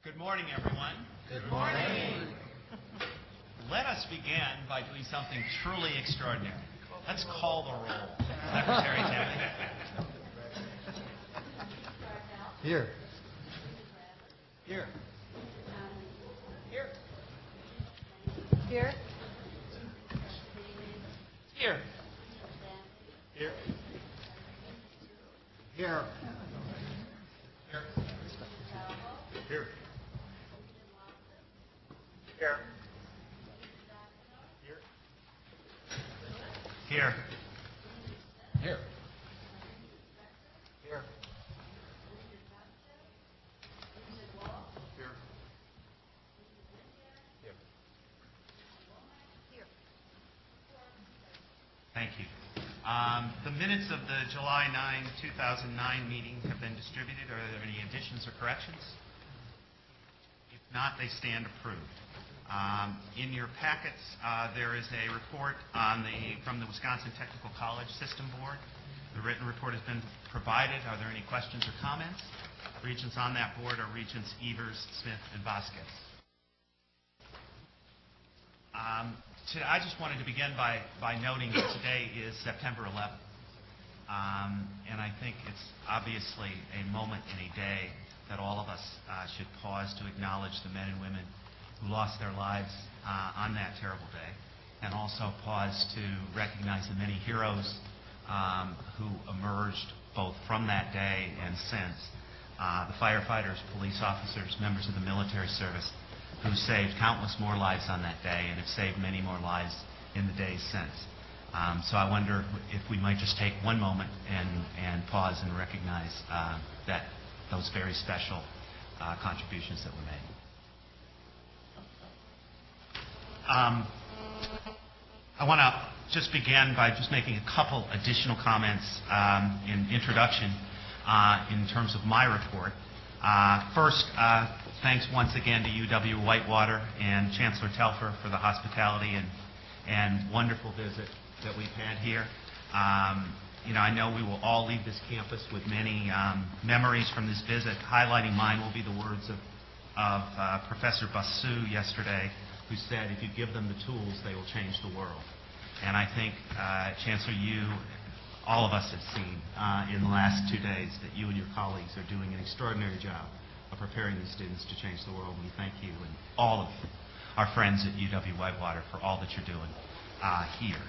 Good morning, everyone. Good morning. Let us begin by doing something truly extraordinary. Let's call the roll. Secretary Taylor. Here. Here. Here. Here. Here. Here. Here. Here. Here. Here. Here. Here. Here. Thank you. The minutes of the July 9, 2009 meeting have been distributed. Are there any additions or corrections? If not, they stand approved. In your packets, there is a report from the Wisconsin Technical College System Board. The written report has been provided. Are there any questions or comments? Regents on that board are Regents Evers, Smith, and Vasquez. I just wanted to begin by noting that today is September 11th. And I think it's obviously a moment and a day that all of us should pause to acknowledge the men and women who lost their lives on that terrible day, and also pause to recognize the many heroes who emerged both from that day and since. The firefighters, police officers, members of the military service who saved countless more lives on that day and have saved many more lives in the days since. So I wonder if we might just take one moment and pause and recognize that those very special contributions that were made. I want to just begin by just making a couple additional comments in introduction in terms of my report. First, thanks once again to UW-Whitewater and Chancellor Telfer for the hospitality and wonderful visit that we've had here. I know we will all leave this campus with many memories from this visit. Highlighting mine will be the words of Professor Basu yesterday, who said, if you give them the tools, they will change the world. And I think, Chancellor, all of us have seen in the last 2 days that you and your colleagues are doing an extraordinary job of preparing these students to change the world. And we thank you and all of our friends at UW-Whitewater for all that you're doing here.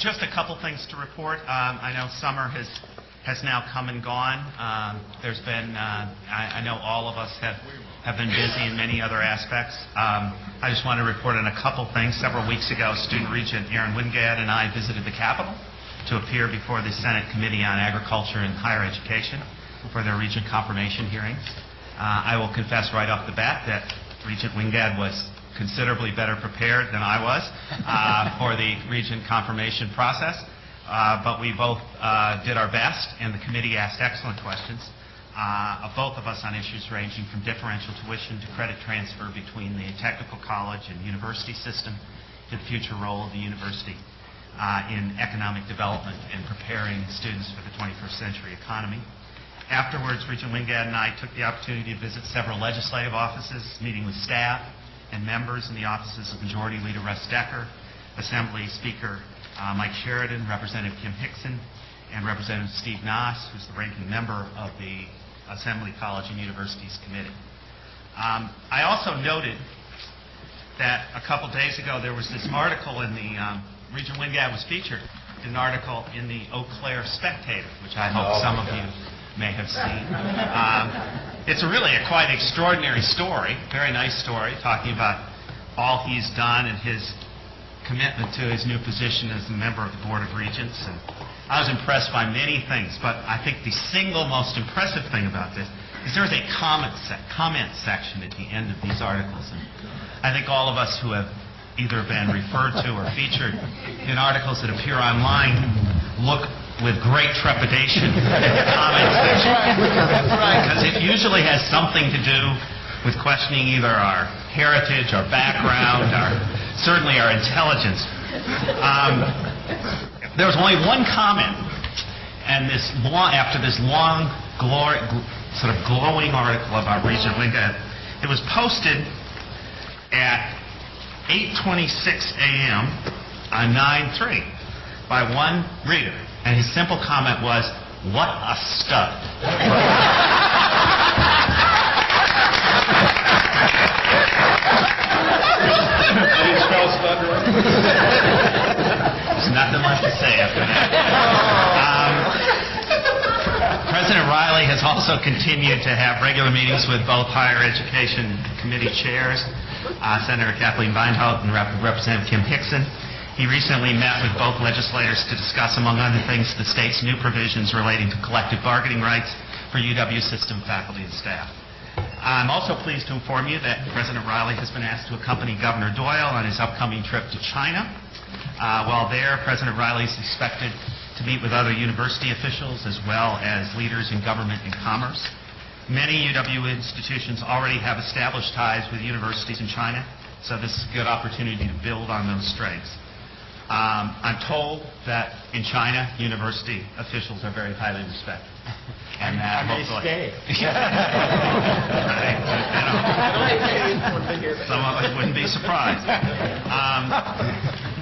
Just a couple things to report. I know summer has now come and gone. There's been, I know all of us have been busy in many other aspects. I just want to report on a couple things. Several weeks ago, Student Regent Aaron Wingad and I visited the Capitol to appear before the Senate Committee on Agriculture and Higher Education for their Regent confirmation hearings. I will confess right off the bat that Regent Wingad was considerably better prepared than I was for the Regent confirmation process. But we both did our best, and the committee asked excellent questions of both of us on issues ranging from differential tuition to credit transfer between the technical college and university system, to the future role of the university in economic development and preparing students for the 21st century economy. Afterwards, Regent Wingad and I took the opportunity to visit several legislative offices, meeting with staff and members in the offices of Majority Leader Russ Decker, Assembly Speaker Mike Sheridan, Representative Kim Hickson, and Representative Steve Noss, who's the ranking member of the Assembly College and Universities Committee. I also noted that a couple days ago there was this article in the, Regent Wingad was featured in an article in the Eau Claire Spectator, which I hope some of you may have seen. It's really a quite extraordinary story, very nice story, talking about all he's done and his commitment to his new position as a member of the Board of Regents. And I was impressed by many things, but I think the single most impressive thing about this is there's a comment section at the end of these articles. And I think all of us who have either been referred to or featured in articles that appear online look with great trepidation at the comment section. That's right, because it usually has something to do with questioning either our heritage, our background, certainly our intelligence. There was only one comment, and after this long, sort of glowing article about Regent Wingate, it was posted at 8:26 a.m. on 9/3 by one reader, and his simple comment was, "What a stud." Did he spell stud right? There's nothing left to say after that. President Riley has also continued to have regular meetings with both higher education committee chairs, Senator Kathleen Weinhold and Representative Kim Hickson. He recently met with both legislators to discuss, among other things, the state's new provisions relating to collective bargaining rights for UW system faculty and staff. I'm also pleased to inform you that President Riley has been asked to accompany Governor Doyle on his upcoming trip to China. While there, President Riley is expected to meet with other university officials as well as leaders in government and commerce. Many UW institutions already have established ties with universities in China, so this is a good opportunity to build on those strengths. I'm told that in China, university officials are very highly respected. And that hopefully... Some of us wouldn't be surprised.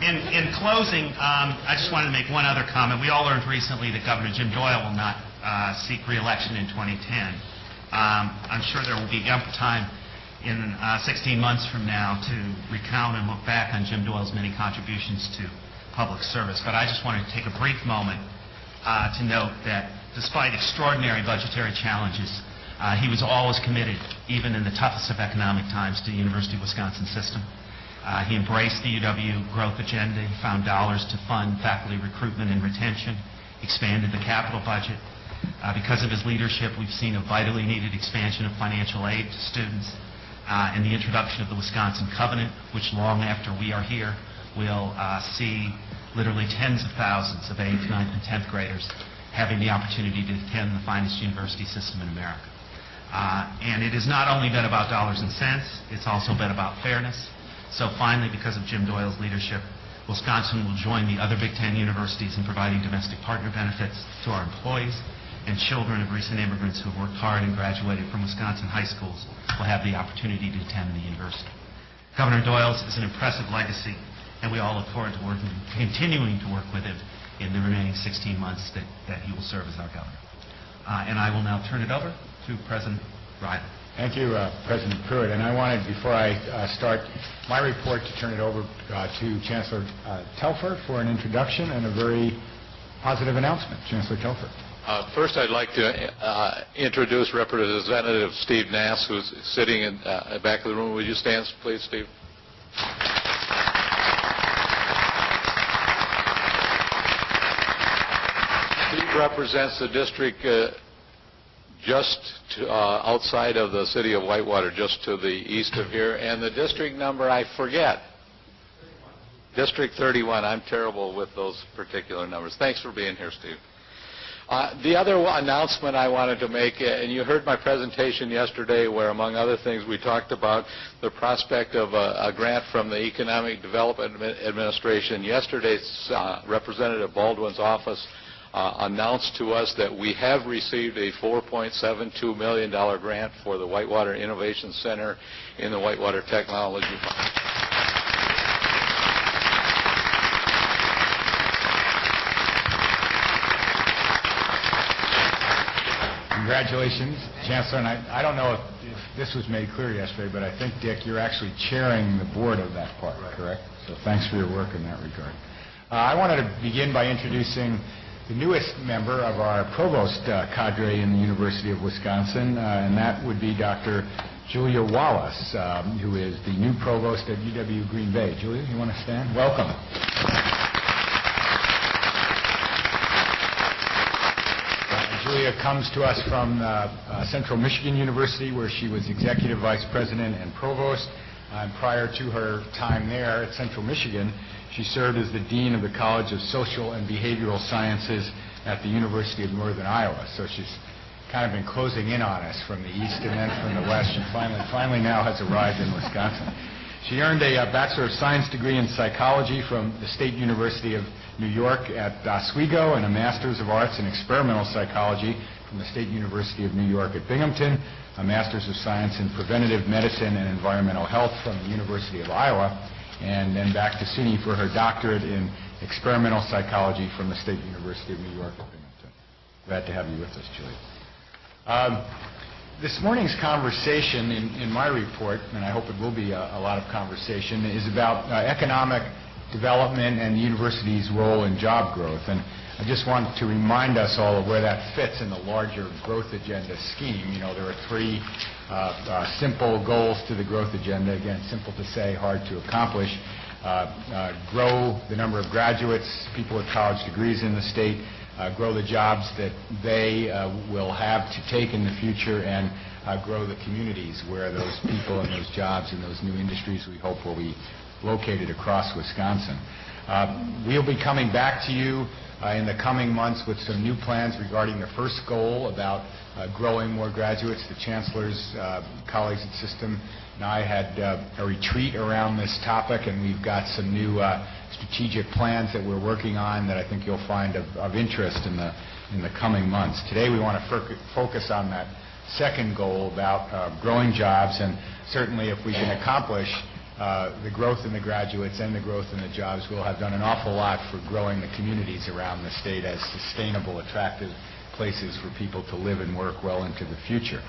In closing, I just wanted to make one other comment. We all learned recently that Governor Jim Doyle will not seek re-election in 2010. I'm sure there will be ample time in 16 months from now to recount and look back on Jim Doyle's many contributions to public service. But I just wanted to take a brief moment to note that despite extraordinary budgetary challenges, he was always committed, even in the toughest of economic times, to the University of Wisconsin system. He embraced the UW growth agenda. He found dollars to fund faculty recruitment and retention, expanded the capital budget. Because of his leadership, we've seen a vitally needed expansion of financial aid to students and the introduction of the Wisconsin Covenant, which long after we are here will see literally tens of thousands of 8th, 9th, and 10th graders having the opportunity to attend the finest university system in America. And it has not only been about dollars and cents, it's also been about fairness. So finally, because of Jim Doyle's leadership, Wisconsin will join the other Big Ten universities in providing domestic partner benefits to our employees, and children of recent immigrants who have worked hard and graduated from Wisconsin high schools will have the opportunity to attend the university. Governor Doyle's is an impressive legacy, and we all look forward to continuing to work with him in the remaining 16 months that he will serve as our governor. And I will now turn it over to President Riley. Thank you, President Pruitt. And I wanted, before I start my report, to turn it over to Chancellor Telfer for an introduction and a very positive announcement. Chancellor Telfer. First, I'd like to introduce Representative Steve Nass, who's sitting in the back of the room. Would you stand, please, Steve? Steve represents the district just outside of the city of Whitewater, just to the east of here. And the district number, I forget. District 31. I'm terrible with those particular numbers. Thanks for being here, Steve. The other announcement I wanted to make, and you heard my presentation yesterday where, among other things, we talked about the prospect of a grant from the Economic Development Administration. Yesterday, Representative Baldwin's office announced to us that we have received a $4.72 million grant for the Whitewater Innovation Center in the Whitewater Technology Fund. Congratulations, Chancellor. And I don't know if this was made clear yesterday, but I think, Dick, you're actually chairing the board of that part, correct? So thanks for your work in that regard. I wanted to begin by introducing the newest member of our provost cadre in the University of Wisconsin, and that would be Dr. Julia Wallace, who is the new provost at UW Green Bay. Julia, you want to stand? Welcome. Julia comes to us from Central Michigan University, where she was executive vice president and provost. Prior to her time there at Central Michigan, she served as the dean of the College of Social and Behavioral Sciences at the University of Northern Iowa. So she's kind of been closing in on us from the east and then from the west, and finally now has arrived in Wisconsin. She earned a Bachelor of Science degree in Psychology from the State University of New York at Oswego and a Master's of Arts in Experimental Psychology from the State University of New York at Binghamton, a Master's of Science in Preventative Medicine and Environmental Health from the University of Iowa, and then back to SUNY for her doctorate in Experimental Psychology from the State University of New York at Binghamton. Glad to have you with us, Julie. This morning's conversation in my report, and I hope it will be a lot of conversation, is about economic development and the university's role in job growth. And I just want to remind us all of where that fits in the larger growth agenda scheme. You know, there are three simple goals to the growth agenda. Again, simple to say, hard to accomplish. Grow the number of graduates, people with college degrees in the state, grow the jobs that they will have to take in the future, and grow the communities where those people and those jobs and those new industries we hope will be located across Wisconsin. We'll be coming back to you in the coming months with some new plans regarding the first goal about growing more graduates. The Chancellor's colleagues at System and I had a retreat around this topic, and we've got some new strategic plans that we're working on that I think you'll find of interest in the coming months. Today we want to focus on that second goal about growing jobs, and certainly if we can accomplish the growth in the graduates and the growth in the jobs, we'll have done an awful lot for growing the communities around the state as sustainable, attractive places for people to live and work well into the future.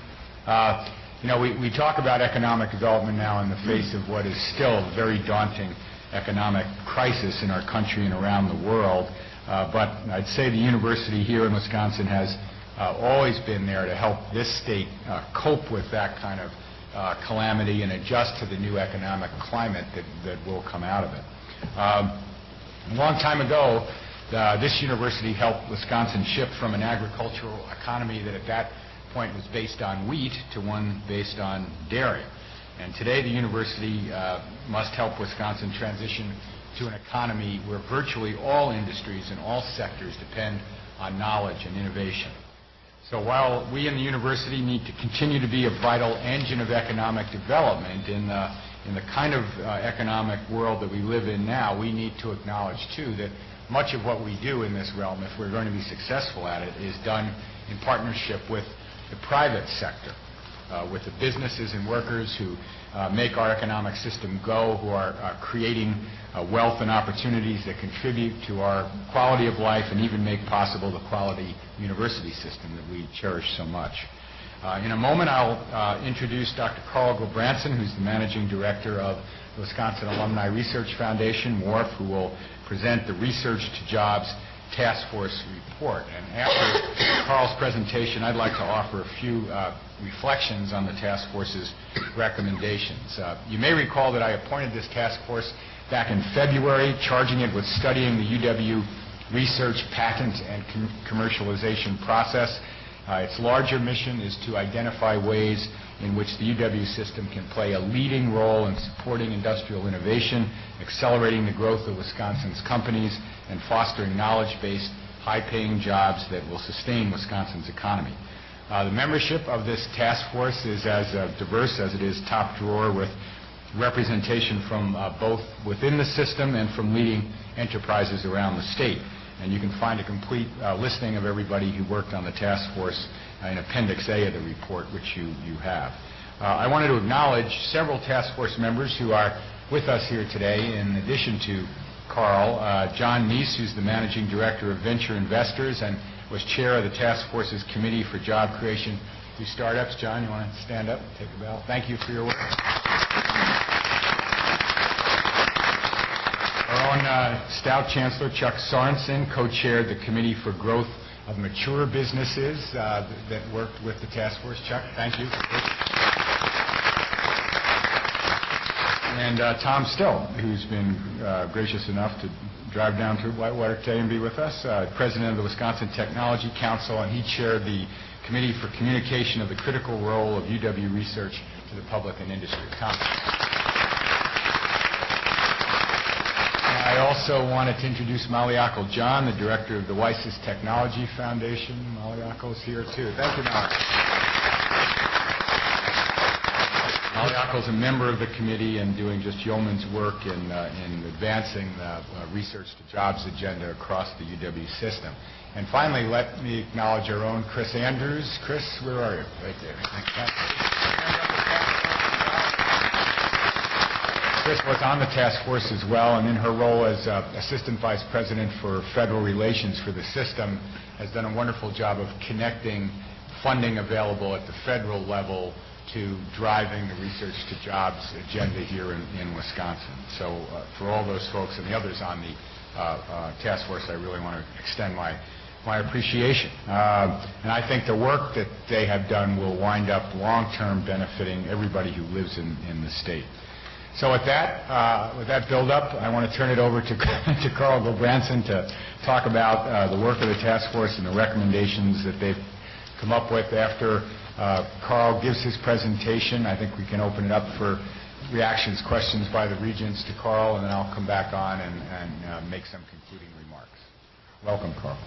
You know, we talk about economic development now in the face of what is still a very daunting economic crisis in our country and around the world, but I'd say the university here in Wisconsin has always been there to help this state cope with that kind of calamity and adjust to the new economic climate that will come out of it. A long time ago, this university helped Wisconsin shift from an agricultural economy that at that point was based on wheat to one based on dairy. And today the university must help Wisconsin transition to an economy where virtually all industries and all sectors depend on knowledge and innovation. So while we in the university need to continue to be a vital engine of economic development in the kind of economic world that we live in now, we need to acknowledge too that much of what we do in this realm, if we're going to be successful at it, is done in partnership with the private sector, with the businesses and workers who make our economic system go, who are creating wealth and opportunities that contribute to our quality of life and even make possible the quality university system that we cherish so much. In a moment, I'll introduce Dr. Carl Gulbranson, who's the Managing Director of the Wisconsin Alumni Research Foundation, WARF, who will present the Research to Jobs Task Force report. And after Carl's presentation, I'd like to offer a few reflections on the task force's recommendations. You may recall that I appointed this task force back in February, charging it with studying the UW research, patent, and commercialization process. Its larger mission is to identify ways in which the UW system can play a leading role in supporting industrial innovation, accelerating the growth of Wisconsin's companies, and fostering knowledge-based, high-paying jobs that will sustain Wisconsin's economy. The membership of this task force is as diverse as it is top drawer, with representation from both within the system and from leading enterprises around the state. And you can find a complete listing of everybody who worked on the task force in Appendix A of the report, which you have. I wanted to acknowledge several task force members who are with us here today. In addition to Carl, John Neese, who's the Managing Director of Venture Investors and was chair of the task force's Committee for Job Creation through Startups. John, you want to stand up and take a bow? Thank you for your work. Our own stout Chancellor, Chuck Sorensen, co-chaired the Committee for Growth of Mature Businesses that worked with the task force. Chuck, thank you. And Tom Still, who's been gracious enough to drive down to Whitewater today and be with us, president of the Wisconsin Technology Council, and he chaired the Committee for Communication of the Critical Role of UW Research to the Public and Industry. Tom. I also wanted to introduce Molly Ockel-John, the director of the Weiss's Technology Foundation. Molly Ockel is here too. Thank you, Molly. Ally Uckel's a member of the committee and doing just yeoman's work in advancing the research to jobs agenda across the UW system. And finally, let me acknowledge our own Chris Andrews. Chris, where are you? Right there. Chris was on the task force as well, and in her role as Assistant Vice President for Federal Relations for the system, has done a wonderful job of connecting funding available at the federal level to driving the research to jobs agenda here in Wisconsin. So for all those folks and the others on the task force, I really want to extend my appreciation. And I think the work that they have done will wind up long-term benefiting everybody who lives in the state. So with that build-up, I want to turn it over to Carl Gulbranson to talk about the work of the task force and the recommendations that they've come up with. After Carl gives his presentation, I think we can open it up for reactions, questions by the Regents to Carl, and then I'll come back on and make some concluding remarks. Welcome, Carl.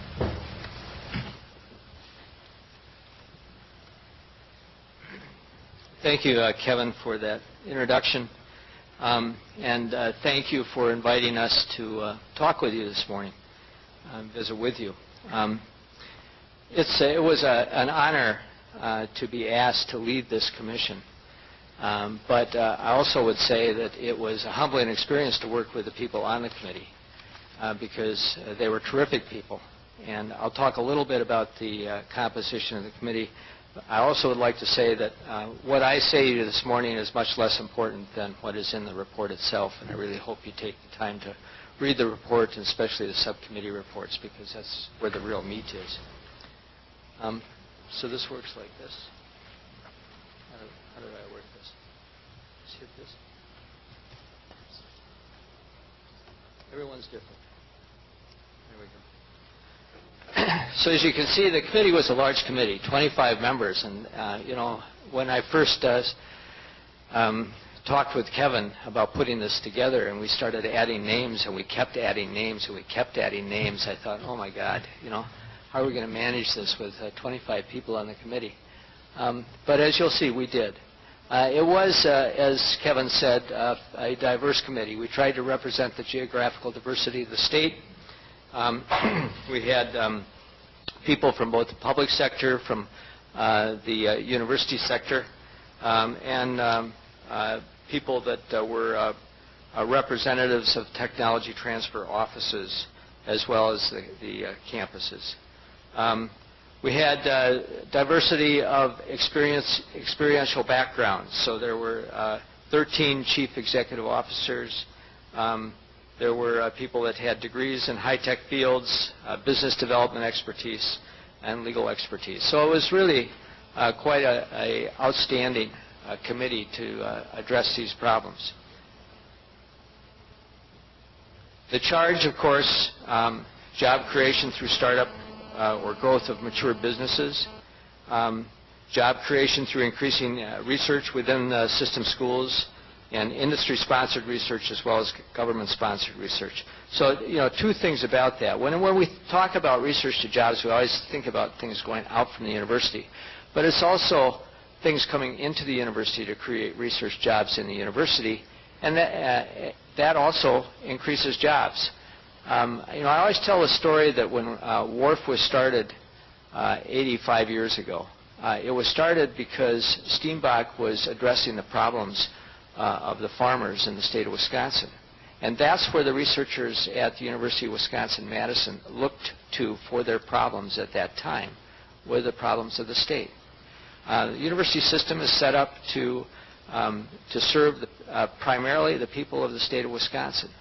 Thank you, Kevin, for that introduction. And thank you for inviting us to talk with you this morning, visit with you. It was an honor to be asked to lead this commission. But I also would say that it was a humbling experience to work with the people on the committee because they were terrific people. And I'll talk a little bit about the composition of the committee. I also would like to say that what I say to you this morning is much less important than what is in the report itself, and I really hope you take the time to read the report, and especially the subcommittee reports, because that's where the real meat is. So this works like this. How did I work this? Just hit this. Everyone's different. There we go. So as you can see, the committee was a large committee, 25 members, and when I first talked with Kevin about putting this together, and we started adding names, and we kept adding names, and we kept adding names, I thought, oh my God, how are we going to manage this with 25 people on the committee? But as you'll see, we did. It was, as Kevin said, a diverse committee. We tried to represent the geographical diversity of the state. We had people from both the public sector, from the university sector, and people that were representatives of technology transfer offices, as well as the campuses. We had diversity of experiential backgrounds. So there were 13 chief executive officers. There were people that had degrees in high-tech fields, business development expertise, and legal expertise. So it was really quite an outstanding committee to address these problems. The charge, of course, job creation through startup or growth of mature businesses, job creation through increasing research within the system schools, and industry-sponsored research as well as government-sponsored research. So, two things about that. When we talk about research to jobs, we always think about things going out from the university. But it's also things coming into the university to create research jobs in the university, and that also increases jobs. I always tell the story that when WRF was started 85 years ago, it was started because Steenbach was addressing the problems of the farmers in the state of Wisconsin. And that's where the researchers at the University of Wisconsin-Madison looked to for their problems at that time, were the problems of the state. The university system is set up to serve primarily the people of the state of Wisconsin.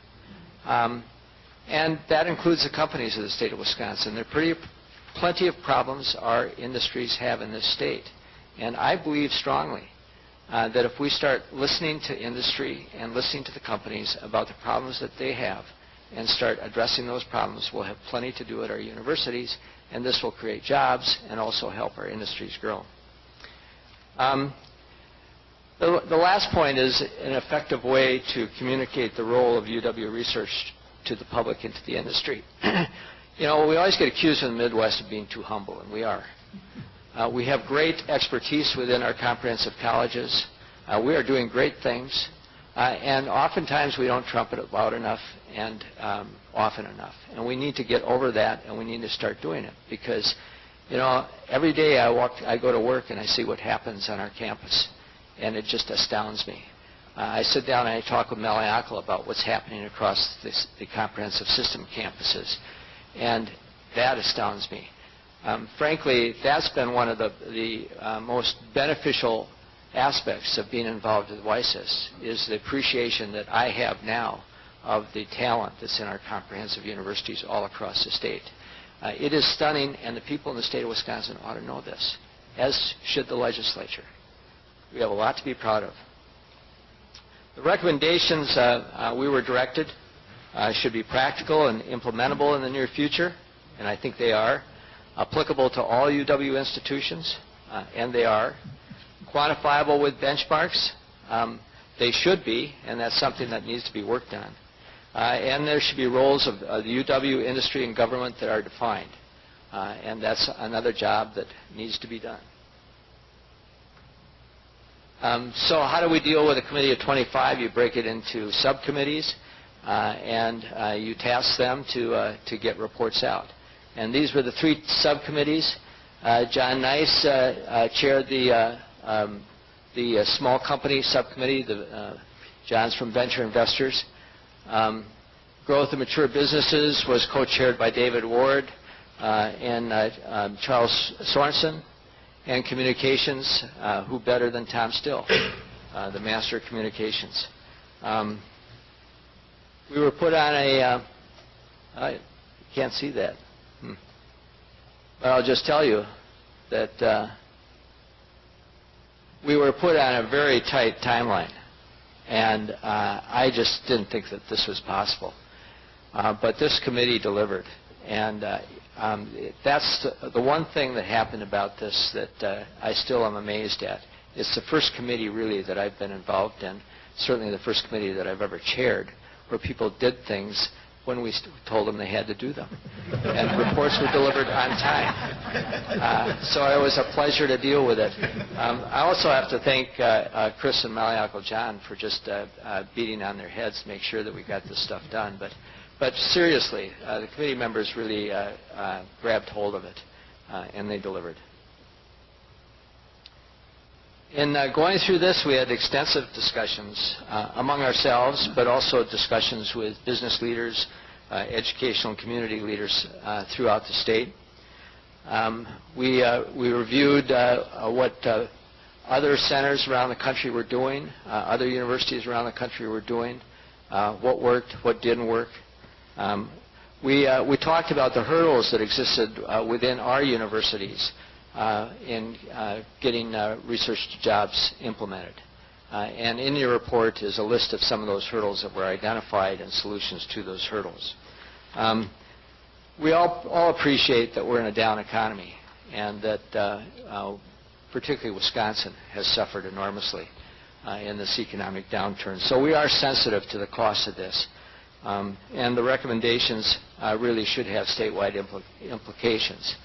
And that includes the companies of the state of Wisconsin. There are plenty of problems our industries have in this state. And I believe strongly that if we start listening to industry and listening to the companies about the problems that they have and start addressing those problems, we'll have plenty to do at our universities, and this will create jobs and also help our industries grow. The last point is an effective way to communicate the role of UW research to the public and to the industry. We always get accused in the Midwest of being too humble, and we are. We have great expertise within our comprehensive colleges. We are doing great things, and oftentimes we don't trumpet it loud enough and often enough. And we need to get over that, and we need to start doing it, because, you know, every day I go to work and I see what happens on our campus, and it just astounds me. I sit down and I talk with Mel Yackel about what's happening across the comprehensive system campuses, and that astounds me. Frankly, that's been one of the most beneficial aspects of being involved with WISIS, is the appreciation that I have now of the talent that's in our comprehensive universities all across the state. It is stunning, and the people in the state of Wisconsin ought to know this, as should the legislature. We have a lot to be proud of. The recommendations we were directed should be practical and implementable in the near future, and I think they are. Applicable to all UW institutions, and they are. Quantifiable with benchmarks, they should be, and that's something that needs to be worked on. And there should be roles of the UW industry and government that are defined, and that's another job that needs to be done. So how do we deal with a committee of 25? You break it into subcommittees, and you task them to get reports out. And these were the 3 subcommittees. John Nice chaired the small company subcommittee. John's from Venture Investors. Growth of Mature Businesses was co-chaired by David Ward and Charles Sorensen. And Communications, who better than Tom Still, the Master of Communications. We were put on I can't see that. But I'll just tell you that we were put on a very tight timeline, and I just didn't think that this was possible. But this committee delivered, and that's the one thing that happened about this that I still am amazed at. It's the first committee really that I've been involved in, certainly the first committee that I've ever chaired, where people did things when we told them they had to do them. And reports were delivered on time. So it was a pleasure to deal with it. I also have to thank Chris and Mel Yackel for just beating on their heads to make sure that we got this stuff done. But seriously, the committee members really grabbed hold of it, and they delivered. In going through this, we had extensive discussions among ourselves, but also discussions with business leaders, educational and community leaders throughout the state. We reviewed what other centers around the country were doing, other universities around the country were doing, what worked, what didn't work. We talked about the hurdles that existed within our universities in getting research to jobs implemented. And in your report is a list of some of those hurdles that were identified and solutions to those hurdles. We all appreciate that we're in a down economy, and that particularly Wisconsin has suffered enormously in this economic downturn. So we are sensitive to the cost of this. And the recommendations really should have statewide implications.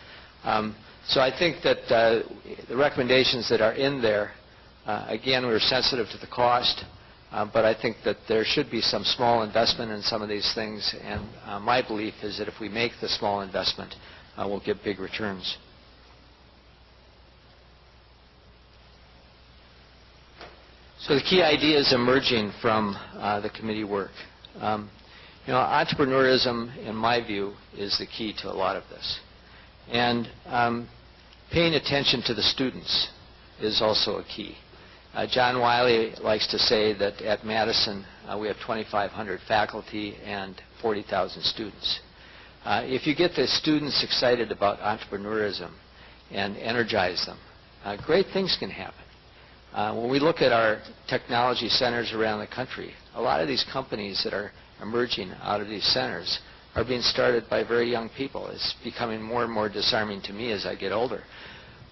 So I think that the recommendations that are in there, again, we're sensitive to the cost, but I think that there should be some small investment in some of these things, and my belief is that if we make the small investment, we'll get big returns. So the key ideas emerging from the committee work. Entrepreneurism, in my view, is the key to a lot of this. And paying attention to the students is also a key. John Wiley likes to say that at Madison we have 2,500 faculty and 40,000 students. If you get the students excited about entrepreneurism and energize them, great things can happen. When we look at our technology centers around the country, a lot of these companies that are emerging out of these centers are being started by very young people. It's becoming more and more disarming to me as I get older.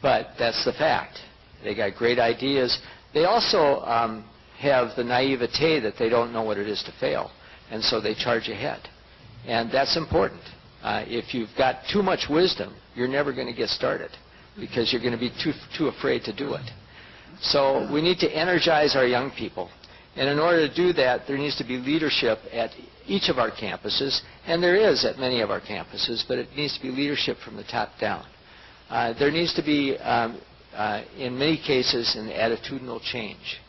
But that's the fact. They got great ideas. They also have the naivete that they don't know what it is to fail, and so they charge ahead. And that's important. If you've got too much wisdom, you're never going to get started because you're going to be too afraid to do it. So we need to energize our young people. And in order to do that, there needs to be leadership at each of our campuses, and there is at many of our campuses, but it needs to be leadership from the top down. There needs to be, in many cases, an attitudinal change.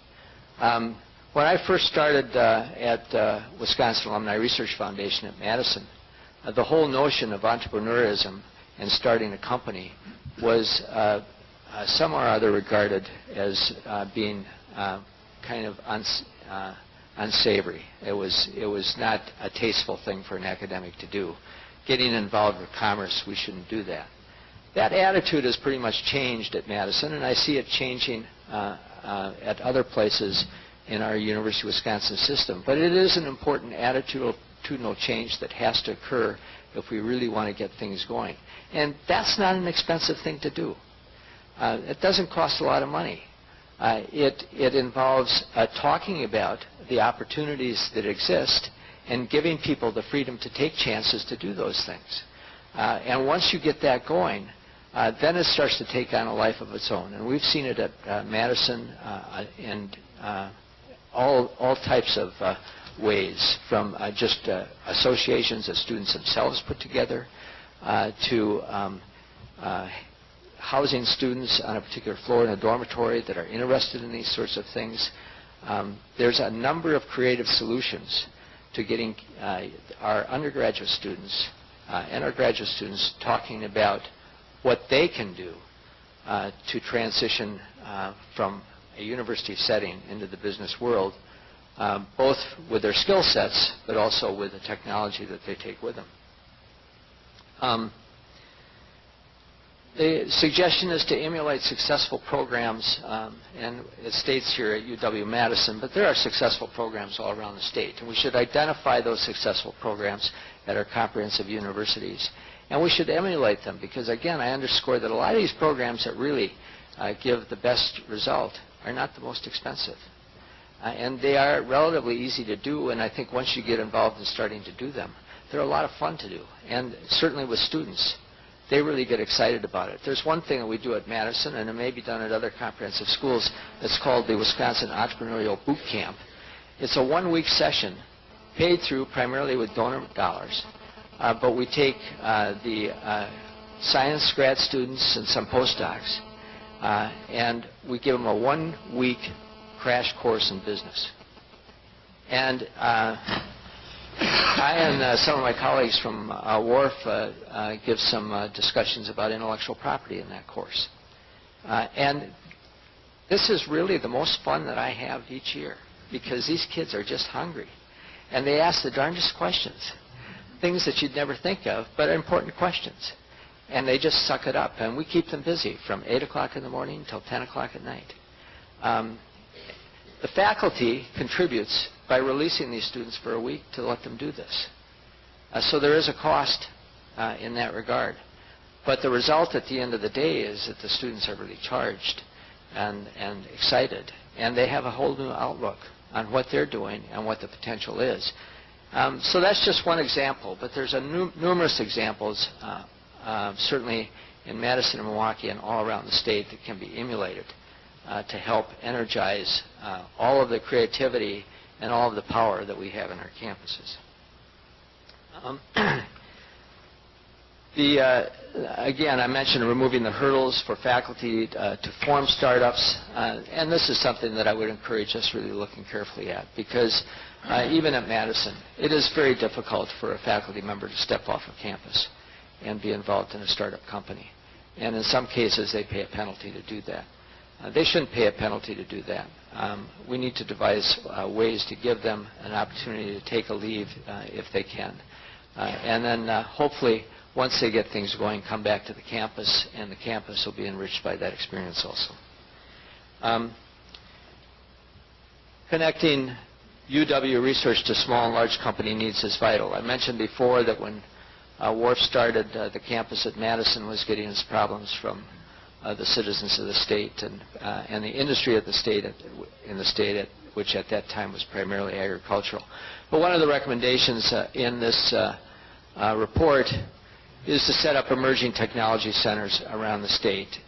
When I first started at Wisconsin Alumni Research Foundation at Madison, the whole notion of entrepreneurism and starting a company was somehow or other regarded as being kind of unsavory. It was not a tasteful thing for an academic to do. Getting involved with commerce, we shouldn't do that. That attitude has pretty much changed at Madison, and I see it changing at other places in our University of Wisconsin system. But it is an important attitudinal change that has to occur if we really want to get things going. And that's not an expensive thing to do. It doesn't cost a lot of money. It involves talking about the opportunities that exist and giving people the freedom to take chances to do those things. And once you get that going, then it starts to take on a life of its own. And we've seen it at Madison and all types of ways, from just associations that students themselves put together to housing students on a particular floor in a dormitory that are interested in these sorts of things. There's a number of creative solutions to getting our undergraduate students and our graduate students talking about what they can do to transition from a university setting into the business world, both with their skill sets, but also with the technology that they take with them. The suggestion is to emulate successful programs, and it states here at UW-Madison, but there are successful programs all around the state, and we should identify those successful programs at our comprehensive universities. And we should emulate them because, again, I underscore that a lot of these programs that really give the best result are not the most expensive. And they are relatively easy to do, and I think once you get involved in starting to do them, they're a lot of fun to do. And certainly with students, they really get excited about it. There's one thing that we do at Madison, and it may be done at other comprehensive schools, that's called the Wisconsin Entrepreneurial Boot Camp. It's a one-week session paid through primarily with donor dollars. But we take the science grad students and some postdocs, and we give them a one-week crash course in business. And I and some of my colleagues from WARF give some discussions about intellectual property in that course. And this is really the most fun that I have each year because these kids are just hungry. And they ask the darndest questions. Things that you'd never think of, but important questions. And they just suck it up. And we keep them busy from 8 o'clock in the morning until 10 o'clock at night. The faculty contributes by releasing these students for a week to let them do this. So there is a cost in that regard. But the result at the end of the day is that the students are really charged and excited. And they have a whole new outlook on what they're doing and what the potential is. So that's just one example, but there's numerous examples, certainly in Madison and Milwaukee and all around the state, that can be emulated to help energize all of the creativity and all of the power that we have in our campuses. Again, I mentioned removing the hurdles for faculty to form startups, and this is something that I would encourage us really looking carefully at, because even at Madison, it is very difficult for a faculty member to step off of campus and be involved in a startup company. And in some cases, they pay a penalty to do that. They shouldn't pay a penalty to do that. We need to devise ways to give them an opportunity to take a leave if they can. And then hopefully, once they get things going, come back to the campus, and the campus will be enriched by that experience also. Connecting UW research to small and large company needs is vital. I mentioned before that when WARF started, the campus at Madison was getting its problems from the citizens of the state and the industry of the state, which at that time was primarily agricultural. But one of the recommendations in this report is to set up emerging technology centers around the state.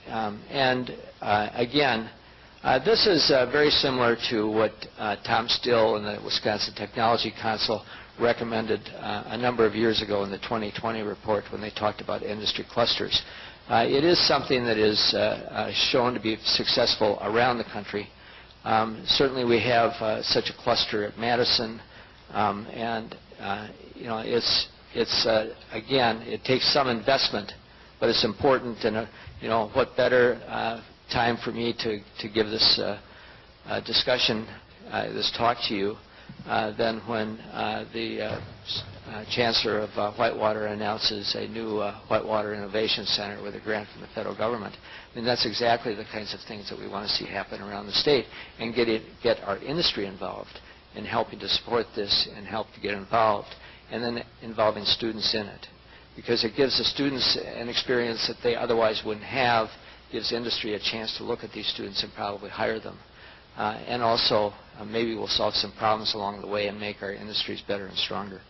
Again, This is very similar to what Tom Still and the Wisconsin Technology Council recommended a number of years ago in the 2020 report when they talked about industry clusters. It is something that is shown to be successful around the country. Certainly we have such a cluster at Madison, and again, it takes some investment, but it's important. And what better time for me to give this discussion, this talk to you, than when the Chancellor of Whitewater announces a new Whitewater Innovation Center with a grant from the federal government. I mean, that's exactly the kinds of things that we want to see happen around the state, and get our industry involved in helping to support this and help to get involved, and then involving students in it. Because it gives the students an experience that they otherwise wouldn't have, gives industry a chance to look at these students and probably hire them. And also, maybe we'll solve some problems along the way and make our industries better and stronger.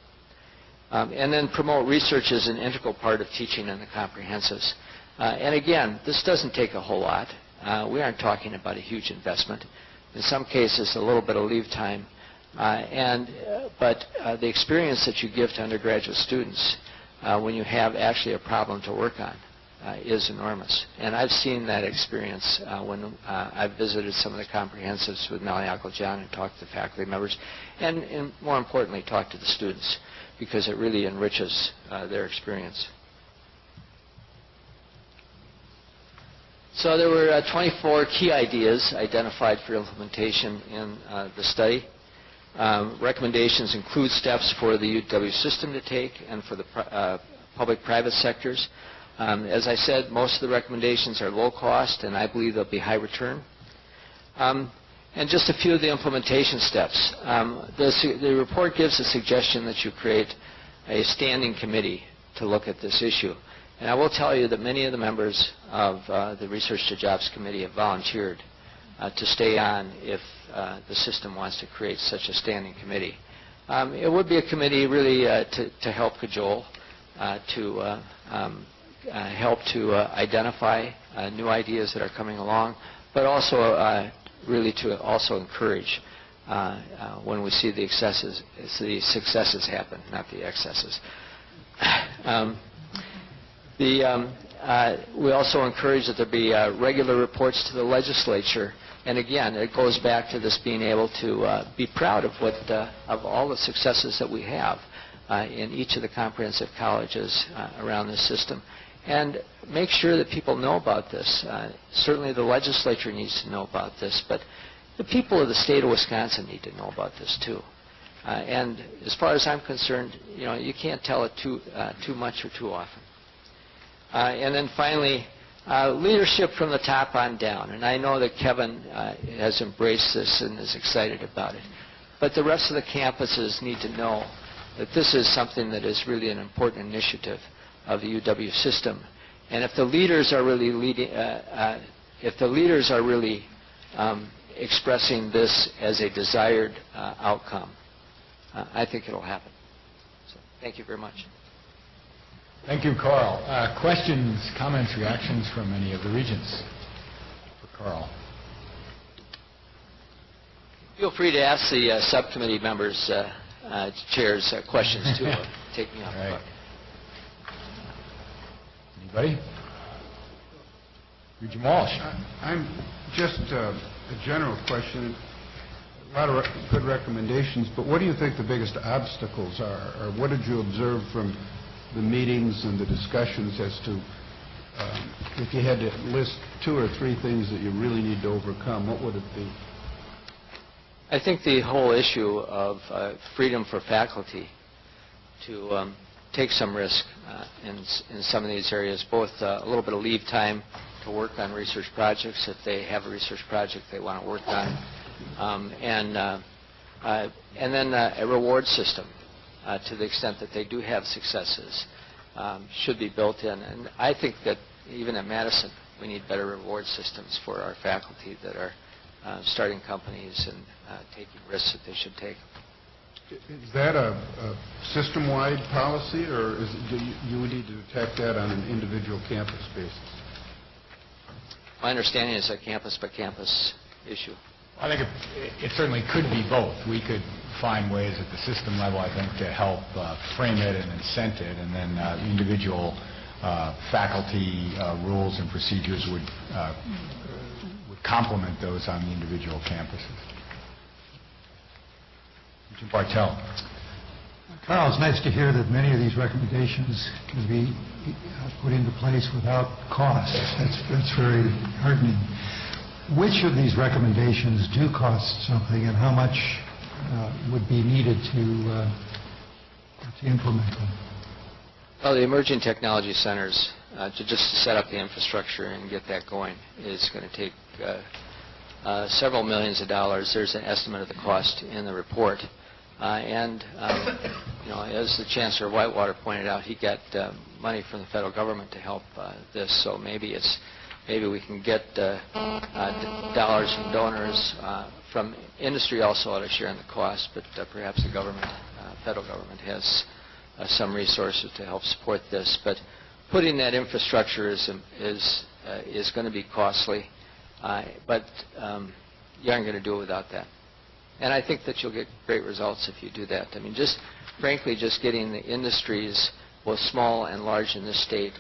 And then promote research as an integral part of teaching in the comprehensives. And again, this doesn't take a whole lot. We aren't talking about a huge investment. In some cases, a little bit of leave time. But the experience that you give to undergraduate students when you have actually a problem to work on is enormous. And I've seen that experience when I've visited some of the comprehensives with Malleackel John and talked to the faculty members, and more importantly, talked to the students, because it really enriches their experience. So there were 24 key ideas identified for implementation in the study. Recommendations include steps for the UW system to take and for the public-private sectors. As I said, most of the recommendations are low cost, and I believe they'll be high return. And just a few of the implementation steps. The report gives a suggestion that you create a standing committee to look at this issue. And I will tell you that many of the members of the Research to Jobs Committee have volunteered to stay on if the system wants to create such a standing committee. It would be a committee really to help cajole, to help to identify new ideas that are coming along, but also really to also encourage when we see the successes happen, not the excesses. We also encourage that there be regular reports to the legislature. And again, it goes back to this being able to be proud of all the successes that we have in each of the comprehensive colleges around this system. And make sure that people know about this. Certainly the legislature needs to know about this, but the people of the state of Wisconsin need to know about this too. And as far as I'm concerned, you can't tell it too much or too often. And then finally, leadership from the top on down. And I know that Kevin has embraced this and is excited about it. But the rest of the campuses need to know that this is something that is really an important initiative of the UW system. And if the leaders are really expressing this as a desired outcome, I think it'll happen. So, thank you very much. Thank you, Carl. Questions, comments, reactions from any of the regents for Carl? Feel free to ask the subcommittee members, chairs, questions too. Take me off the hook. Anybody? Regent Walsh. I'm just a general question. A lot of good recommendations, but what do you think the biggest obstacles are? Or what did you observe from the meetings and the discussions as to if you had to list 2 or 3 things that you really need to overcome, what would it be? I think the whole issue of freedom for faculty to take some risk in some of these areas, both a little bit of leave time to work on research projects if they have a research project they want to work on, and then a reward system to the extent that they do have successes should be built in. And I think that even at Madison, we need better reward systems for our faculty that are starting companies and taking risks that they should take. Is that a system-wide policy, or do you need to attack that on an individual campus basis? My understanding is a campus by campus issue. I think it certainly could be both. We could find ways at the system level, I think, to help frame it and incent it, and then individual faculty rules and procedures would complement those on the individual campuses. Mr. Bartell. Carl, it's nice to hear that many of these recommendations can be put into place without cost. That's very heartening. Which of these recommendations do cost something, and how much would be needed to implement them? Well, the emerging technology centers, to set up the infrastructure and get that going, is going to take several millions of dollars. There's an estimate of the cost in the report. As the Chancellor of Whitewater pointed out, he got money from the federal government to help this. So maybe we can get dollars from donors. From industry also ought to share in the cost, but perhaps the government, federal government, has some resources to help support this. But putting that infrastructure is going to be costly, but you aren't going to do it without that. And I think that you'll get great results if you do that. I mean, frankly, just getting the industries, both small and large in this state,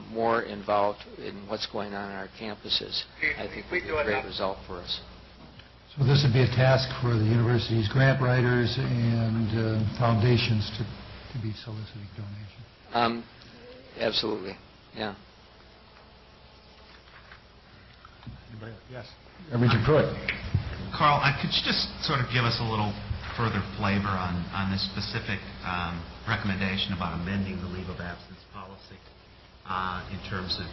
more involved in what's going on our campuses, I think would be a great result for us. So this would be a task for the university's grant writers and foundations to be soliciting donations? Absolutely, yeah. Anybody else? Yes. Regent Pruitt. Carl, could you just sort of give us a little further flavor on this specific recommendation about amending the leave of absence policy in terms of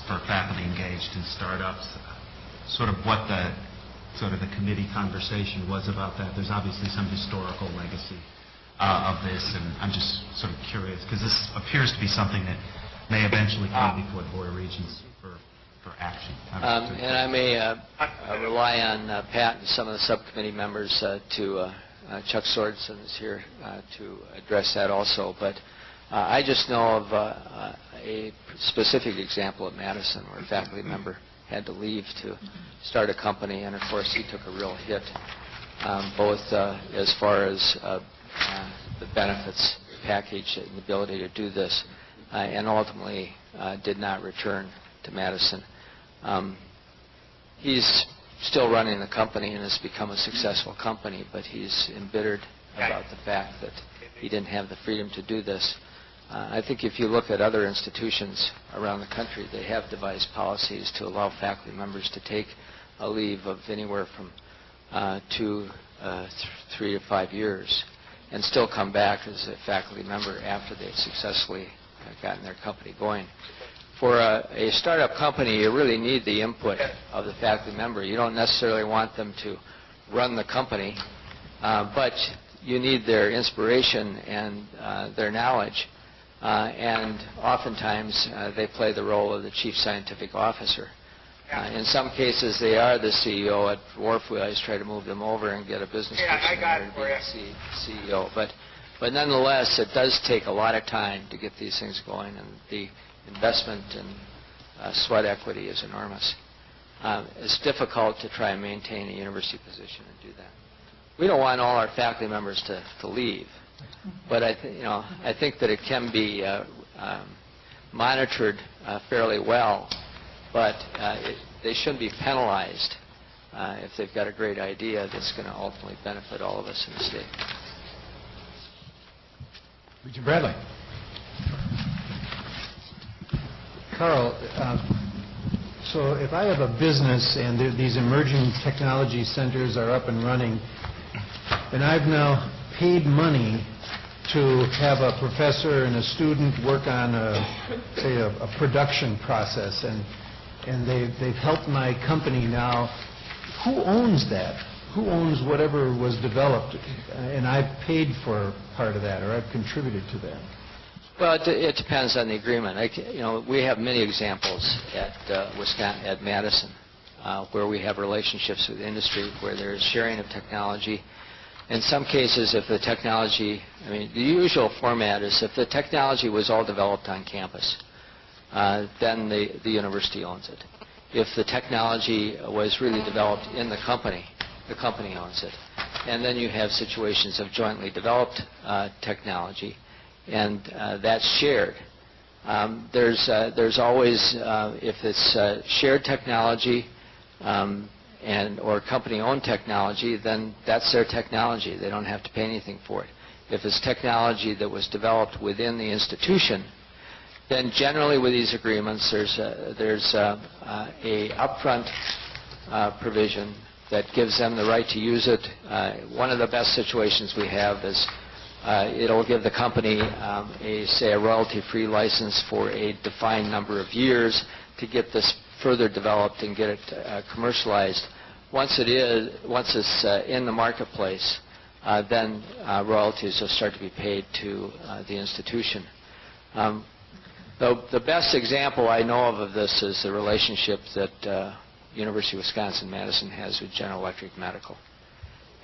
for faculty engaged in startups, sort of what the committee conversation was about that? There's obviously some historical legacy of this, and I'm just sort of curious because this appears to be something that may eventually come before the Board of Regents for action. And I may rely on Pat and some of the subcommittee members Chuck Sorensen is here to address that also. But I just know of a specific example at Madison where a faculty member had to leave to start a company, and of course he took a real hit, both as far as the benefits package and the ability to do this, and ultimately did not return to Madison. He's still running the company and has become a successful company, but he's embittered about the fact that he didn't have the freedom to do this. I think if you look at other institutions around the country, they have devised policies to allow faculty members to take a leave of anywhere from 3 to 5 years and still come back as a faculty member after they've successfully gotten their company going. For a startup company, you really need the input of the faculty member. You don't necessarily want them to run the company, but you need their inspiration and their knowledge. And oftentimes, they play the role of the chief scientific officer. In some cases, they are the CEO. At Wharf, we always try to move them over and get a business person there to be the CEO. But nonetheless, it does take a lot of time to get these things going, and the investment and sweat equity is enormous. It's difficult to try and maintain a university position and do that. We don't want all our faculty members to leave, but I think that it can be monitored fairly well, but they shouldn't be penalized if they've got a great idea that's going to ultimately benefit all of us in the state. Regent Bradley. Carl, so if I have a business and these emerging technology centers are up and running, and I've now paid money to have a professor and a student work on, say, a production process, and they've helped my company now, who owns that? Who owns whatever was developed? And I've paid for part of that, or I've contributed to that. Well, it depends on the agreement. We have many examples at at Madison where we have relationships with industry, where there is sharing of technology. In some cases, if the technology, the usual format is if the technology was all developed on campus, then the university owns it. if the technology was really developed in the company owns it. And then you have situations of jointly developed technology, and that's shared. There's always, if it's shared technology or company-owned technology, then that's their technology. They don't have to pay anything for it. If it's technology that was developed within the institution, then generally with these agreements, there's a upfront provision that gives them the right to use it. One of the best situations we have is it'll give the company, say, a royalty-free license for a defined number of years to get this further developed and get it commercialized. Once it's in the marketplace, then royalties will start to be paid to the institution. The best example I know of this is the relationship that University of Wisconsin-Madison has with General Electric Medical.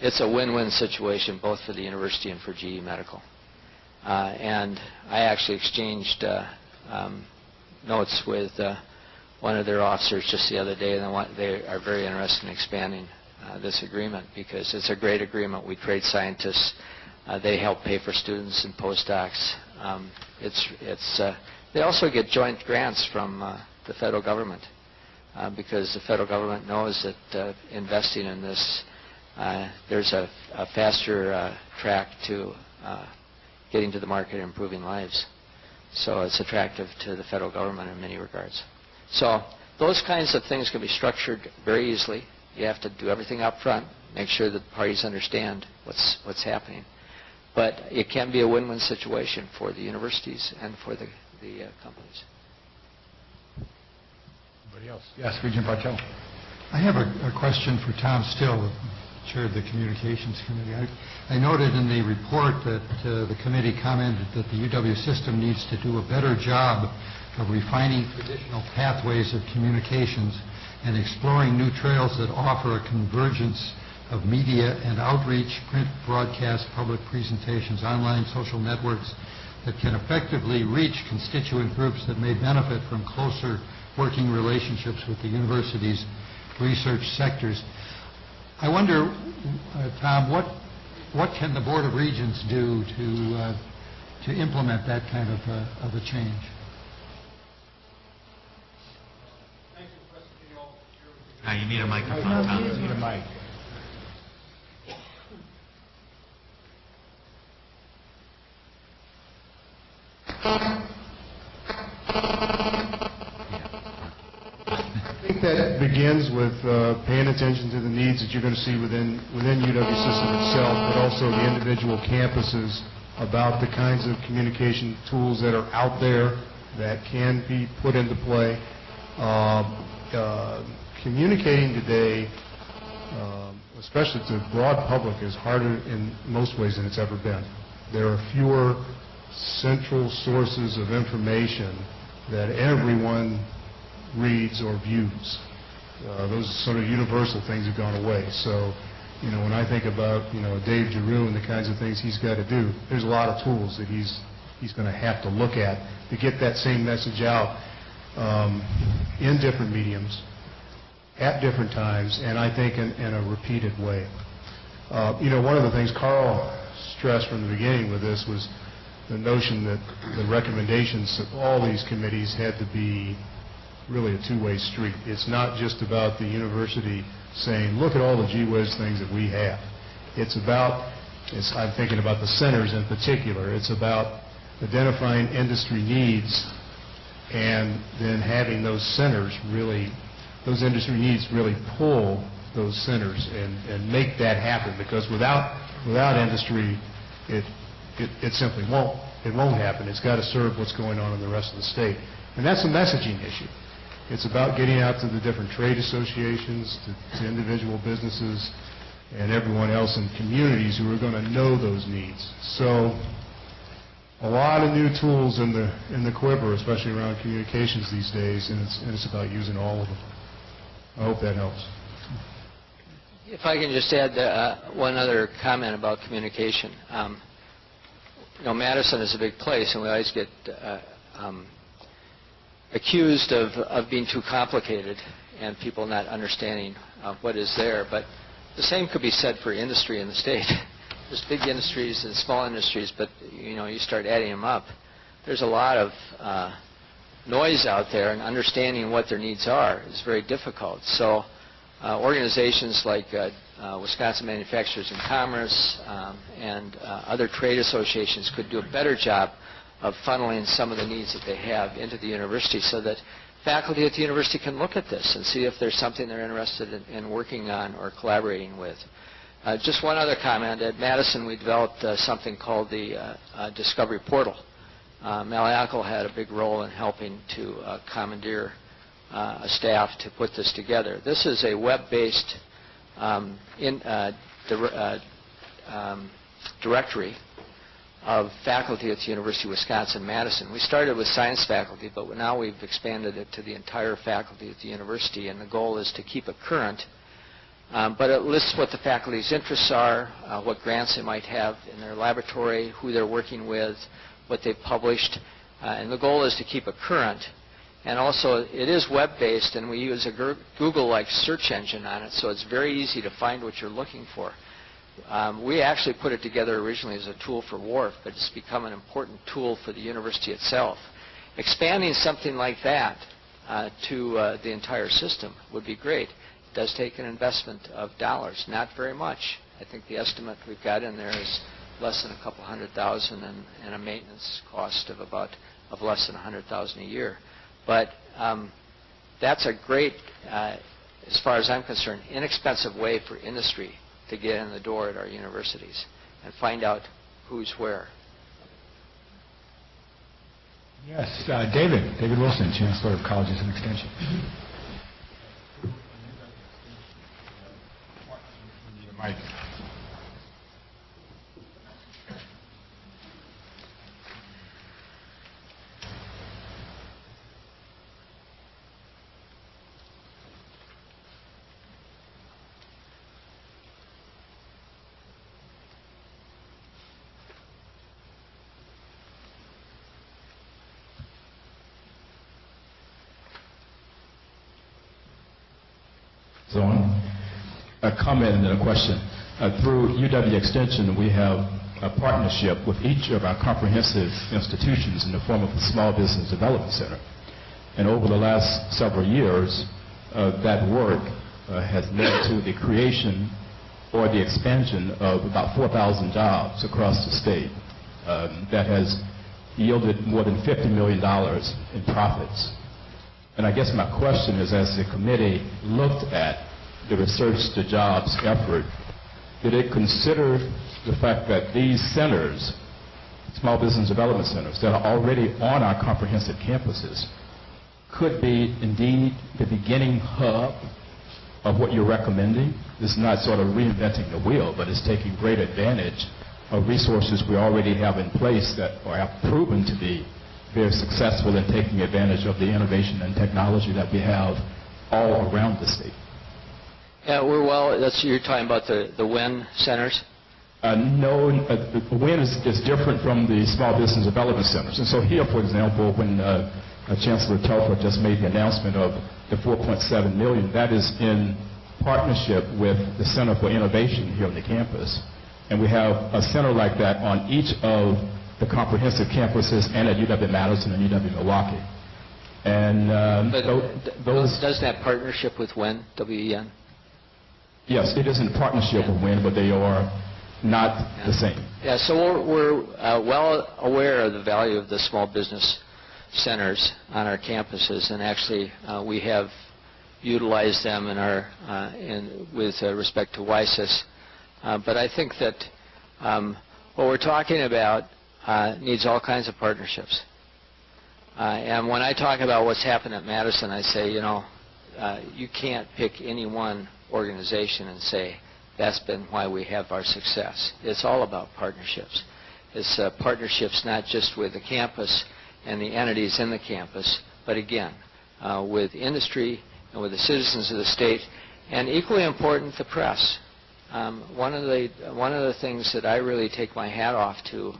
It's a win-win situation both for the university and for GE Medical. And I actually exchanged notes with one of their officers just the other day, and they are very interested in expanding this agreement because it's a great agreement. We trade scientists. They help pay for students and postdocs. They also get joint grants from the federal government because the federal government knows that investing in this, there's a faster track to getting to the market and improving lives. So it's attractive to the federal government in many regards. So those kinds of things can be structured very easily. You have to do everything up front, make sure that the parties understand what's happening. But it can be a win-win situation for the universities and for the companies. Anybody else? Yes, Regent Bartel. I have a question for Tom Still, Chair of the Communications Committee. I noted in the report that the committee commented that the UW system needs to do a better job of refining traditional pathways of communications and exploring new trails that offer a convergence of media and outreach, print, broadcast, public presentations, online social networks that can effectively reach constituent groups that may benefit from closer working relationships with the university's research sectors. I wonder, Tom, what can the Board of Regents do to implement that kind of a change? You need a microphone, Tom. You need a mic. I think that begins with paying attention to the needs that you're going to see within UW system itself, but also the individual campuses about the kinds of communication tools that are out there that can be put into play. Communicating today, especially to the broad public, is harder in most ways than it's ever been. There are fewer central sources of information that everyone reads or views. Those sort of universal things have gone away. So, when I think about, Dave Giroux and the kinds of things he's got to do, there's a lot of tools that he's going to have to look at to get that same message out in different mediums, at different times, and I think in a repeated way. One of the things Carl stressed from the beginning with this was the notion that the recommendations of all these committees had to be really a two-way street. It's not just about the university saying, look at all the gee-whiz things that we have. I'm thinking about the centers in particular. It's about identifying industry needs and then having those industry needs really pull those centers and make that happen, because without industry, it simply won't happen. It's got to serve what's going on in the rest of the state. And that's a messaging issue. It's about getting out to the different trade associations, to individual businesses, and everyone else in communities who are going to know those needs. So a lot of new tools in the quiver, especially around communications these days, and it's about using all of them. I hope that helps. If I can just add one other comment about communication. Madison is a big place, and we always get accused of being too complicated. and people not understanding what is there. But the same could be said for industry in the state. There's big industries and small industries, but you start adding them up. There's a lot of noise out there, and understanding what their needs are is very difficult. So organizations like Wisconsin Manufacturers and Commerce and other trade associations could do a better job of funneling some of the needs that they have into the university, so that faculty at the university can look at this and see if there's something they're interested in working on or collaborating with. Just one other comment. At Madison, we developed something called the Discovery Portal. Malayakel had a big role in helping to commandeer a staff to put this together. This is a web-based directory of faculty at the University of Wisconsin-Madison. We started with science faculty, but now we've expanded it to the entire faculty at the university, and the goal is to keep it current. But it lists what the faculty's interests are, what grants they might have in their laboratory, who they're working with, what they've published, and the goal is to keep it current. And also, it is web-based, and we use a Google-like search engine on it, so it's very easy to find what you're looking for. We actually put it together originally as a tool for WARF, but it's become an important tool for the university itself. Expanding something like that to the entire system would be great. It does take an investment of dollars, not very much. I think the estimate we've got in there is less than a couple $100,000 and a maintenance cost of less than $100,000 a year. But that's a great, as far as I'm concerned, inexpensive way for industry to get in the door at our universities and find out who's where. Yes, David Wilson, Chancellor of Colleges and Extension. Mike. A comment and then a question. Through UW Extension, we have a partnership with each of our comprehensive institutions in the form of a Small Business Development Center. And over the last several years, that work has led to the creation or the expansion of about 4,000 jobs across the state. That has yielded more than $50 million in profits. And I guess my question is, as the committee looked at the Research to Jobs effort, did it consider the fact that these centers, small business development centers, that are already on our comprehensive campuses, could be indeed the beginning hub of what you're recommending? This is not sort of reinventing the wheel, but it's taking great advantage of resources we already have in place that have proven to be very successful in taking advantage of the innovation and technology that we have all around the state. Yeah, you're talking about the WIN centers? No, the WIN is different from the small business development centers. And so here, for example, when Chancellor Telford just made the announcement of the $4.7 million, that is in partnership with the Center for Innovation here on the campus. And we have a center like that on each of the comprehensive campuses and at UW-Madison and UW-Milwaukee. And does that partnership with WIN, W-E-N? Yes, it is in partnership with WIN, but they are not the same. Yeah, so we're well aware of the value of the small business centers on our campuses, and actually we have utilized them with respect to WISIS. But I think that what we're talking about needs all kinds of partnerships. And when I talk about what's happened at Madison, I say, you can't pick any one organization and say, that's been why we have our success. It's all about partnerships. It's partnerships not just with the campus and the entities in the campus, but again, with industry and with the citizens of the state, and equally important, the press. One of the things that I really take my hat off to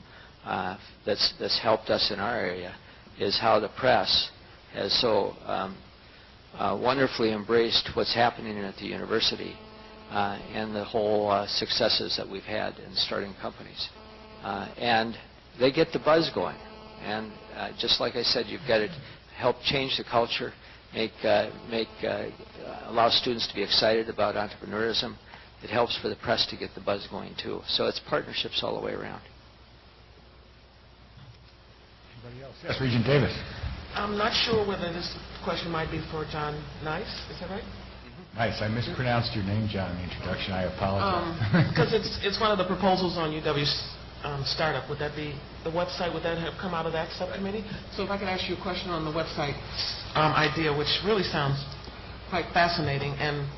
that's helped us in our area is how the press has so wonderfully embraced what's happening at the university and the whole successes that we've had in starting companies. And they get the buzz going. And just like I said, you've got to help change the culture, allow students to be excited about entrepreneurism. It helps for the press to get the buzz going too. So it's partnerships all the way around. Anybody else? Yes, Regent Davis. I'm not sure whether this question might be for John Nice. Is that right? Nice. I mispronounced your name, John, in the introduction. I apologize. Because it's one of the proposals on UW's startup. Would that be the website? Would that have come out of that subcommittee? So if I could ask you a question on the website idea, which really sounds quite fascinating and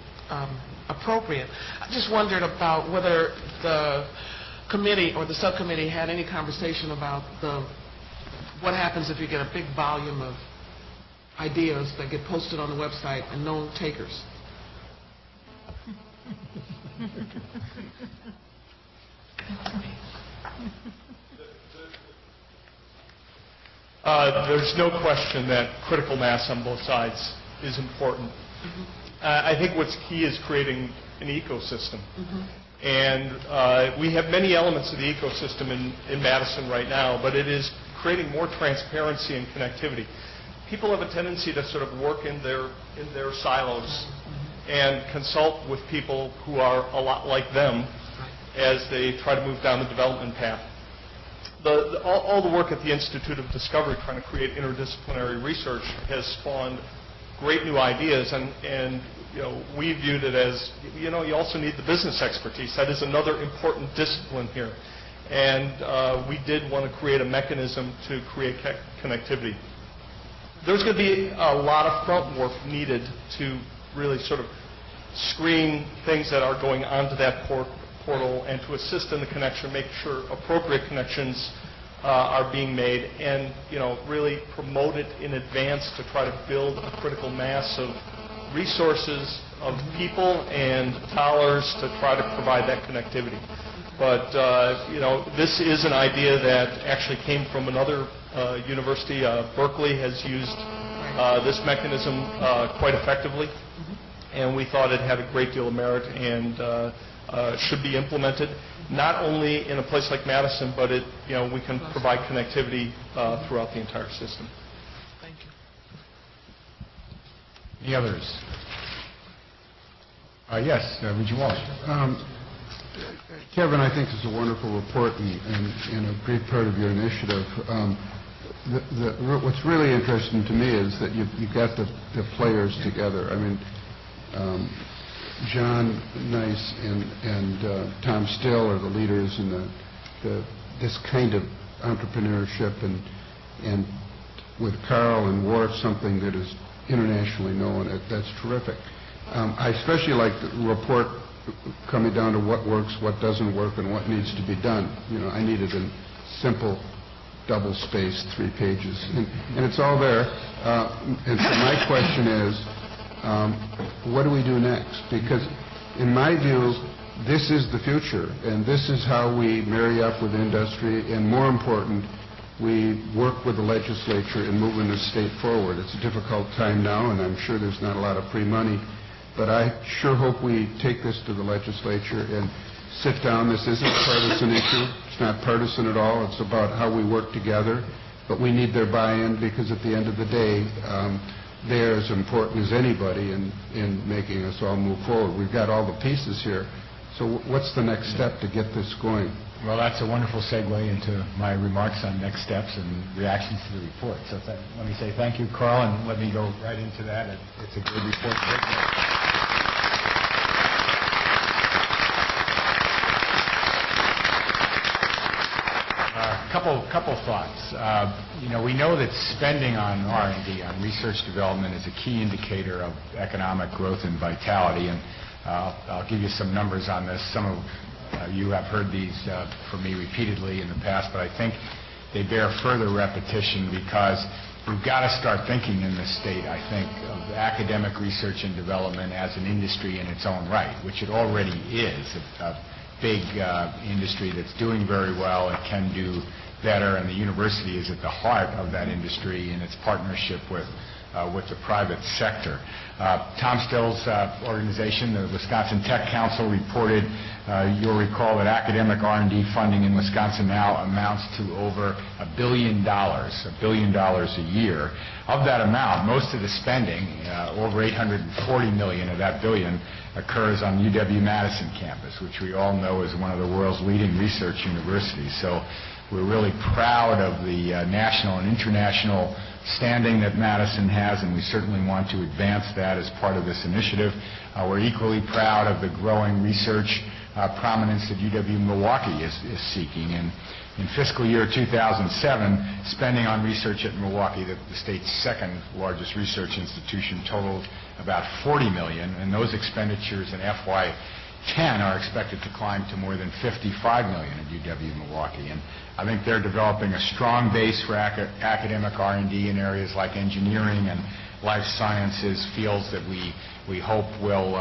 appropriate. I just wondered about whether the committee or the subcommittee had any conversation about what happens if you get a big volume of ideas that get posted on the website and no takers. There's no question that critical mass on both sides is important. I think what's key is creating an ecosystem. And we have many elements of the ecosystem in Madison right now, but it is creating more transparency and connectivity. People have a tendency to sort of work in their silos and consult with people who are a lot like them as they try to move down the development path. All the work at the Institute of Discovery trying to create interdisciplinary research has spawned great new ideas, and we viewed it as, you also need the business expertise. That is another important discipline here. And we did want to create a mechanism to create connectivity. There's going to be a lot of front work needed to really sort of screen things that are going onto that portal and to assist in the connection, make sure appropriate connections are being made, and really promote it in advance to try to build a critical mass of resources, of people and dollars to try to provide that connectivity. But this is an idea that actually came from another university. Berkeley has used this mechanism quite effectively, and we thought it had a great deal of merit and should be implemented, not only in a place like Madison, but we can provide connectivity throughout the entire system. Thank you. Any others? Yes, Regent Walsh. Kevin, I think this is a wonderful report and a great part of your initiative. What's really interesting to me is that you've got the players together. I mean, John Nice and Tom Still are the leaders in this kind of entrepreneurship, and with Carl and Wharf, something that is internationally known. That's terrific. I especially like the report coming down to what works, what doesn't work, and what needs to be done. I needed a simple, double-spaced 3 pages, and it's all there. And so my question is, what do we do next? Because in my view, this is the future, and this is how we marry up with industry, and more important, we work with the legislature in moving the state forward. It's a difficult time now, and I'm sure there's not a lot of free money, but I sure hope we take this to the legislature and sit down. This isn't a partisan issue. It's not partisan at all. It's about how we work together, but we need their buy-in, because at the end of the day, they're as important as anybody in making us all move forward. We've got all the pieces here. So what's the next step to get this going? Well, that's a wonderful segue into my remarks on next steps and reactions to the report. So let me say thank you, Carl, and let me go right into that. It's a good report. Couple thoughts. We know that spending on R&D, on research development, is a key indicator of economic growth and vitality. And I'll give you some numbers on this. Some of you have heard these from me repeatedly in the past, but I think they bear further repetition, because we've got to start thinking in this state, I think, of academic research and development as an industry in its own right, which it already is. A big industry that's doing very well. It can do better, and the university is at the heart of that industry in its partnership with with the private sector. Tom Still's organization, the Wisconsin Tech Council, reported, you'll recall, that academic R&D funding in Wisconsin now amounts to over $1 billion a year. Of that amount, most of the spending, over $840 million of that billion, occurs on UW-Madison campus, which we all know is one of the world's leading research universities. So we're really proud of the national and international standing that Madison has, and we certainly want to advance that as part of this initiative. We're equally proud of the growing research prominence that UW-Milwaukee is seeking. And in fiscal year 2007, spending on research at Milwaukee, the state's second largest research institution, totaled about $40 million, and those expenditures in FY10 are expected to climb to more than $55 million at UW-Milwaukee. And I think they're developing a strong base for academic R&D in areas like engineering and life sciences, fields that we hope will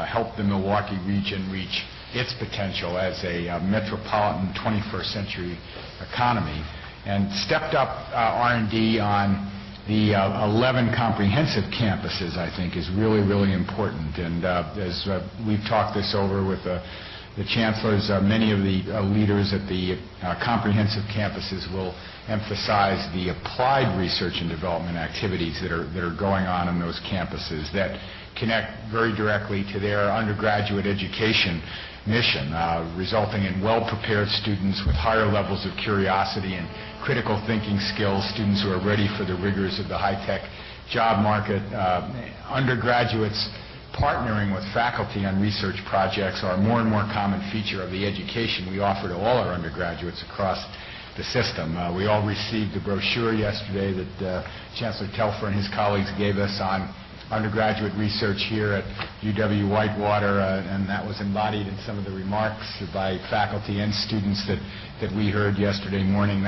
help the Milwaukee region reach its potential as a metropolitan 21st century economy. And stepped up R&D on the 11 comprehensive campuses, I think, is really, really important. And as we've talked this over with the chancellors, many of the leaders at the comprehensive campuses will emphasize the applied research and development activities that are going on in those campuses that connect very directly to their undergraduate education mission, resulting in well-prepared students with higher levels of curiosity and critical thinking skills, students who are ready for the rigors of the high-tech job market. Undergraduates partnering with faculty on research projects are a more and more common feature of the education we offer to all our undergraduates across the system. We all received the brochure yesterday that Chancellor Telfer and his colleagues gave us on undergraduate research here at UW-Whitewater, and that was embodied in some of the remarks by faculty and students that we heard yesterday morning.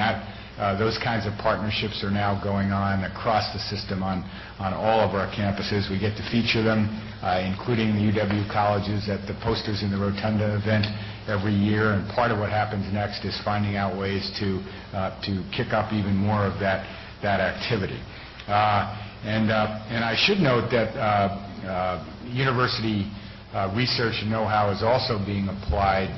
Those kinds of partnerships are now going on across the system on all of our campuses. We get to feature them, including the UW colleges, at the Posters in the Rotunda event every year, and part of what happens next is finding out ways to kick up even more of that activity. And I should note that university research and know-how is also being applied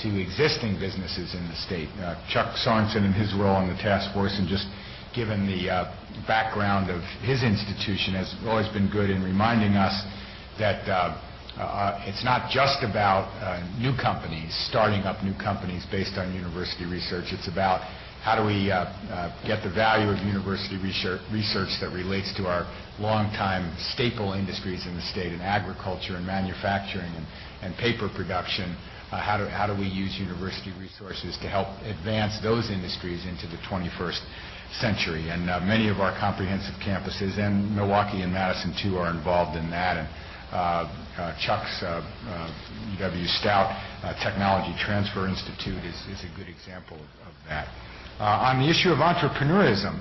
to existing businesses in the state. Chuck Sorensen and his role on the task force, and just given the background of his institution, has always been good in reminding us that it's not just about new companies, starting up new companies based on university research. It's about how do we get the value of university research that relates to our long-time staple industries in the state, in agriculture and manufacturing and paper production. How do we use university resources to help advance those industries into the 21st century? And many of our comprehensive campuses, and Milwaukee and Madison too, are involved in that. And Chuck's UW Stout Technology Transfer Institute is a good example of that. On the issue of entrepreneurism,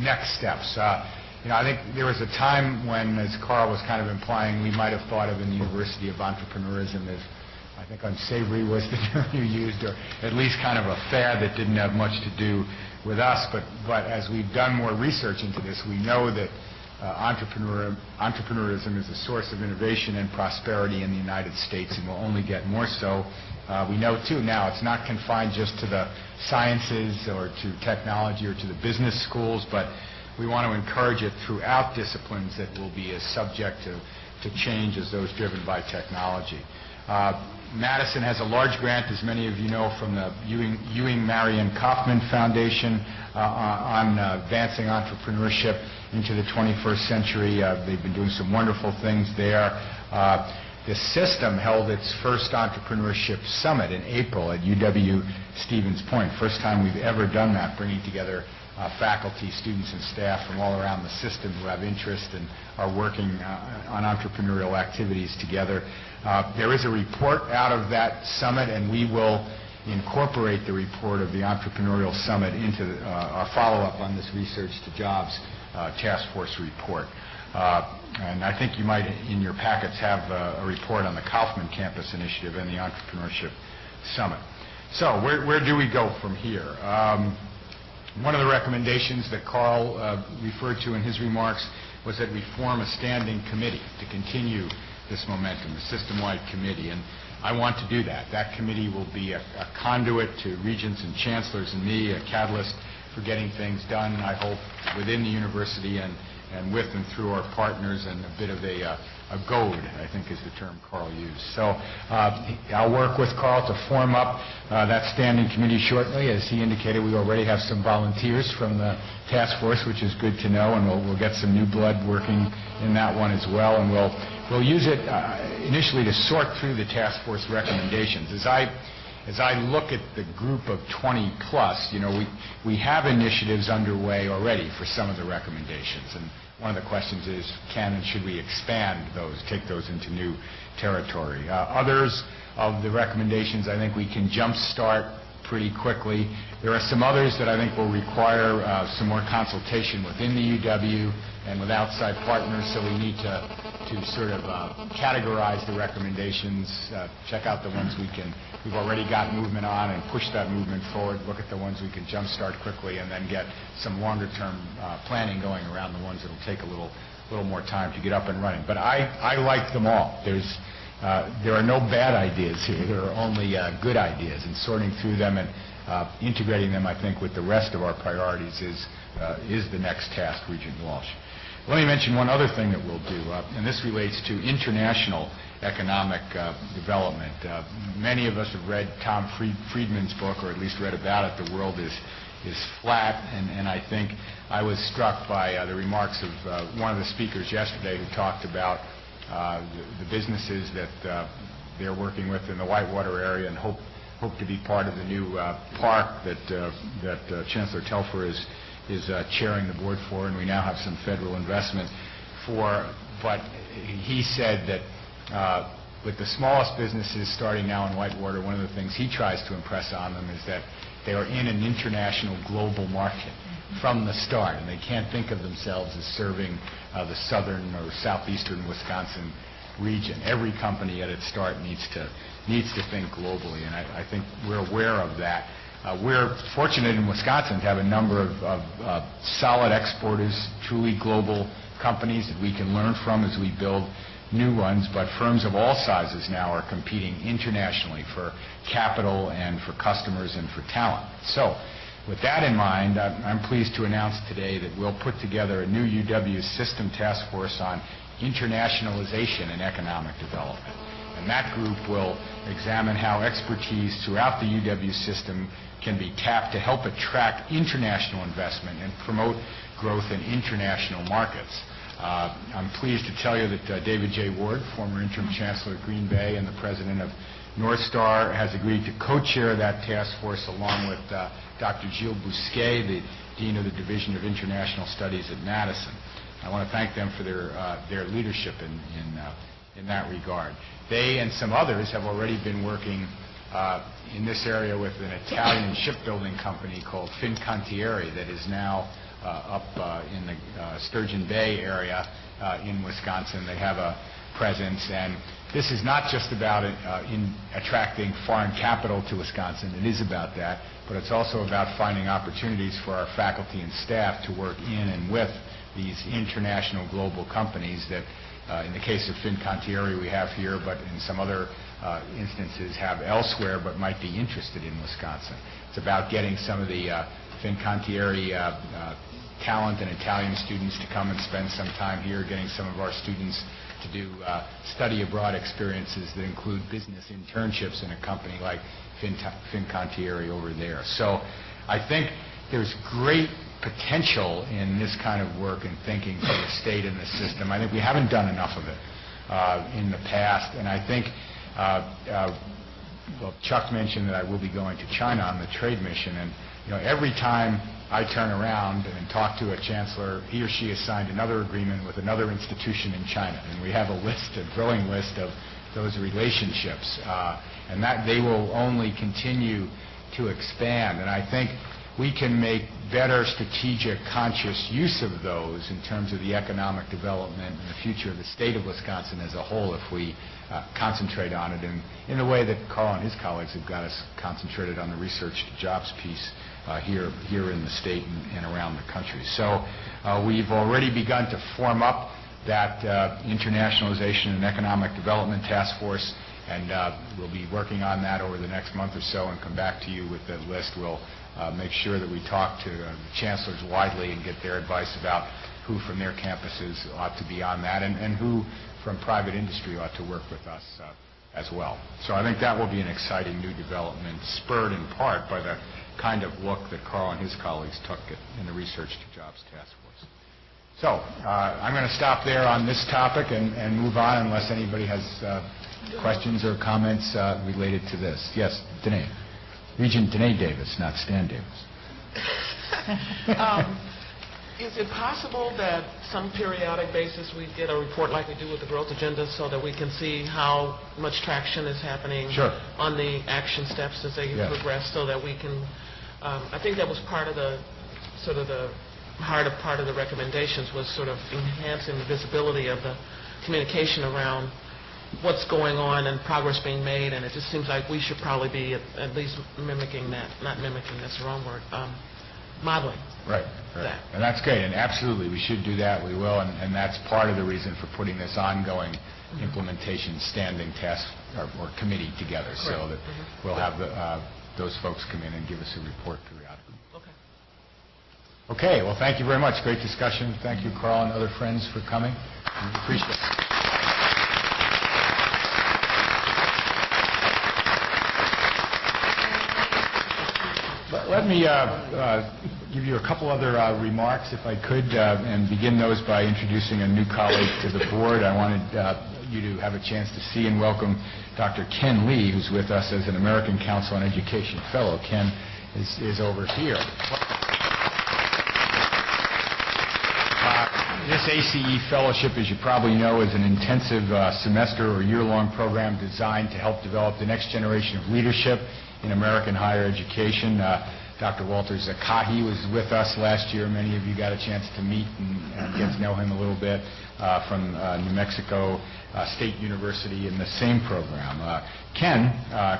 next steps. I think there was a time when, as Carl was kind of implying, we might have thought of in the University of Entrepreneurism as, I think unsavory was the term you used, or at least kind of a fad that didn't have much to do with us. But as we've done more research into this, we know that entrepreneurism is a source of innovation and prosperity in the United States, and will only get more so. We know, too, now it's not confined just to the sciences or to technology or to the business schools, but we want to encourage it throughout disciplines that will be as subject to change as those driven by technology. Madison has a large grant, as many of you know, from the Ewing Marion Kauffman Foundation on advancing entrepreneurship into the 21st century. They've been doing some wonderful things there. The system held its first entrepreneurship summit in April at UW-Stevens Point. First time we've ever done that, bringing together faculty, students, and staff from all around the system who have interest and are working on entrepreneurial activities together. There is a report out of that summit, and we will incorporate the report of the Entrepreneurial Summit into our follow-up on this Research to Jobs Task Force report. And I think you might, in your packets, have a report on the Kauffman Campus Initiative and the Entrepreneurship Summit. So where do we go from here? One of the recommendations that Carl referred to in his remarks was that we form a standing committee to continue this momentum, a system-wide committee, and I want to do that. That committee will be a conduit to regents and chancellors and me, a catalyst for getting things done, I hope, within the university and with and through our partners, and a bit of a goad, I think is the term Carl used. So I'll work with Carl to form up that standing committee shortly. As he indicated, we already have some volunteers from the task force, which is good to know, and we'll get some new blood working in that one as well, and we'll use it initially to sort through the task force recommendations. As I look at the group of 20 plus, we have initiatives underway already for some of the recommendations, and one of the questions is, can and should we expand those, take those into new territory? Others of the recommendations I think we can jumpstart pretty quickly. There are some others that I think will require some more consultation within the UW and with outside partners, so we need to sort of categorize the recommendations, check out the ones we've already got movement on and push that movement forward, look at the ones we can jumpstart quickly, and then get some longer-term planning going around the ones that will take a little more time to get up and running. But I like them all. There are no bad ideas here. There are only good ideas, and sorting through them and integrating them, I think, with the rest of our priorities is the next task, Regent Walsh. Let me mention one other thing that we'll do, and this relates to international economic development. Many of us have read Tom Friedman's book, or at least read about it, The World is Flat, and I think I was struck by the remarks of one of the speakers yesterday who talked about the businesses that they're working with in the Whitewater area and hope to be part of the new park that Chancellor Telfer is chairing the board for, and we now have some federal investment for. But he said that with the smallest businesses starting now in Whitewater, one of the things he tries to impress on them is that they are in an international global market from the start, and they can't think of themselves as serving the southern or southeastern Wisconsin region. Every company at its start needs to think globally, and I think we're aware of that. We're fortunate in Wisconsin to have a number of solid exporters, truly global companies that we can learn from as we build new ones, but firms of all sizes now are competing internationally for capital and for customers and for talent. So with that in mind, I'm pleased to announce today that we'll put together a new UW System Task Force on Internationalization and Economic Development. And that group will examine how expertise throughout the UW system can be tapped to help attract international investment and promote growth in international markets. I'm pleased to tell you that David J. Ward, former interim chancellor at Green Bay and the president of North Star, has agreed to co-chair that task force along with Dr. Gilles Bousquet, the dean of the Division of International Studies at Madison. I want to thank them for their leadership in that regard. They and some others have already been working in this area with an Italian shipbuilding company called Fincantieri that is now up in the Sturgeon Bay area in Wisconsin. They have a presence, and this is not just about in attracting foreign capital to Wisconsin. It is about that, but it's also about finding opportunities for our faculty and staff to work in and with these international global companies that, in the case of Fincantieri, we have here, but in some other instances have elsewhere, but might be interested in Wisconsin. It's about getting some of the Fincantieri talent and Italian students to come and spend some time here, getting some of our students to do study abroad experiences that include business internships in a company like Fincantieri over there. So I think there's great potential in this kind of work and thinking for the state and the system. I think we haven't done enough of it in the past, and I think well, Chuck mentioned that I will be going to China on the trade mission, and every time I turn around and talk to a chancellor, he or she has signed another agreement with another institution in China, and we have a growing list of those relationships, and that they will only continue to expand. And I think we can make better strategic, conscious use of those in terms of the economic development and the future of the state of Wisconsin as a whole if we concentrate on it in the way that Carl and his colleagues have got us concentrated on the research to jobs piece here in the state and around the country. So we've already begun to form up that Internationalization and Economic Development Task Force, and we'll be working on that over the next month or so and come back to you with the list. We'll make sure that we talk to the chancellors widely and get their advice about who from their campuses ought to be on that and who from private industry ought to work with us as well. So I think that will be an exciting new development, spurred in part by the kind of look that Carl and his colleagues took in the Research to Jobs Task Force. So I'm going to stop there on this topic and move on unless anybody has questions or comments related to this. Yes, Danae. Regent Danae Davis, not Stan Davis. Is it possible that some periodic basis we get a report like we do with the growth agenda so that we can see how much traction is happening on the action steps as they progress, so that we can, I think that was part of the heart of the recommendations, was sort of enhancing the visibility of the communication around what's going on and progress being made, and it just seems like we should probably be at least mimicking that, not mimicking, that's the wrong word, modeling. Right. And that's great, and absolutely, we should do that, we will, and that's part of the reason for putting this ongoing implementation standing task or committee together, so that we'll have those folks come in and give us a report periodically. Okay, well, thank you very much. Great discussion. Thank you, Carl and other friends, for coming. We appreciate it. Let me give you a couple other remarks, if I could, and begin those by introducing a new colleague to the board. I wanted you to have a chance to see and welcome Dr. Ken Lee, who's with us as an American Council on Education Fellow. Ken is over here. This ACE Fellowship, as you probably know, is an intensive semester or year-long program designed to help develop the next generation of leadership in American higher education. Dr. Walter Zakahi was with us last year. Many of you got a chance to meet and get to know him a little bit from New Mexico State University in the same program. Ken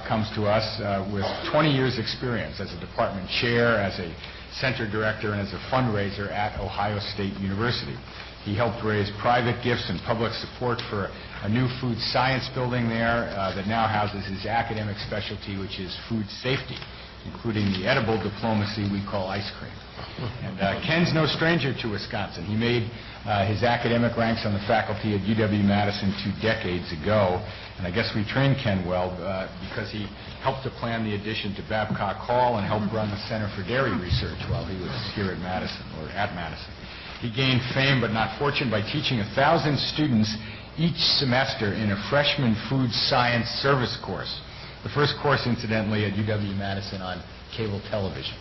comes to us with 20 years experience as a department chair, as a center director, and as a fundraiser at Ohio State University. He helped raise private gifts and public support for a new food science building there that now houses his academic specialty, which is food safety, including the edible diplomacy we call ice cream. And Ken's no stranger to Wisconsin. He made his academic ranks on the faculty at UW-Madison 2 decades ago, and I guess we trained Ken well because he helped to plan the addition to Babcock Hall and helped run the Center for Dairy Research while he was here at Madison, or at Madison. He gained fame but not fortune by teaching 1,000 students each semester in a freshman food science service course. The first course, incidentally, at UW-Madison on cable television.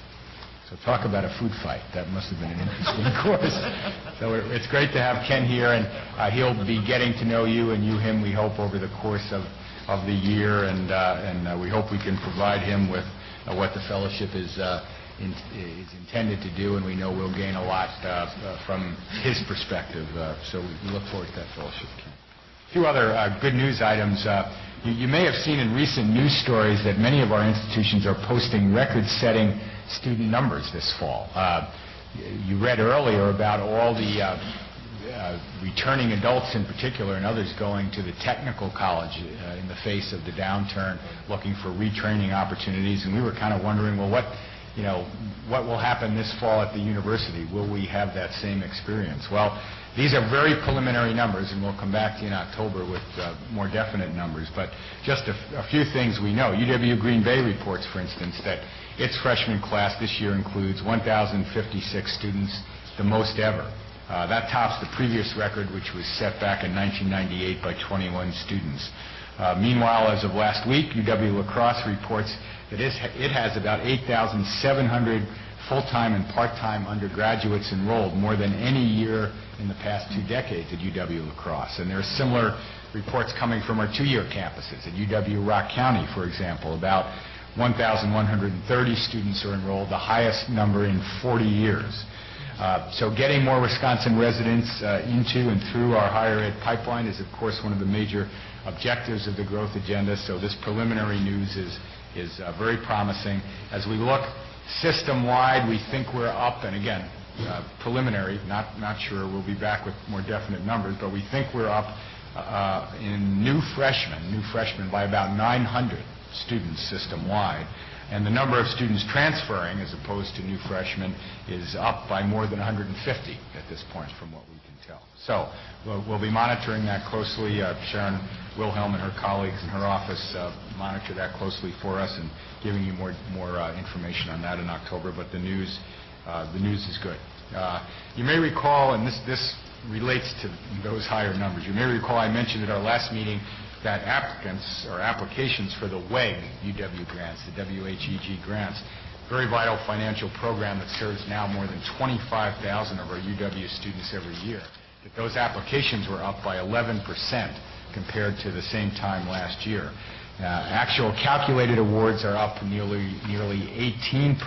So talk about a food fight. That must have been an interesting course. So it's great to have Ken here, and he'll be getting to know you and you him, we hope, over the course of the year, and we hope we can provide him with what the fellowship is intended to do, and we know we'll gain a lot from his perspective. So we look forward to that fellowship, Ken. A few other good news items. You may have seen in recent news stories that many of our institutions are posting record-setting student numbers this fall. You read earlier about all the returning adults in particular and others going to the technical college in the face of the downturn, looking for retraining opportunities, and we were kind of wondering, well, what will happen this fall at the university? Will we have that same experience? Well, these are very preliminary numbers, and we'll come back to you in October with more definite numbers. But just a few things we know. UW Green Bay reports, for instance, that its freshman class this year includes 1,056 students, the most ever. That tops the previous record, which was set back in 1998 by 21 students. Meanwhile, as of last week, UW-La Crosse reports that it has about 8,700 full-time and part-time undergraduates enrolled, more than any year in the past 2 decades at UW-La Crosse. And there are similar reports coming from our 2-year campuses. At UW-Rock County, for example, about 1,130 students are enrolled, the highest number in 40 years. So getting more Wisconsin residents into and through our higher ed pipeline is, of course, one of the major objectives of the growth agenda. So this preliminary news is very promising. As we look System-wide, we think we're up, and again, preliminary, not sure, we'll be back with more definite numbers, but we think we're up in new freshmen by about 900 students system-wide. And the number of students transferring, as opposed to new freshmen, is up by more than 150 at this point from what we can tell. So we'll be monitoring that closely. Sharon Wilhelm and her colleagues in her office monitor that closely for us and giving you more information on that in October. But the news is good. You may recall, and this relates to those higher numbers, you may recall I mentioned at our last meeting that applicants or applications for the WEG UW grants, the WHEG grants, very vital financial program that serves now more than 25,000 of our UW students every year, that those applications were up by 11% compared to the same time last year. Actual calculated awards are up nearly 18%.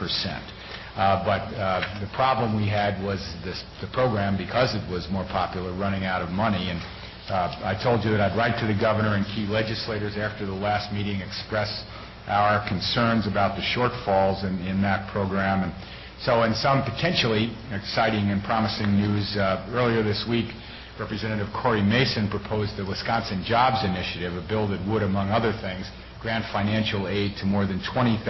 But the problem we had was the program, because it was more popular, running out of money. And I told you that I'd write to the governor and key legislators after the last meeting, express our concerns about the shortfalls in that program. And so in some potentially exciting and promising news, earlier this week, Representative Corey Mason proposed the Wisconsin Jobs Initiative, a bill that would, among other things, grant financial aid to more than 20,000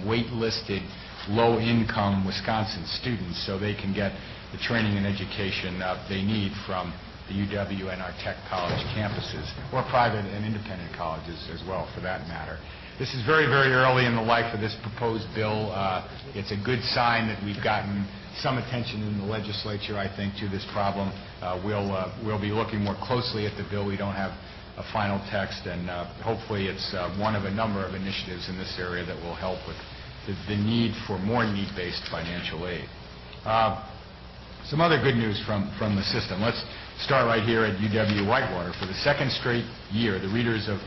wait-listed low-income Wisconsin students so they can get the training and education they need from the UW and our tech college campuses, or private and independent colleges as well, for that matter. This is very, very early in the life of this proposed bill. It's a good sign that we've gotten some attention in the legislature, I think, to this problem. We'll be looking more closely at the bill. We don't have a final text, and hopefully it's one of a number of initiatives in this area that will help with the need for more need-based financial aid. Some other good news from the system. Let's start right here at UW-Whitewater. For the second straight year, the readers of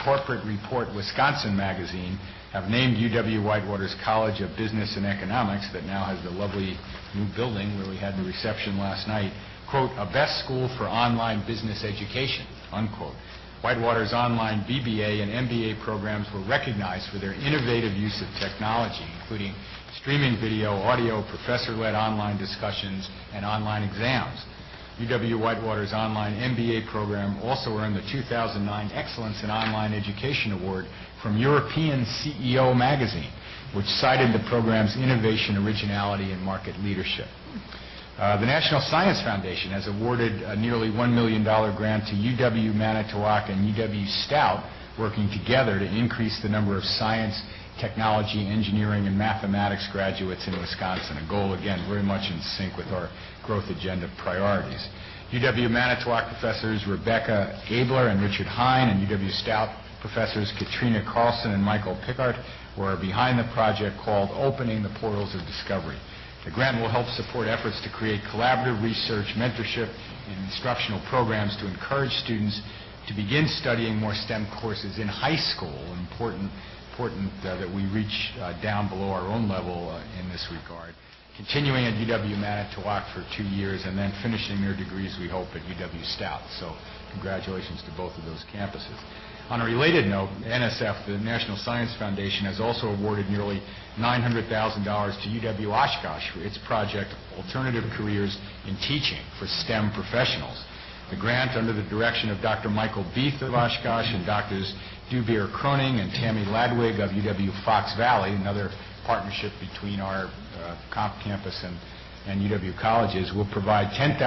Corporate Report Wisconsin magazine have named UW-Whitewater's College of Business and Economics, that now has the lovely new building where we had the reception last night, quote, a best school for online business education, unquote. Whitewater's online BBA and MBA programs were recognized for their innovative use of technology, including streaming video, audio, professor-led online discussions, and online exams. UW-Whitewater's online MBA program also earned the 2009 Excellence in Online Education Award from European CEO magazine, which cited the program's innovation, originality, and market leadership. The National Science Foundation has awarded a nearly $1 million grant to UW-Manitowoc and UW-Stout, working together to increase the number of science, technology, engineering, and mathematics graduates in Wisconsin, a goal, again, very much in sync with our growth agenda priorities. UW-Manitowoc professors Rebecca Abler and Richard Hine, and UW-Stout professors Katrina Carlson and Michael Pickart were behind the project called Opening the Portals of Discovery. The grant will help support efforts to create collaborative research, mentorship, and instructional programs to encourage students to begin studying more STEM courses in high school. Important that we reach down below our own level in this regard. Continuing at UW-Manitowoc for 2 years and then finishing their degrees, we hope, at UW-Stout. So congratulations to both of those campuses. On a related note, NSF, the National Science Foundation, has also awarded nearly $900,000 to UW-Oshkosh for its project, Alternative Careers in Teaching for STEM Professionals. The grant, under the direction of Dr. Michael Beath of Oshkosh and Drs. Dubir Croning and Tammy Ladwig of UW-Fox Valley, another partnership between our comp campus and UW colleges, will provide $10,000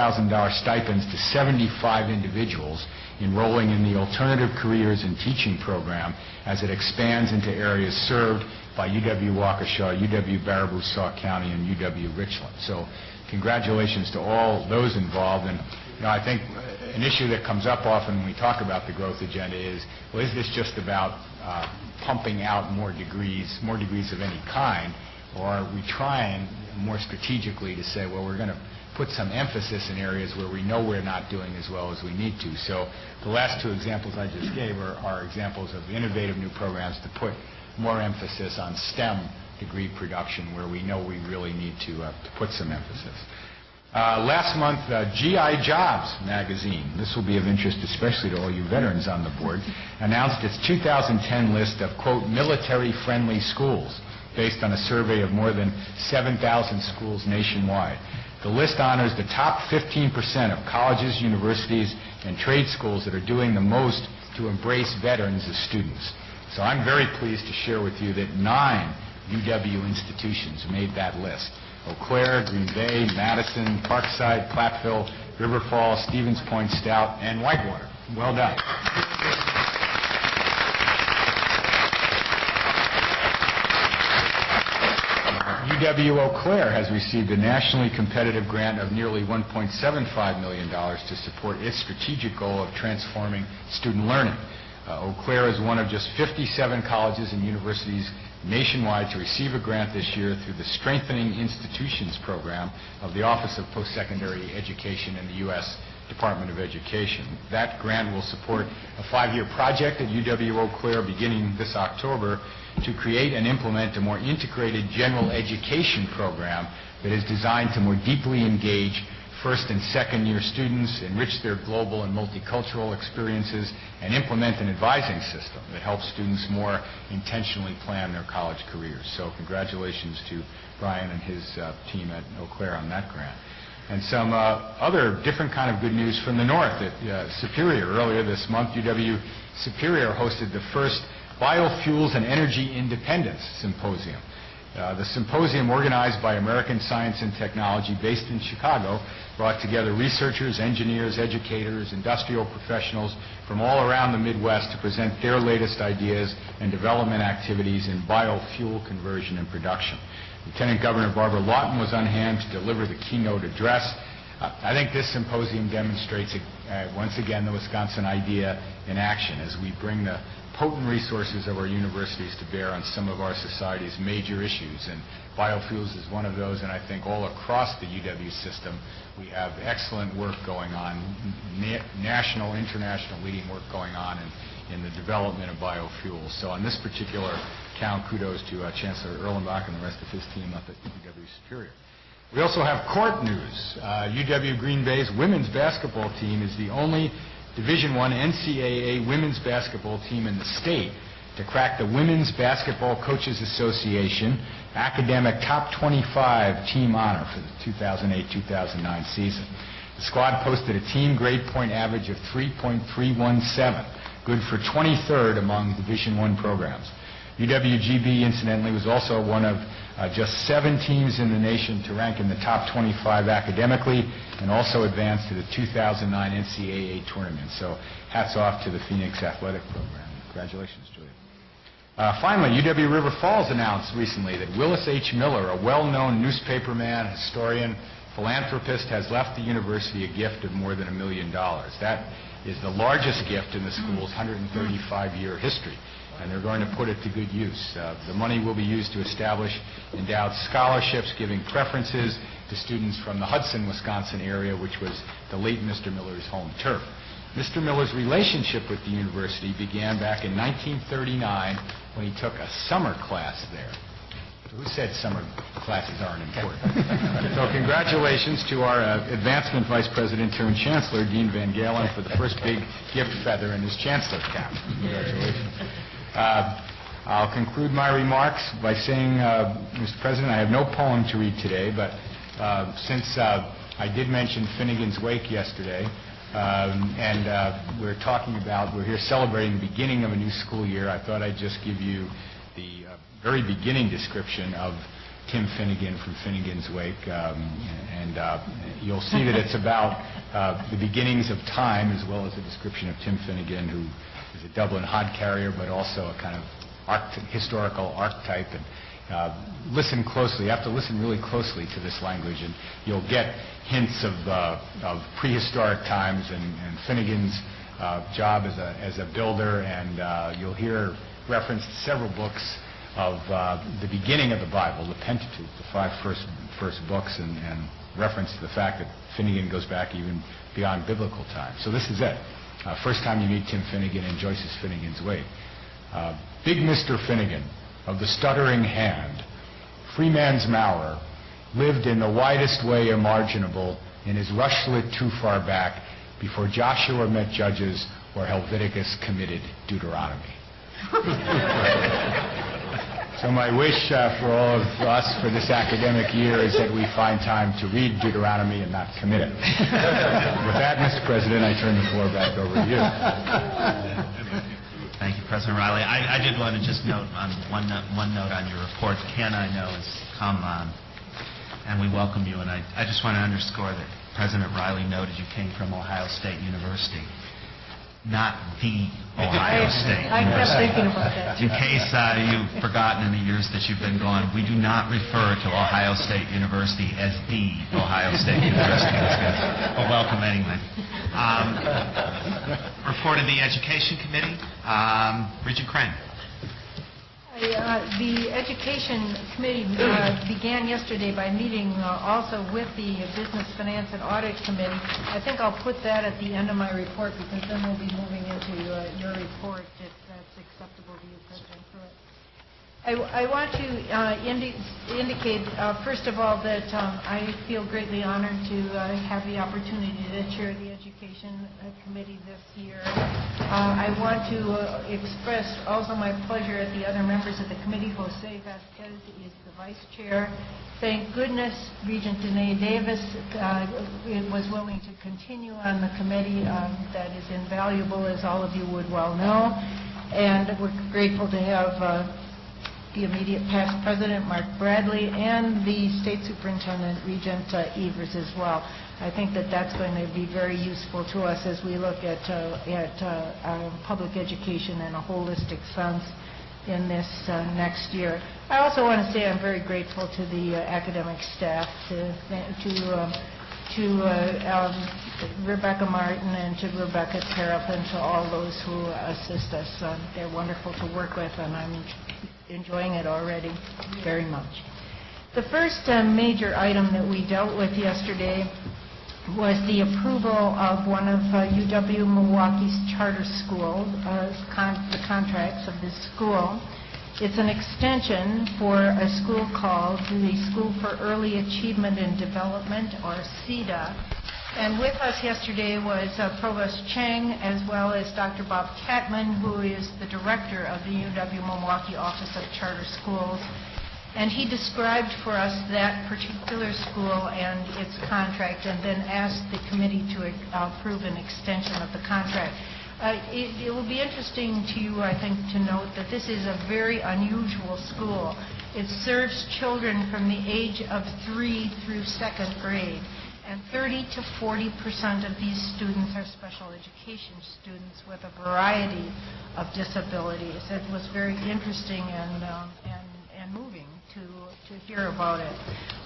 stipends to 75 individuals enrolling in the Alternative Careers in Teaching program as it expands into areas served by UW-Waukesha, UW-Baraboo-Sauk County, and UW-Richland. So congratulations to all those involved. And I think an issue that comes up often when we talk about the growth agenda is, well, is this just about pumping out more degrees of any kind, or are we trying more strategically to say, well, we're going to put some emphasis in areas where we know we're not doing as well as we need to. So the last two examples I just gave are examples of innovative new programs to put more emphasis on STEM degree production where we know we really need to put some emphasis. Last month, GI Jobs magazine, this will be of interest especially to all you veterans on the board, announced its 2010 list of, quote, military-friendly schools based on a survey of more than 7,000 schools nationwide. The list honors the top 15% of colleges, universities, and trade schools that are doing the most to embrace veterans as students. So I'm very pleased to share with you that 9 UW institutions made that list: Eau Claire, Green Bay, Madison, Parkside, Platteville, River Falls, Stevens Point, Stout, and Whitewater. Well done. UW-Eau Claire has received a nationally competitive grant of nearly $1.75 million to support its strategic goal of transforming student learning. Eau Claire is one of just 57 colleges and universities nationwide to receive a grant this year through the Strengthening Institutions Program of the Office of Post-Secondary Education in the U.S. Department of Education. That grant will support a 5-year project at UW-Eau Claire beginning this October to create and implement a more integrated general education program that is designed to more deeply engage first and second year students, enrich their global and multicultural experiences, and implement an advising system that helps students more intentionally plan their college careers. So congratulations to Brian and his team at Eau Claire on that grant. And some other different kind of good news from the north. At Superior, earlier this month, UW Superior hosted the first Biofuels and Energy Independence Symposium. The symposium, organized by American Science and Technology, based in Chicago, brought together researchers, engineers, educators, industrial professionals from all around the Midwest to present their latest ideas and development activities in biofuel conversion and production. Lieutenant Governor Barbara Lawton was on hand to deliver the keynote address. I think this symposium demonstrates once again the Wisconsin idea in action as we bring the potent resources of our universities to bear on some of our society's major issues, and biofuels is one of those. And I think all across the UW system we have excellent work going on, national, international leading work going on in the development of biofuels. So on this particular count, kudos to Chancellor Erlenbach and the rest of his team up at UW Superior. We also have court news. UW Green Bay's women's basketball team is the only Division I NCAA women's basketball team in the state to crack the Women's Basketball Coaches Association Academic Top 25 team honor for the 2008-2009 season. The squad posted a team grade point average of 3.317, good for 23rd among Division I programs. UWGB, incidentally, was also one of just 7 teams in the nation to rank in the top 25 academically, and also advanced to the 2009 NCAA tournament. So hats off to the Phoenix Athletic Program. Congratulations, Julia. Finally, UW River Falls announced recently that Willis H. Miller, a well-known newspaperman, historian, philanthropist, has left the university a gift of more than $1 million. That is the largest gift in the school's 135-year history, and they're going to put it to good use. The money will be used to establish endowed scholarships, giving preferences to students from the Hudson, Wisconsin area, which was the late Mr. Miller's home turf. Mr. Miller's relationship with the university began back in 1939 when he took a summer class there. Who said summer classes aren't important? So congratulations to our advancement vice president turned chancellor, Dean Van Galen, for the first big gift feather in his chancellor cap. Congratulations. I'll conclude my remarks by saying, Mr. President, I have no poem to read today, but since I did mention Finnegan's Wake yesterday, and we're here celebrating the beginning of a new school year, I thought I'd just give you the very beginning description of Tim Finnegan from Finnegan's Wake, and you'll see that it's about the beginnings of time, as well as a description of Tim Finnegan, who is a Dublin hod carrier, but also a kind of historical archetype. And listen closely. You have to listen really closely to this language, and you'll get hints of prehistoric times and Finnegan's job as a builder, and you'll hear reference to several books of the beginning of the Bible, the Pentateuch, the 5 first books, and reference to the fact that Finnegan goes back even beyond biblical times. So this is it. First time you meet Tim Finnegan in Joyce's Finnegan's Wake. Big Mr. Finnegan, of the stuttering hand, freeman's mower, lived in the widest way imaginable in his rushlet too far back before Joshua met Judges or Helveticus committed Deuteronomy. So my wish for all of us for this academic year is that we find time to read Deuteronomy and not commit it. With that, Mr. President, I turn the floor back over to you. Thank you, President Riley. I did want to just note on one note on your report. Ken, I know, has come and we welcome you. And I just want to underscore that President Riley noted you came from Ohio State University, not the Ohio State I kept University. thinking about that. In case you've forgotten in the years that you've been gone, we do not refer to Ohio State University as the Ohio State University. Well, welcome anyway. Report of the Education Committee. Regent Crane. The Education Committee began yesterday by meeting also with the Business, Finance, and Audit Committee. I think I'll put that at the end of my report because then we'll be moving into your report if that's acceptable to you, President Pruitt. I want to indicate, first of all, that I feel greatly honored to have the opportunity to chair the Education Committee this year. I want to express also my pleasure at the other members of the committee. Jose Vasquez is the vice chair. Thank goodness Regent Danae Davis was willing to continue on the committee. That is invaluable, as all of you would well know. And we're grateful to have the immediate past president, Mark Bradley, and the state superintendent, Regent Evers, as well. I think that that's going to be very useful to us as we look at public education in a holistic sense in this next year. I also want to say I'm very grateful to the academic staff, to Rebecca Martin and to Rebecca Tariff and to all those who assist us. They're wonderful to work with, and I'm enjoying it already very much. The first major item that we dealt with yesterday was the approval of one of UW-Milwaukee's charter schools, the contracts of this school. It's an extension for a school called the School for Early Achievement and Development, or CEDA. And with us yesterday was Provost Chang, as well as Dr. Bob Catman, who is the director of the UW-Milwaukee Office of Charter Schools. And he described for us that particular school and its contract, and then asked the committee to approve an extension of the contract. It will be interesting to you, I think, to note that this is a very unusual school. It serves children from the age of 3 through 2nd grade. And 30 to 40% of these students are special education students with a variety of disabilities. It was very interesting and moving to hear about it.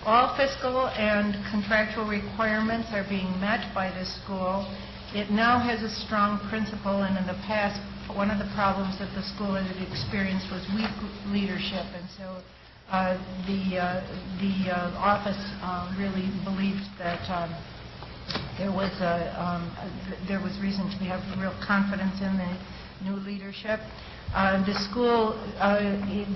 All fiscal and contractual requirements are being met by this school. It now has a strong principal, and in the past, one of the problems that the school had experienced was weak leadership, and so the office really believed that there was reason to have real confidence in the new leadership. The school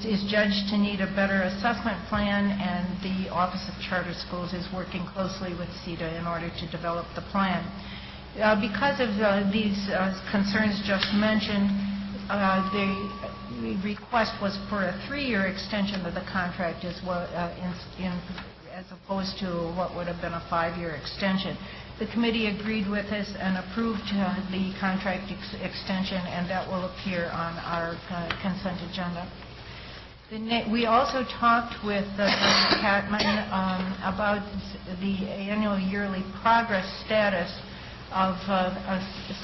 is judged to need a better assessment plan, and the Office of Charter Schools is working closely with CEDA in order to develop the plan. Because of these concerns just mentioned, the request was for a 3-year extension of the contract as well, as opposed to what would have been a 5-year extension. The committee agreed with this and approved the contract extension, and that will appear on our consent agenda. We also talked with Dr. Catman about the annual yearly progress status of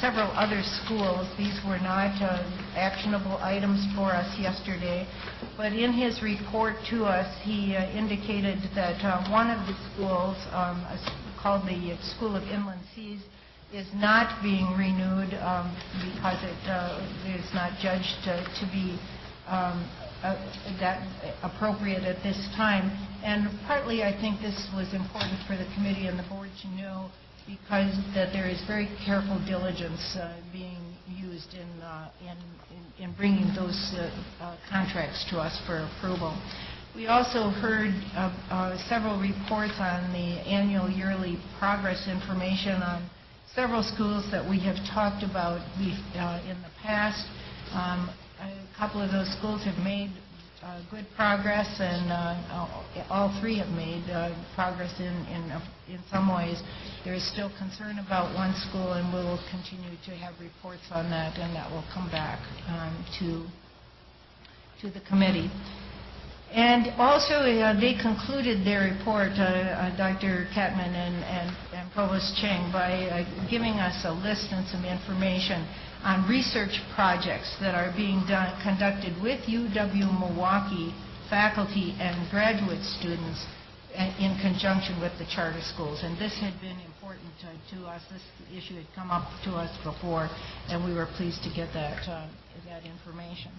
several other schools. These were not actionable items for us yesterday, but in his report to us, he indicated that one of the schools, called the School of Inland Seas, is not being renewed because it is not judged to be that appropriate at this time. And partly, I think this was important for the committee and the board to know, because that there is very careful diligence being used in bringing those contracts to us for approval. We also heard several reports on the annual yearly progress information on several schools that we have talked about in the past. A couple of those schools have made good progress, and all three have made progress in some ways. There is still concern about one school, and we will continue to have reports on that, and that will come back to the committee. And also, they concluded their report, Dr. Catman and Provost Cheng, by giving us a list and some information on research projects that are being conducted with UW-Milwaukee faculty and graduate students in conjunction with the charter schools. And this had been important to us. This issue had come up to us before, and we were pleased to get that information.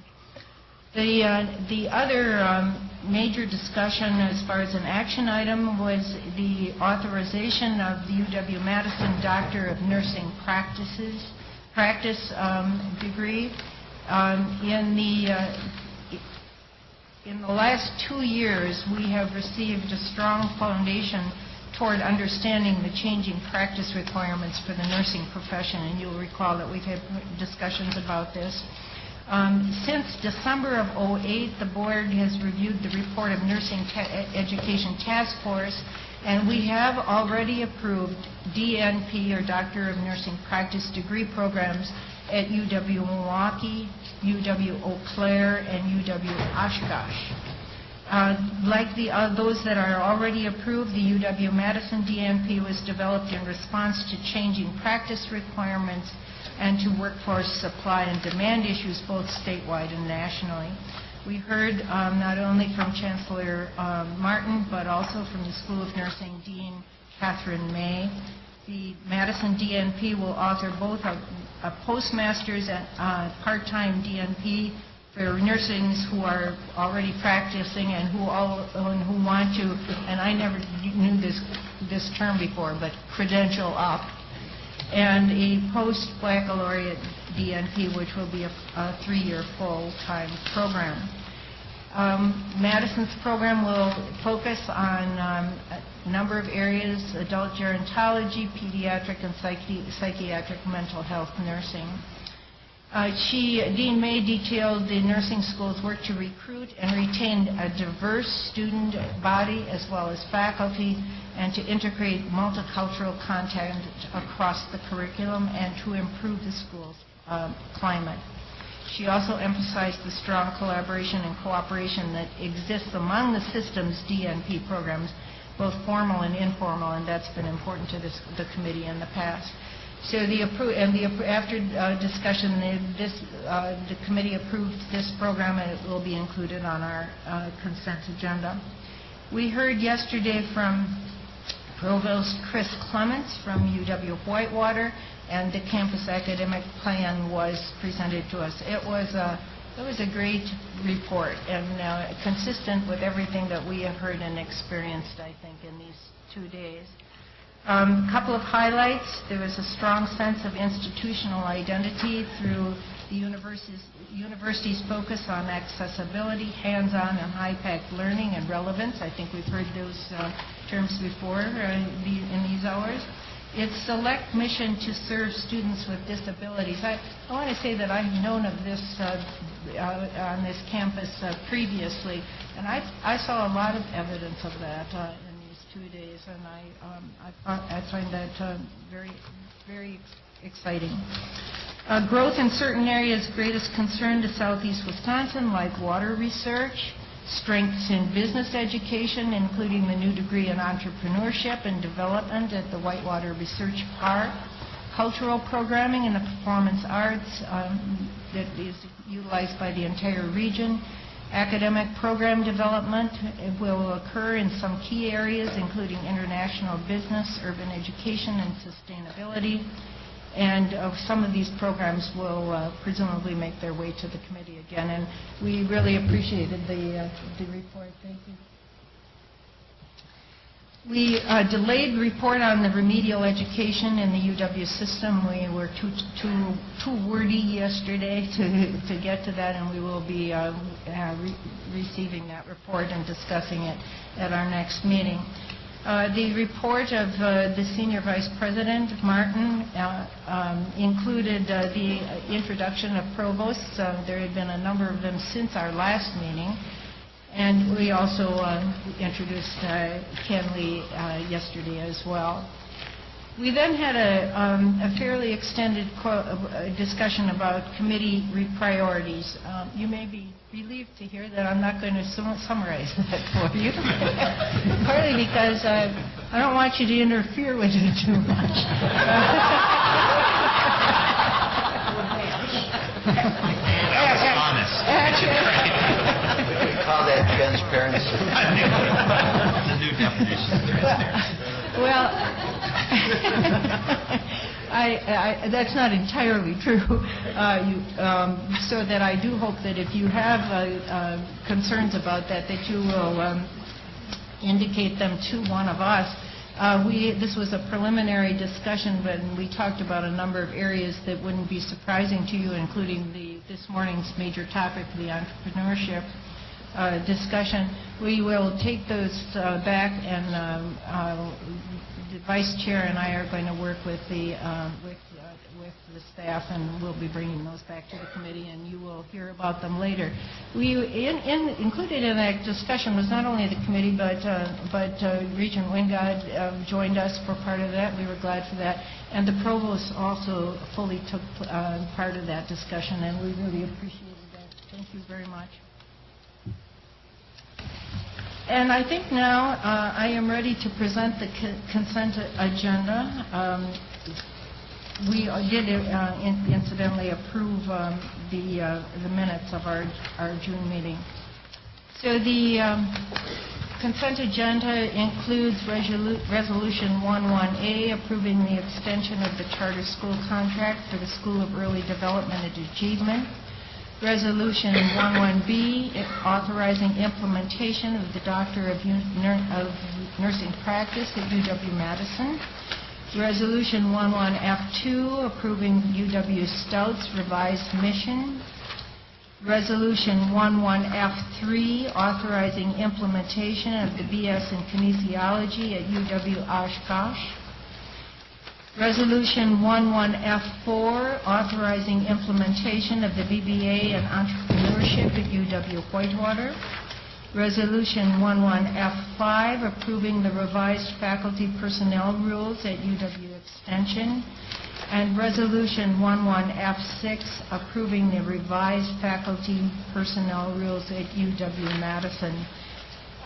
The other major discussion as far as an action item was the authorization of the UW-Madison Doctor of Nursing Practice degree. In the last 2 years, we have received a strong foundation toward understanding the changing practice requirements for the nursing profession, and you'll recall that we've had discussions about this. Since December of 2008, the board has reviewed the report of Nursing Education Task Force, and we have already approved DNP, or Doctor of Nursing Practice degree programs at UW-Milwaukee, UW-Eau Claire, and UW-Oshkosh. Like those that are already approved, the UW-Madison DNP was developed in response to changing practice requirements and to workforce supply and demand issues both statewide and nationally. We heard not only from Chancellor Martin, but also from the School of Nursing Dean Catherine May. The Madison DNP will author both a postmaster's and part-time DNP for nursings who are already practicing and who want to, and I never knew this term before, but credential up, and a post-baccalaureate DNP, which will be a 3-year full-time program. Madison's program will focus on a number of areas: adult gerontology, pediatric and psychiatric mental health nursing. Dean May detailed the nursing school's work to recruit and retain a diverse student body as well as faculty, and to integrate multicultural content across the curriculum and to improve the school's climate. She also emphasized the strong collaboration and cooperation that exists among the system's DNP programs, both formal and informal, and that's been important to the committee in the past. So after discussion, the committee approved this program, and it will be included on our consent agenda. We heard yesterday from Provost Chris Clements from UW-Whitewater, and the campus academic plan was presented to us. It was a great report, and consistent with everything that we have heard and experienced, I think, in these 2 days. A couple of highlights. There was a strong sense of institutional identity through the university's focus on accessibility, hands-on and high-impact learning, and relevance. I think we've heard those terms before in these hours. Its select mission to serve students with disabilities. I want to say that I've known of this on this campus previously, and I saw a lot of evidence of that in these 2 days, and I find that very, very exciting. Growth in certain areas greatest concern to Southeast Wisconsin, like water research, strengths in business education, including the new degree in entrepreneurship and development at the Whitewater Research Park, cultural programming and the performance arts that is utilized by the entire region, academic program development. It will occur in some key areas, including international business, urban education, and sustainability. And some of these programs will presumably make their way to the committee again. And we really appreciated the report. Thank you. We delayed report on the remedial education in the UW system. We were too wordy yesterday to get to that, and we will be receiving that report and discussing it at our next meeting. The report of the Senior Vice President, Martin, included the introduction of provosts. There had been a number of them since our last meeting. And we also introduced Ken Lee yesterday as well. We then had a fairly extended discussion about committee priorities. You may be relieved to hear that I'm not going to summarize that for you, partly because I don't want you to interfere with it too much. That was honest. We could call that transparency. The new definition of transparency. Well, that's not entirely true. So that I do hope that if you have concerns about that you will indicate them to one of us. This was a preliminary discussion, but we talked about a number of areas that wouldn't be surprising to you, including this morning's major topic, the entrepreneurship discussion. We will take those back, and the Vice Chair and I are going to work with the staff, and we'll be bringing those back to the committee, and you will hear about them later. Included in that discussion was not only the committee, but Regent Wingard joined us for part of that. We were glad for that. And the Provost also fully took part of that discussion, and we really appreciated that. Thank you very much. And I think now I am ready to present the consent agenda. We did incidentally approve the minutes of our June meeting. So the consent agenda includes Resolution 11A, approving the extension of the charter school contract for the School of Early Development and Achievement. Resolution 11B, authorizing implementation of the Doctor of Nursing Practice at UW-Madison. Resolution 11F2, approving UW Stouts revised mission. Resolution 11F3, authorizing implementation of the BS in Kinesiology at UW-Oshkosh. Resolution 11F4, authorizing implementation of the BBA in Entrepreneurship at UW-Whitewater. Resolution 11F5, approving the revised faculty personnel rules at UW Extension. And Resolution 11F6, approving the revised faculty personnel rules at UW-Madison.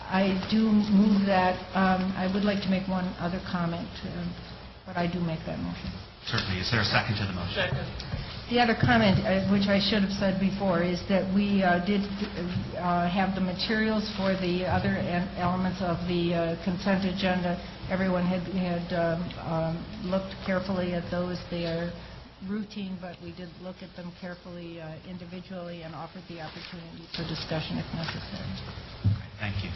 I do move that. I would like to make one other comment. But I do make that motion. Certainly. Is there a second to the motion? Second. The other comment, which I should have said before, is that we did have the materials for the other elements of the consent agenda. Everyone had looked carefully at those. They are routine, but we did look at them carefully individually and offered the opportunity for discussion if necessary. Okay, thank you.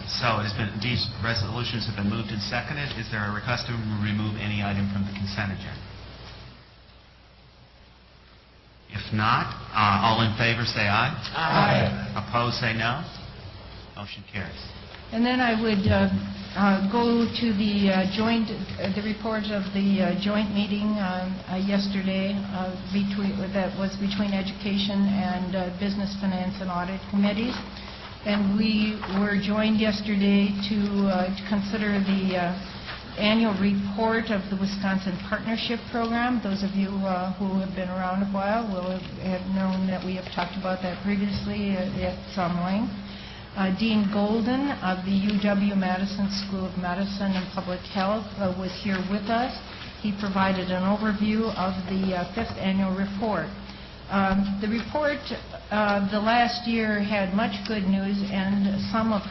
So these resolutions have been moved and seconded. Is there a request to remove any item from the consent agenda? If not, all in favor say aye. Aye. Opposed say no. Motion carries. And then I would go to the report of the joint meeting yesterday that was between Education and Business, Finance, and Audit Committees. And we were joined yesterday to consider the annual report of the Wisconsin Partnership Program. Those of you who have been around a while will have known that we have talked about that previously at some length. Dean Golden of the UW-Madison School of Medicine and Public Health was here with us. He provided an overview of the fifth annual report. The report the last year had much good news and some of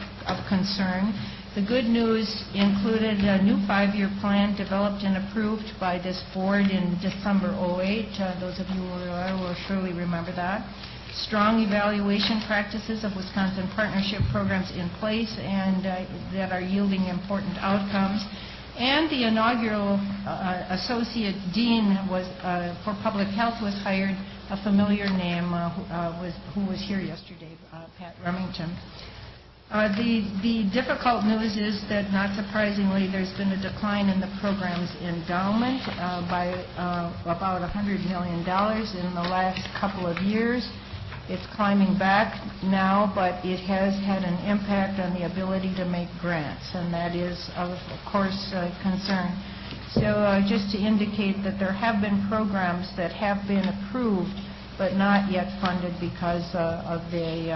concern. The good news included a new 5-year plan developed and approved by this board in December 2008. Those of you who will surely remember that. Strong evaluation practices of Wisconsin partnership programs in place and that are yielding important outcomes. And the inaugural Associate Dean for Public Health was hired, a familiar name who was here yesterday, Pat Remington. The difficult news is that, not surprisingly, there's been a decline in the program's endowment by about $100 million in the last couple of years. It's climbing back now, but it has had an impact on the ability to make grants, and that is, of course, a concern. So just to indicate that there have been programs that have been approved but not yet funded because of the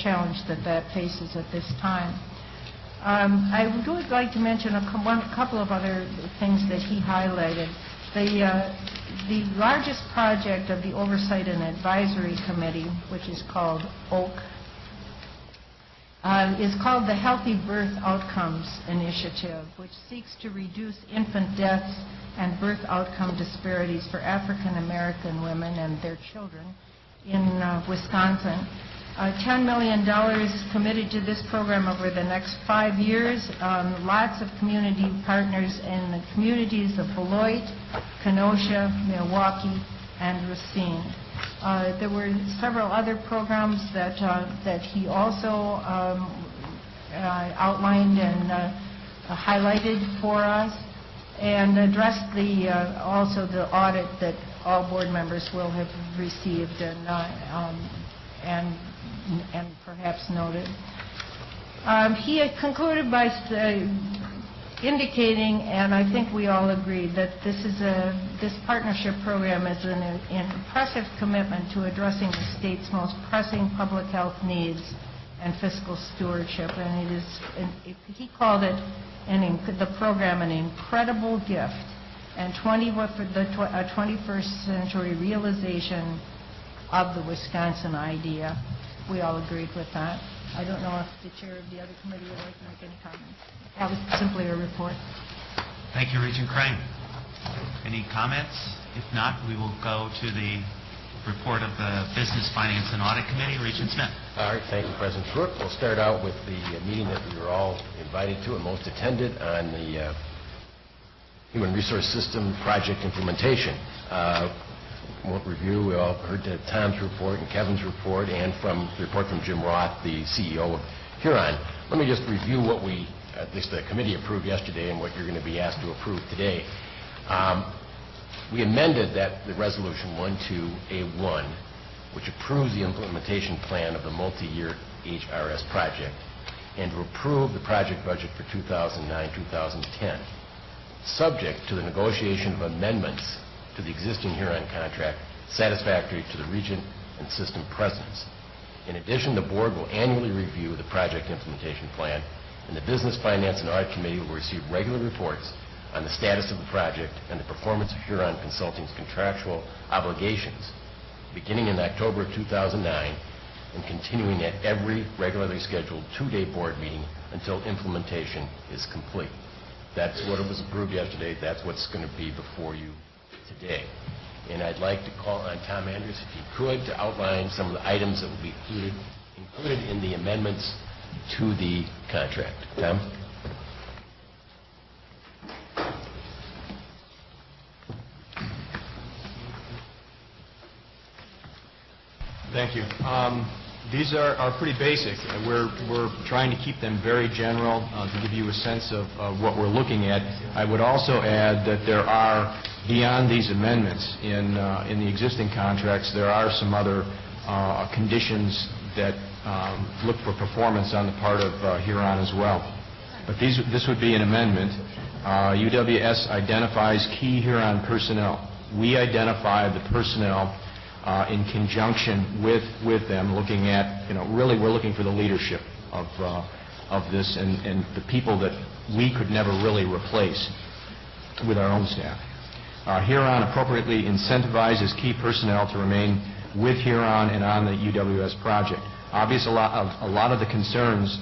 challenge that faces at this time. I would like to mention a couple of other things that he highlighted. The largest project of the Oversight and Advisory Committee, which is called OAK, is called the Healthy Birth Outcomes Initiative, which seeks to reduce infant deaths and birth outcome disparities for African American women and their children in Wisconsin. $10 million committed to this program over the next 5 years. Lots of community partners in the communities of Beloit, Kenosha, Milwaukee, and Racine. There were several other programs that he also outlined and highlighted for us, and addressed also the audit that all board members will have received and perhaps noted. He had concluded by indicating, and I think we all agree, that this partnership program is an impressive commitment to addressing the state's most pressing public health needs and fiscal stewardship. And he called it the program an incredible gift and a 21st century realization of the Wisconsin idea. We all agreed with that. I don't know if the chair of the other committee would like to make any comments. That was simply a report. Thank you, Regent Crane. Any comments? If not, we will go to the report of the Business, Finance, and Audit Committee. Regent Smith. All right, thank you, President Schrock. We'll start out with the meeting that we were all invited to and most attended on the Human Resource System project implementation. Won't review. We all heard Tom's report and Kevin's report, and from the report from Jim Roth, the CEO of Huron. Let me just review what at least the committee approved yesterday and what you're going to be asked to approve today. We amended the resolution 12A1, which approves the implementation plan of the multi-year HRS project, and to approve the project budget for 2009-2010, subject to the negotiation of amendments to the existing Huron contract satisfactory to the Regent and system presidents. In addition, the board will annually review the project implementation plan, and the Business, Finance, and Audit Committee will receive regular reports on the status of the project and the performance of Huron Consulting's contractual obligations, beginning in October of 2009 and continuing at every regularly scheduled 2-day board meeting until implementation is complete. That's what was approved yesterday. That's what's going to be before you today. And I'd like to call on Tom Andrews, if he could, to outline some of the items that will be included in the amendments to the contract. Tom? Thank you. These are pretty basic. We're trying to keep them very general to give you a sense of what we're looking at. I would also add that there are, beyond these amendments in the existing contracts, there are some other conditions that look for performance on the part of Huron as well. But this would be an amendment. UWS identifies key Huron personnel. We identify the personnel in conjunction with them, looking at, really we're looking for the leadership of this and the people that we could never really replace with our own staff. Huron appropriately incentivizes key personnel to remain with Huron and on the UWS project. Obviously, a lot of the concerns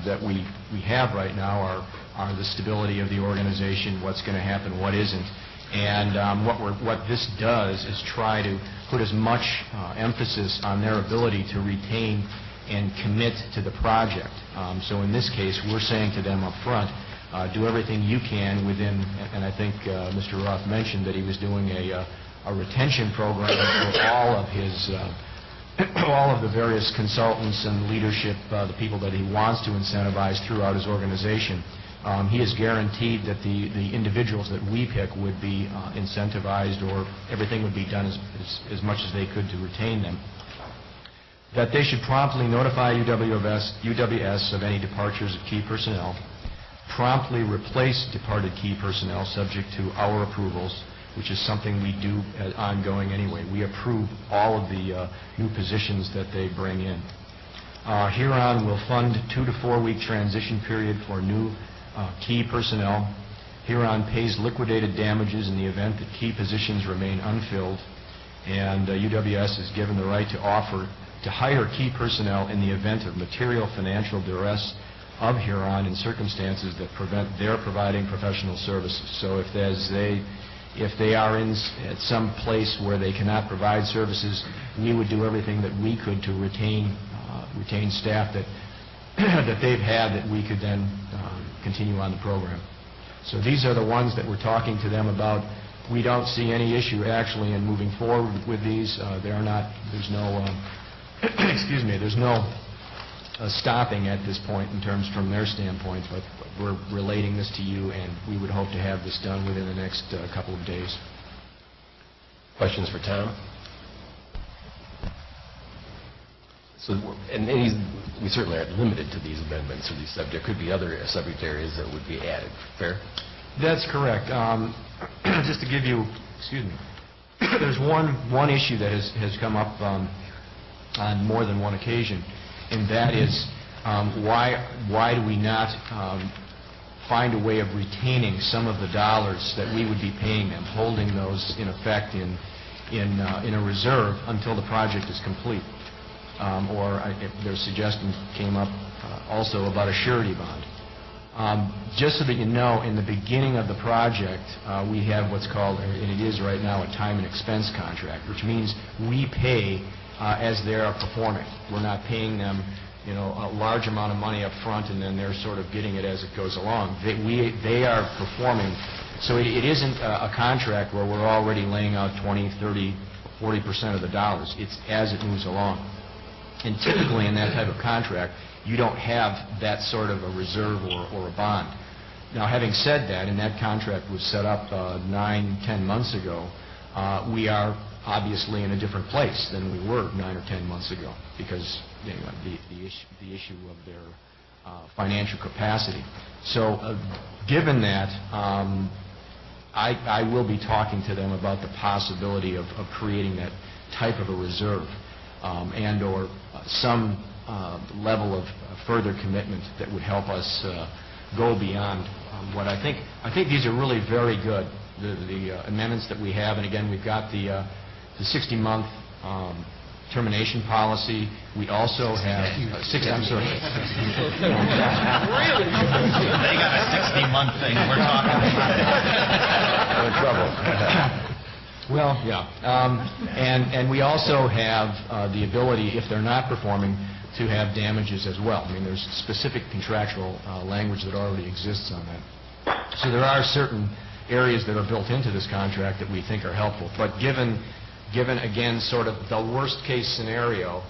that we have right now are the stability of the organization, what's going to happen, what isn't. And what this does is try to put as much emphasis on their ability to retain and commit to the project. So in this case, we're saying to them up front, do everything you can within, and I think Mr. Roth mentioned that he was doing a retention program for all of his all of the various consultants and leadership, the people that he wants to incentivize throughout his organization, he is guaranteed that the individuals that we pick would be incentivized, or everything would be done as much as they could to retain them. That they should promptly notify UWS of any departures of key personnel, promptly replace departed key personnel subject to our approvals, which is something we do ongoing anyway. We approve all of the new positions that they bring in. Huron will fund 2 to 4 week transition period for new key personnel. Huron pays liquidated damages in the event that key positions remain unfilled, and UWS is given the right to hire key personnel in the event of material financial duress of Huron in circumstances that prevent their providing professional services. So if they are at some place where they cannot provide services, we would do everything that we could to retain staff that that they've had, that we could then continue on the program. So these are the ones that we're talking to them about. We don't see any issue actually in moving forward with these. There's no excuse me, there's no stopping at this point in terms from their standpoint, but we're relating this to you, and we would hope to have this done within the next couple of days. Questions for Tom? So, we certainly aren't limited to these amendments or these subjects. There could be other subject areas that would be added. Fair? That's correct. Just to give you, excuse me, there's one issue that has come up on more than one occasion, and that is why do we not find a way of retaining some of the dollars that we would be paying them, holding those in effect in a reserve until the project is complete. Their suggestion came up also about a surety bond. Just so that you know, in the beginning of the project, we have what's called, and it is right now, a time and expense contract, which means we pay as they are performing. We're not paying them, a large amount of money up front, and then they're sort of getting it as it goes along. They are performing. So it isn't a contract where we're already laying out 20, 30, 40% of the dollars. It's as it moves along. And typically in that type of contract, you don't have that sort of a reserve or a bond. Now, having said that, and that contract was set up 9, 10 months ago, we are obviously in a different place than we were 9 or 10 months ago, because the issue of their financial capacity. So given that, I will be talking to them about the possibility of creating that type of a reserve and or some level of further commitment that would help us go beyond what I think. I think these are really very good, the amendments that we have. And again, we've got the 60-month termination policy. We also have 60. I'm sorry. Really? They got a 60-month thing. We're talking about. We're in trouble. Well, yeah. And we also have the ability, if they're not performing, to have damages as well. I mean, there's specific contractual language that already exists on that. So there are certain areas that are built into this contract that we think are helpful. But given again, sort of the worst-case scenario,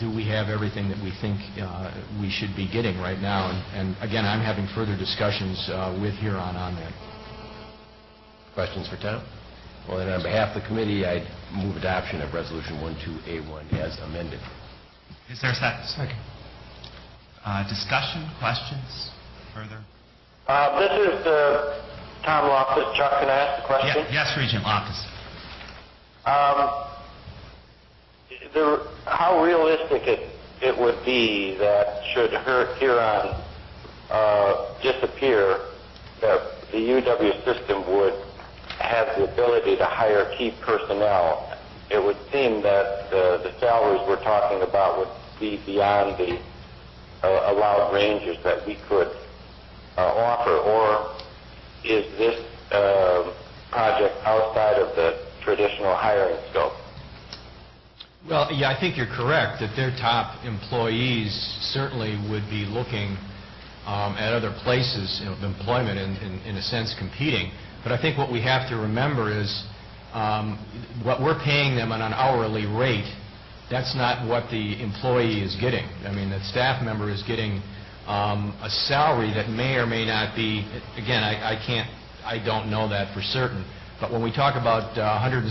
do we have everything that we think we should be getting right now? And again, I'm having further discussions with Huron on that. Questions for Tom? Well, then on behalf of the committee, I move adoption of Resolution 12A1 as amended. Is there a second? Discussion, questions, further? This is Tom Loftus. Chuck, can I ask a question? Yes, Regent Loftus. How realistic it would be that should Huron disappear, that the UW system would have the ability to hire key personnel? It would seem that the salaries we're talking about would be beyond the allowed ranges that we could offer. Or is this project outside of the traditional hiring scope? Well, yeah, I think you're correct that their top employees certainly would be looking at other places of employment and, in a sense, competing. But I think what we have to remember is what we're paying them on an hourly rate That's not what the employee is getting. I mean, the staff member is getting a salary that may or may not be, again, I don't know that for certain, but when we talk about $174,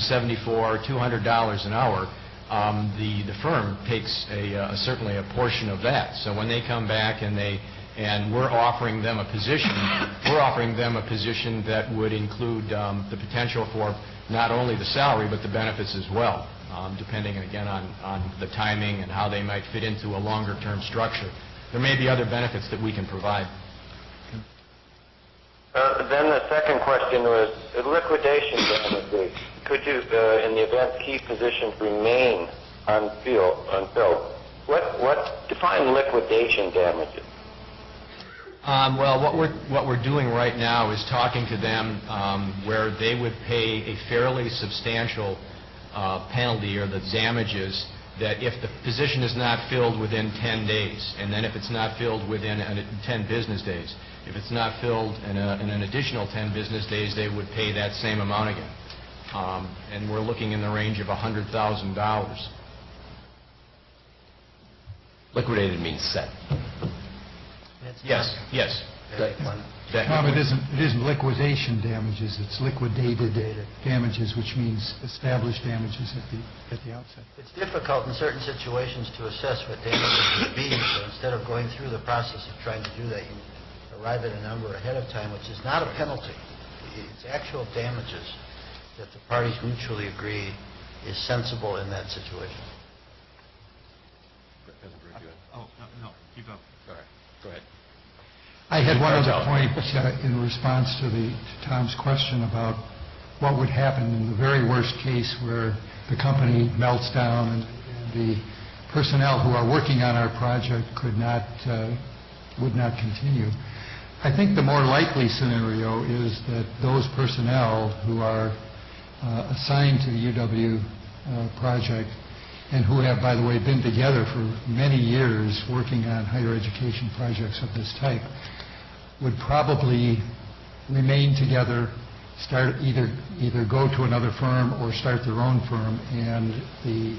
$200 an hour, the firm takes certainly a portion of that. So when they come back and we're offering them a position, that would include the potential for not only the salary but the benefits as well, depending again on the timing and how they might fit into a longer-term structure. There may be other benefits that we can provide. Then the second question was liquidation damages. Could you, in the event key positions remain unfilled, what define liquidation damages? Well, what we're doing right now is talking to them where they would pay a fairly substantial penalty or the damages that if the position is not filled within 10 days, and then if it's not filled within 10 business days, if it's not filled in an additional 10 business days, they would pay that same amount again. And we're looking in the range of $100,000. Liquidated means set. Yes, yes. Tom, it isn't liquidation damages, it's liquidated damages, which means established damages at the outset. It's difficult in certain situations to assess what damages would be, so instead of going through the process of trying to do that, you arrive at a number ahead of time, which is not a penalty. It's actual damages that the parties mutually agree is sensible in that situation. Oh, no, you go. All right, go ahead. I had one other point in response to Tom's question about what would happen in the very worst case where the company melts down and the personnel who are working on our project would not continue. I think the more likely scenario is that those personnel who are assigned to the UW project and who have, by the way, been together for many years working on higher education projects of this type would probably remain together, either go to another firm or start their own firm, and the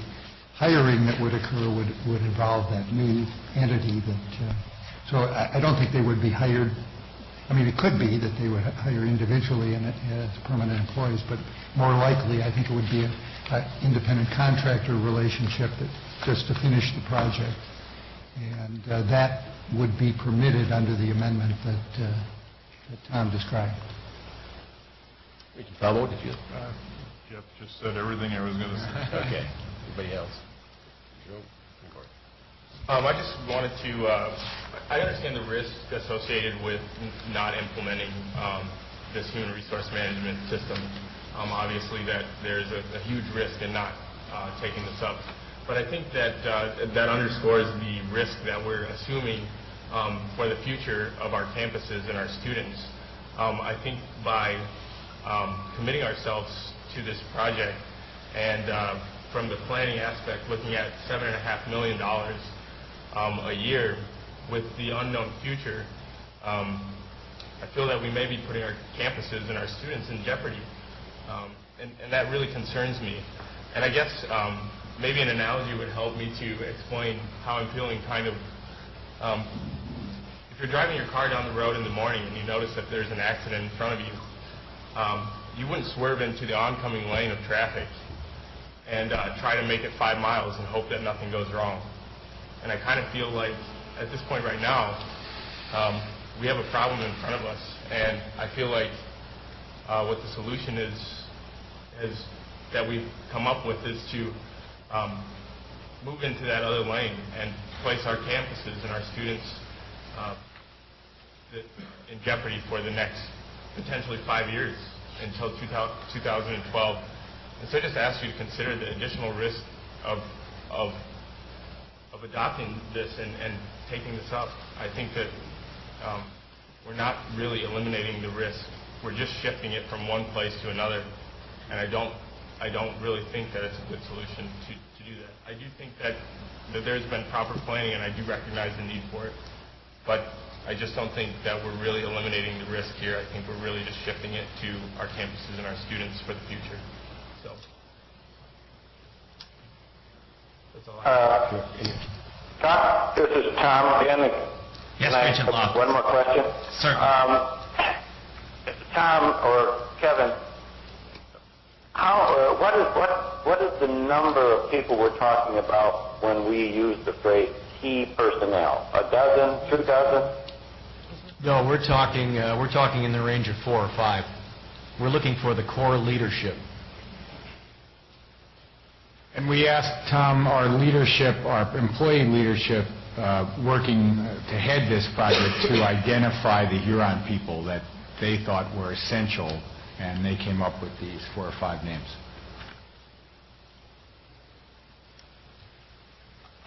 hiring that would occur would involve that new entity. So I don't think they would be hired. I mean, it could be that they would hire individually and as permanent employees, but more likely I think it would be an independent contractor relationship that just to finish the project. And that would be permitted under the amendment that Tom described. Pablo, did you? Jeff just said everything I was going to say. Okay. Anybody else? I just wanted to, I understand the risk associated with not implementing this human resource management system. Obviously that there's a huge risk in not taking this up. But I think that that underscores the risk that we're assuming for the future of our campuses and our students. I think by committing ourselves to this project and from the planning aspect, looking at $7.5 million a year with the unknown future, I feel that we may be putting our campuses and our students in jeopardy. And that really concerns me. And I guess maybe an analogy would help me to explain how I'm feeling kind of. If you're driving your car down the road in the morning and you notice that there's an accident in front of you, you wouldn't swerve into the oncoming lane of traffic and try to make it 5 miles and hope that nothing goes wrong. And I kind of feel like at this point right now, we have a problem in front of us, and I feel like what the solution is that we've come up with is to move into that other lane and place our campuses and our students in jeopardy for the next potentially 5 years until 2012. And so I just ask you to consider the additional risk of adopting this and taking this up. I think that we're not really eliminating the risk. We're just shifting it from one place to another. And I don't really think that it's a good solution to do that. I do think that there's been proper planning, and I do recognize the need for it. But I just don't think that we're really eliminating the risk here. I think we're really just shifting it to our campuses and our students for the future. So Tom, this is Tom again. Yes, Can I Regent have Locke. one more question? Certainly. Tom or Kevin, what is the number of people we're talking about when we use the phrase key personnel? A dozen, 2 dozen? No, we're talking in the range of 4 or 5. We're looking for the core leadership. And we asked, Tom, our leadership, our employee leadership, working to head this project to identify the Huron people that they thought were essential, and they came up with these 4 or 5 names.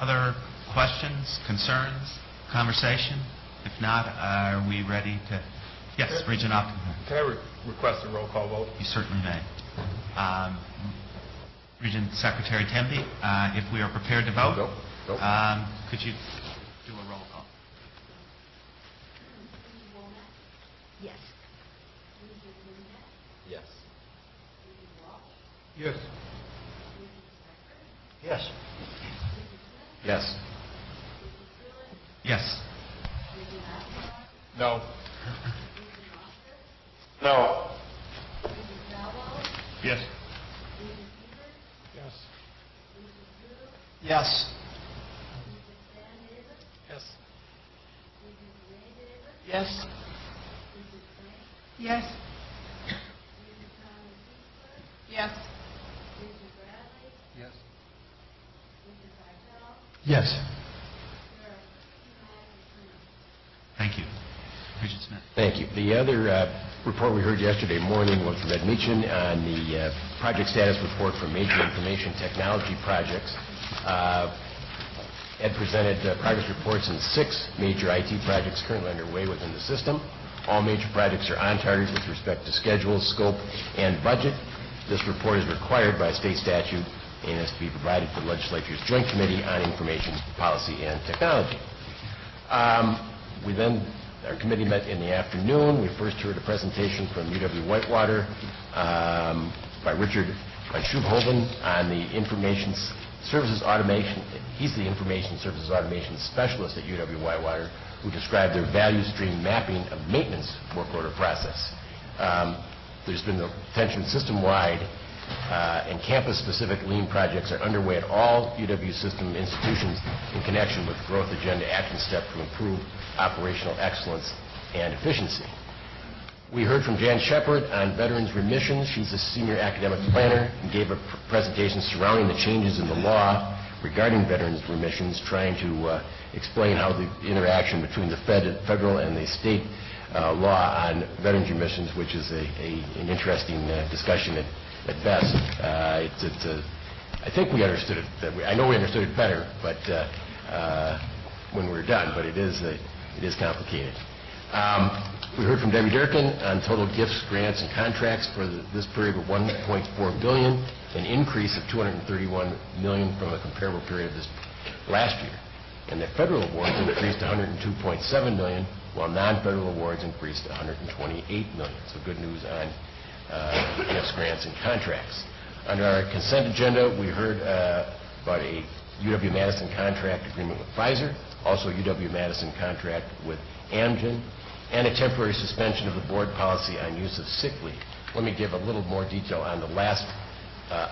Other questions, concerns, conversation? If not, are we ready to... Yes, Regent Oppenheim. Can I request a roll call vote? You certainly may. Regent Secretary Temby, if we are prepared to vote, could you do a roll call? Yes. Yes. Yes. Yes. Yes. Yes. No. No. Yes. Yes. Yes. Yes. Yes. Yes. Yes. Thank you. Regent Smith. Thank you. The other report we heard yesterday morning was from Ed Meechan on the project status report for major information technology projects. Ed presented progress reports in 6 major IT projects currently underway within the system. All major projects are on target with respect to schedule, scope, and budget. This report is required by state statute and is to be provided to the Legislature's Joint Committee on Information Policy and Technology. Our committee met in the afternoon. We first heard a presentation from UW-Whitewater by Richard van Schubhoven on the information services automation. He's the information services automation specialist at UW-Whitewater, who described their value stream mapping of maintenance work order process. There's been attention system-wide and campus-specific lean projects are underway at all UW system institutions in connection with Growth Agenda Action Step to improve operational excellence and efficiency. We heard from Jan Shepard on veterans remissions. She's a senior academic planner and gave a presentation surrounding the changes in the law regarding veterans remissions, trying to explain how the interaction between the federal and the state law on veterans remissions, which is an interesting discussion at best. I think we understood it. I know we understood it better, but when we were done. But it is complicated. We heard from Debbie Durkin on total gifts, grants, and contracts for this period of $1.4 billion, an increase of $231 million from a comparable period of this last year. And the federal awards increased to $102.7 million, while non-federal awards increased to $128 million. So good news on gifts, grants, and contracts. Under our consent agenda, we heard about a UW-Madison contract agreement with Pfizer, also a UW-Madison contract with Amgen, and a temporary suspension of the board policy on use of sick leave. Let me give a little more detail on the last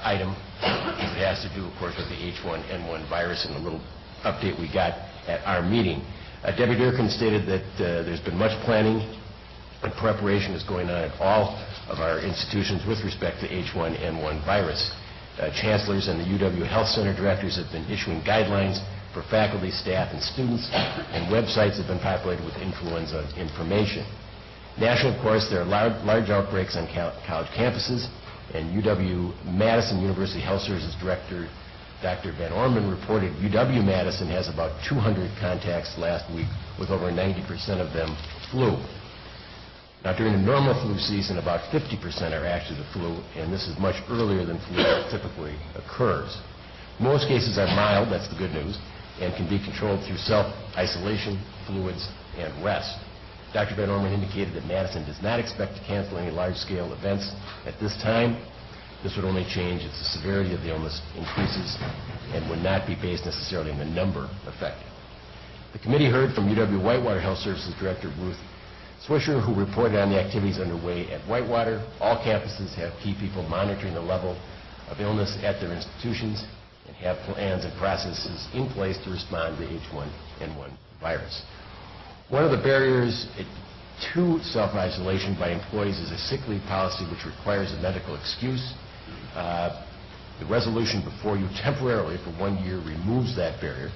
item. It has to do, of course, with the H1N1 virus and a little update we got at our meeting. Debbie Durkin stated that there's been much planning and preparation is going on at all of our institutions with respect to H1N1 virus. Chancellors and the UW Health Center directors have been issuing guidelines for faculty, staff, and students, and websites have been populated with influenza information. Nationally, of course, there are large outbreaks on college campuses, and UW-Madison University Health Services Director Dr. Van Orman reported UW-Madison has about 200 contacts last week, with over 90% of them flu. Now, during a normal flu season, about 50% are actually the flu, and this is much earlier than flu typically occurs. Most cases are mild, that's the good news, and can be controlled through self-isolation, fluids, and rest. Dr. Van Orman indicated that Madison does not expect to cancel any large-scale events at this time. This would only change if the severity of the illness increases and would not be based necessarily on the number affected. The committee heard from UW-Whitewater Health Services Director Ruth Swisher, who reported on the activities underway at Whitewater. All campuses have key people monitoring the level of illness at their institutions and have plans and processes in place to respond to H1N1 virus. One of the barriers to self-isolation by employees is a sick leave policy which requires a medical excuse. The resolution before you temporarily for 1 year removes that barrier,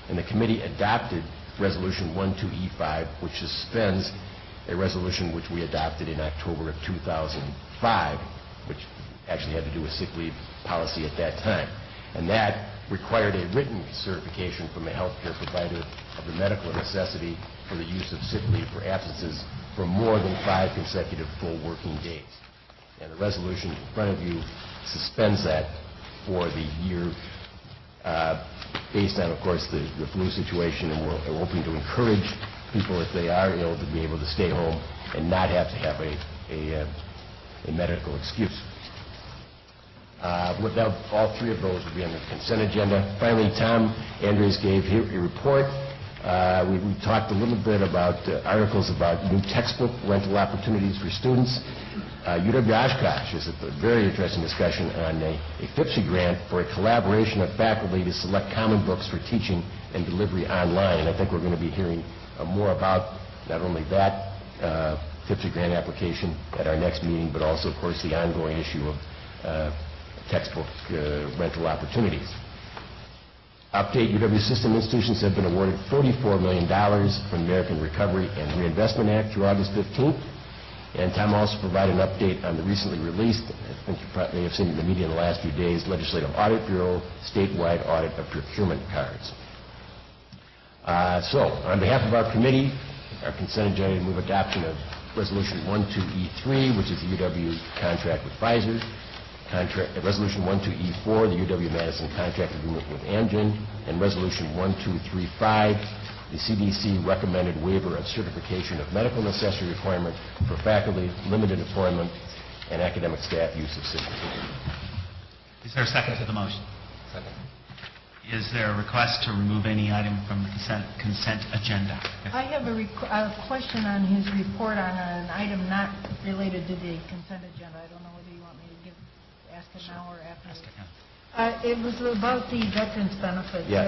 and the committee adopted Resolution 12E5, which suspends a resolution which we adopted in October of 2005, which actually had to do with sick leave policy at that time. And that required a written certification from a healthcare provider of the medical necessity for the use of sick leave for absences for more than 5 consecutive full working days. And the resolution in front of you suspends that for the year based on, of course, the flu situation, and we're hoping to encourage people, if they are ill, to be able to stay home and not have to have a medical excuse. Without all 3 of those will be on the consent agenda. Finally, Tom Andres gave a report. We talked a little bit about articles about new textbook rental opportunities for students. UW-Oshkosh is a very interesting discussion on a FIPSI grant for a collaboration of faculty to select common books for teaching and delivery online. And I think we're going to be hearing more about not only that FIPSI grant application at our next meeting, but also, of course, the ongoing issue of textbook rental opportunities. Update: UW system institutions have been awarded $44 million from the American Recovery and Reinvestment Act through August 15th. And Tom also provided an update on the recently released, I think you probably have seen it in the media in the last few days, Legislative Audit Bureau statewide audit of procurement cards. So, on behalf of our committee, our consent agenda, move adoption of Resolution 12E3, which is the UW contract with Pfizer, Resolution 12E4, the UW-Madison contract agreement with Amgen, and Resolution 1235, the CDC recommended waiver of certification of medical necessity requirement for faculty, limited employment, and academic staff use of sick leave. Is there a second to the motion? Second. Is there a request to remove any item from the consent agenda? Yes. I have a question on his report on an item not related to the consent agenda. I don't know whether you want me to ask it now or after. Ask it now. It was about the veterans benefits, Yeah.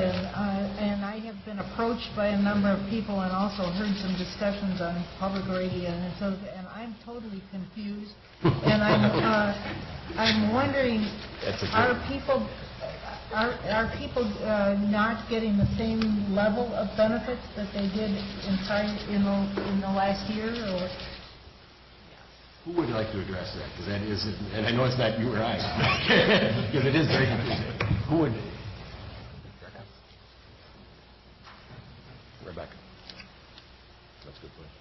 and I have been approached by a number of people and also heard some discussions on public radio, and I'm totally confused. And I'm wondering, are people not getting the same level of benefits that they did in the last year, or? Who would like to address that? Because that is, and I know it's not you or I, because it is very confusing. Who would? Rebecca. That's a good question.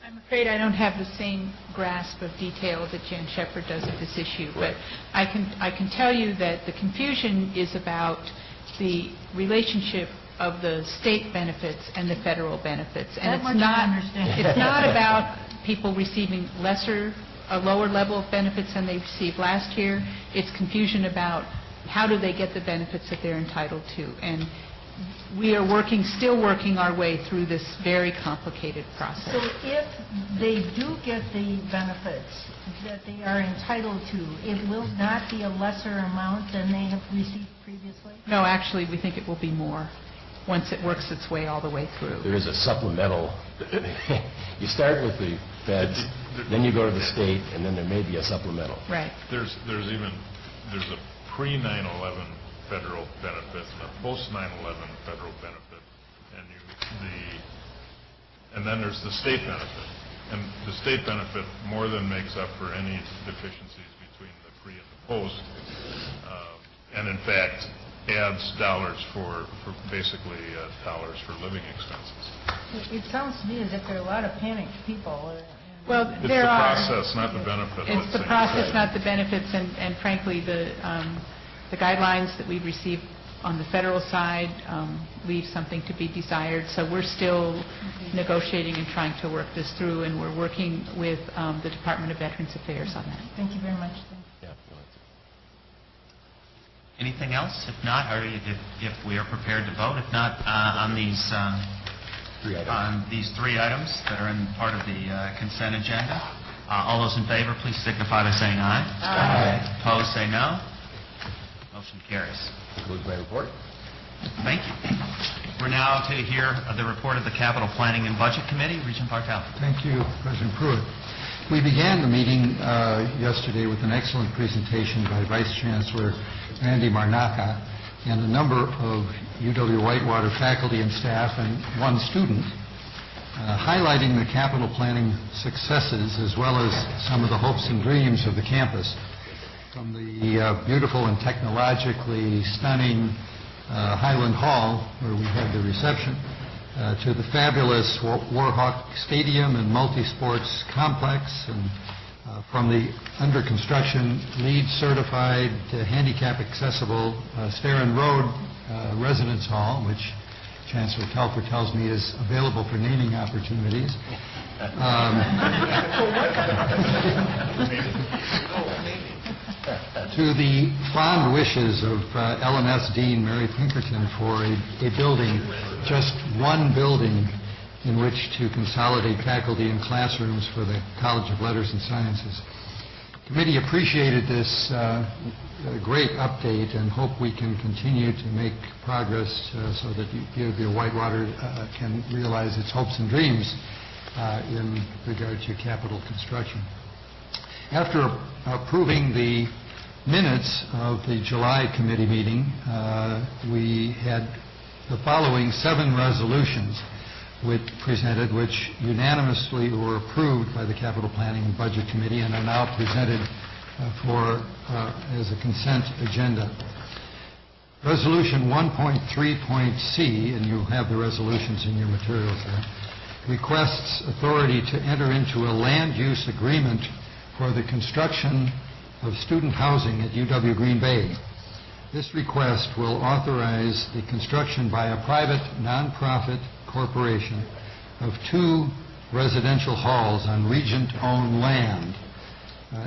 I'm afraid I don't have the same grasp of detail that Jan Shepard does of this issue, but I can tell you that the confusion is about the relationship of the state benefits and the federal benefits. And That much I understand. It's not about people receiving a lower level of benefits than they received last year. It's confusion about how do they get the benefits that they're entitled to. And we are still working our way through this very complicated process. So if they do get the benefits that they are entitled to, it will not be a lesser amount than they have received previously? No, actually, we think it will be more once it works its way all the way through. There is a supplemental. You start with the feds, then you go to the state, and then there may be a supplemental. Right. There's a pre-9/11 federal benefit and a post-9/11 federal benefit, and then there's the state benefit. And the state benefit more than makes up for any deficiencies between the pre and the post, and in fact adds dollars for basically dollars for living expenses. It sounds to me as if there are a lot of panicked people. Well, It's there the are. process, not the benefit. It's the process, not the benefits, and frankly, the guidelines that we've received on the federal side leaves something to be desired. So we're still negotiating and trying to work this through, and we're working with the Department of Veterans Affairs on that. Thank you very much. Anything else? If not, or if we are prepared to vote, if not, on these three items that are in part of the consent agenda. All those in favor, please signify by saying aye. Aye. Opposed, say no. Motion carries. Concludes my report. Thank you. We're now to hear the report of the Capital Planning and Budget Committee. Regent Bartel. Thank you, President Pruitt. We began the meeting yesterday with an excellent presentation by Vice Chancellor Randy Marnaka and a number of UW-Whitewater faculty and staff and one student, highlighting the capital planning successes as well as some of the hopes and dreams of the campus. From the beautiful and technologically stunning Highland Hall, where we had the reception, to the fabulous Warhawk Stadium and multi-sports complex, and from the under construction LEED certified handicap accessible Starin Road Residence Hall, which Chancellor Telfer tells me is available for naming opportunities. To the fond wishes of LMS Dean Mary Pinkerton for a building, just one building in which to consolidate faculty and classrooms for the College of Letters and Sciences. The committee appreciated this great update and hope we can continue to make progress so that UW-Whitewater can realize its hopes and dreams in regard to capital construction. After approving the minutes of the July committee meeting, we had the following 7 resolutions presented, which unanimously were approved by the Capital Planning and Budget Committee and are now presented as a consent agenda. Resolution 1.3.c, and you'll have the resolutions in your materials there, requests authority to enter into a land use agreement for the construction of student housing at UW Green Bay. This request will authorize the construction by a private nonprofit corporation of 2 residential halls on Regent-owned land,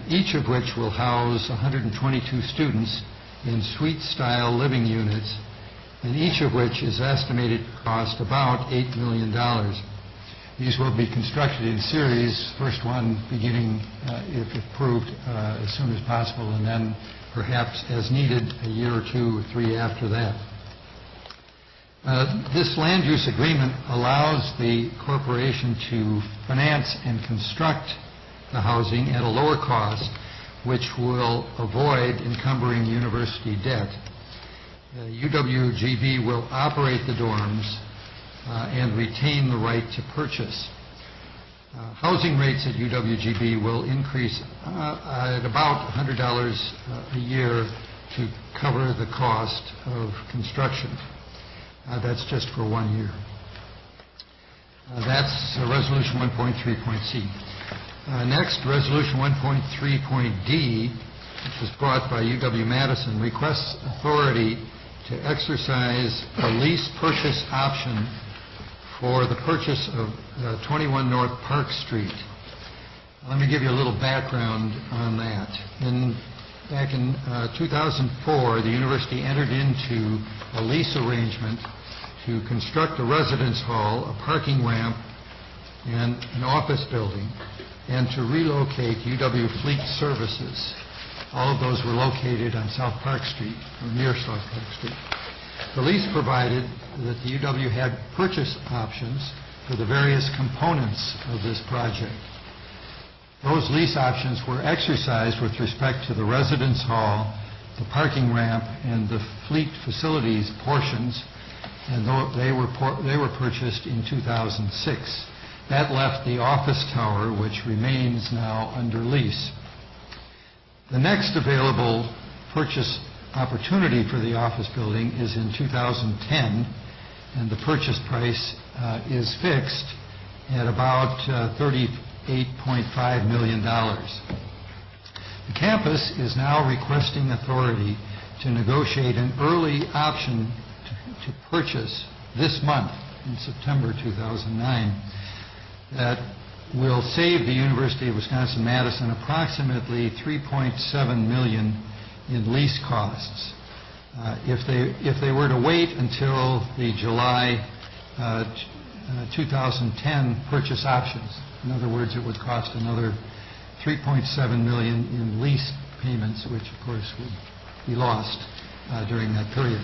each of which will house 122 students in suite-style living units, and each of which is estimated to cost about $8 million. These will be constructed in series, first one beginning, if approved, as soon as possible, and then perhaps as needed a year or 2 or 3 after that. This land use agreement allows the corporation to finance and construct the housing at a lower cost, which will avoid encumbering university debt. UWGB will operate the dorms and retain the right to purchase. Housing rates at UWGB will increase at about $100 a year to cover the cost of construction. That's just for 1 year. That's Resolution 1.3.c. Next, Resolution 1.3.d, which was brought by UW-Madison, requests authority to exercise a lease purchase option for the purchase of 21 North Park Street. Let me give you a little background on that. Back in 2004, the university entered into a lease arrangement to construct a residence hall, a parking ramp, and an office building, and to relocate UW Fleet Services. All of those were located on South Park Street, or near South Park Street. The lease provided that the UW had purchase options for the various components of this project. Those lease options were exercised with respect to the residence hall, the parking ramp, and the fleet facilities portions, and they were purchased in 2006. That left the office tower, which remains now under lease. The next available purchase opportunity for the office building is in 2010, and the purchase price is fixed at about $38.5 million. The campus is now requesting authority to to negotiate an early option to purchase this month, in September 2009, that will save the University of Wisconsin-Madison approximately $3.7 million in lease costs. If they were to wait until the July 2010 purchase options, in other words, it would cost another $3.7 million in lease payments, which of course would be lost during that period.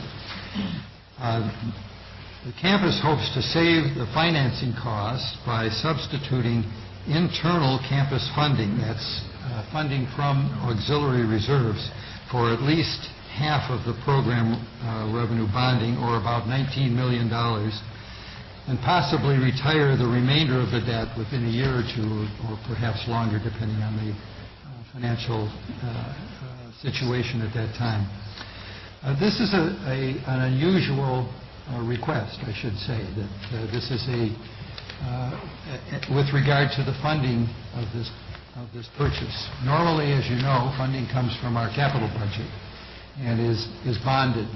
The campus hopes to save the financing costs by substituting internal campus funding, that's funding from auxiliary reserves, for at least half of the program revenue bonding, or about $19 million, and possibly retire the remainder of the debt within a year or two, or perhaps longer, depending on the financial situation at that time. This is an unusual request, I should say, that this is with regard to the funding of this purchase. Normally, as you know, funding comes from our capital budget and is bonded.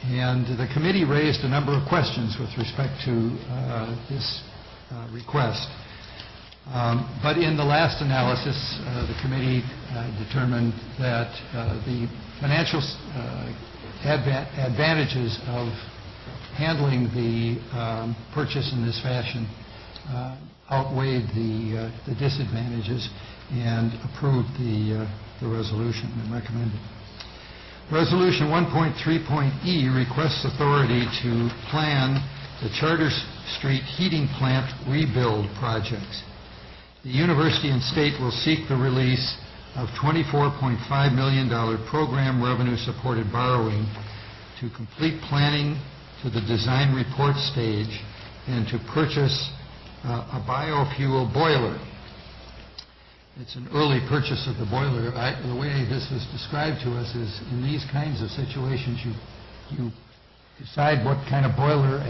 And the committee raised a number of questions with respect to this request. But in the last analysis, the committee determined that the financial advantages of handling the purchase in this fashion outweighed the disadvantages, and approved the resolution and recommended. Resolution 1.3.E requests authority to plan the Charter Street heating plant rebuild projects. The university and state will seek the release of $24.5 million program revenue supported borrowing to complete planning to the design report stage and to purchase a biofuel boiler. It's an early purchase of the boiler. The way this was described to us is, in these kinds of situations, you decide what kind of boiler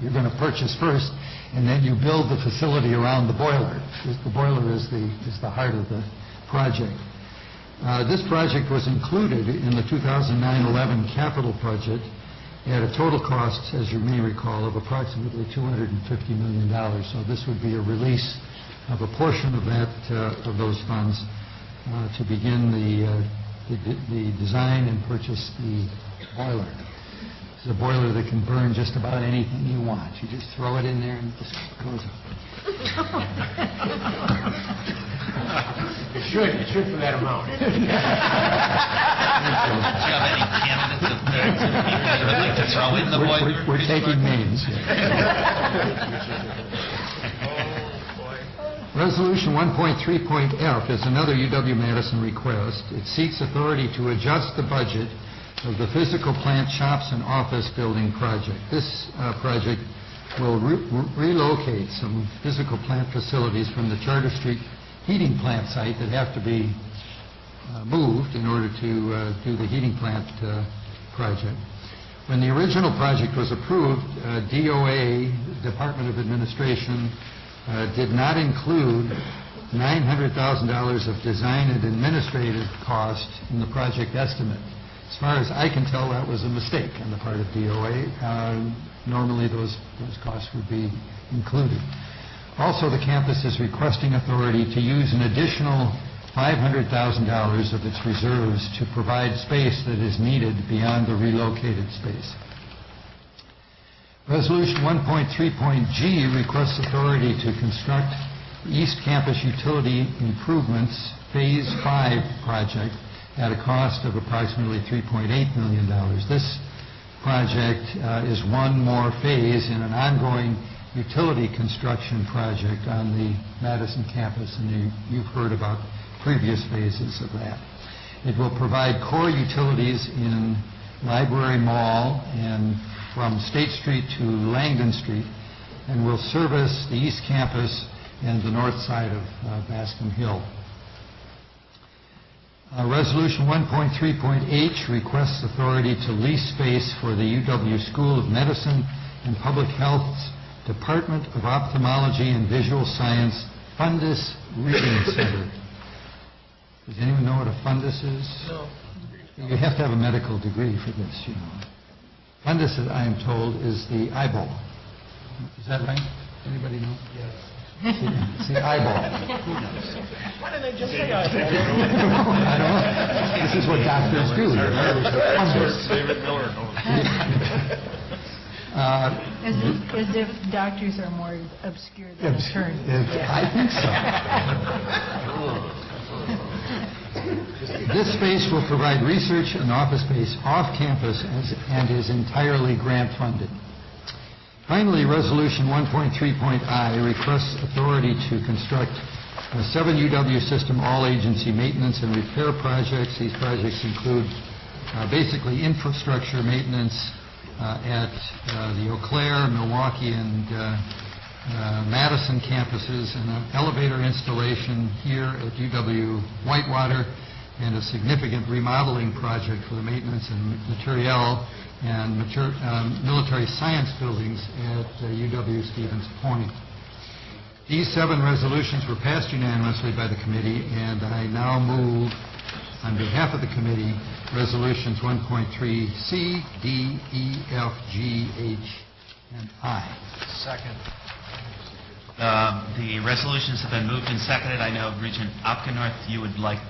you're going to purchase first, and then you build the facility around the boiler. The boiler is the heart of the project. This project was included in the 2009-11 capital budget at a total cost, as you may recall, of approximately $250 million. So this would be a release of a portion of those funds to begin the design and purchase the boiler. It's a boiler that can burn just about anything you want. You just throw it in there and it just goes up. It should for that amount. Do you have any candidates of people that would like to throw in the boiler? We're taking names. Resolution 1.3.F is another UW-Madison request. It seeks authority to adjust the budget of the physical plant shops and office building project. This project will relocate some physical plant facilities from the Charter Street heating plant site that have to be moved in order to do the heating plant project. When the original project was approved, DOA, Department of Administration, did not include $900,000 of design and administrative cost in the project estimate. As far as I can tell, that was a mistake on the part of DOA. Normally those costs would be included. Also, the campus is requesting authority to use an additional $500,000 of its reserves to provide space that is needed beyond the relocated space. Resolution 1.3.G requests authority to construct the East Campus Utility Improvements Phase 5 project at a cost of approximately $3.8 million. This project is one more phase in an ongoing utility construction project on the Madison campus, and you've heard about previous phases of that. It will provide core utilities in Library Mall and from State Street to Langdon Street, and will service the East Campus and the north side of Bascom Hill. Resolution 1.3.H requests authority to lease space for the UW School of Medicine and Public Health's Department of Ophthalmology and Visual Science Fundus Reading Center. Does anyone know what a fundus is? No. You have to have a medical degree for this, you know. Fundus, I am told, is the eyeball. Is that right? Anybody know? Yes. It's the eyeball. Why didn't they just say eyeball? I don't know. This is what doctors do. David Miller knows. As if doctors are more obscure than attorneys. I think so. This space will provide research and office space off campus and is entirely grant funded. Finally, Resolution 1.3.I requests authority to construct 7 UW system all-agency maintenance and repair projects. These projects include basically infrastructure maintenance at the Eau Claire, Milwaukee, and Madison campuses, and an elevator installation here at UW-Whitewater, and a significant remodeling project for the maintenance and materiel and military science buildings at UW-Stevens Point. These 7 resolutions were passed unanimously by the committee, and I now move, on behalf of the committee, resolutions 1.3C, D, E, F, G, H, and I. Second. The resolutions have been moved and seconded. I know, Regent Opgenorth, you would like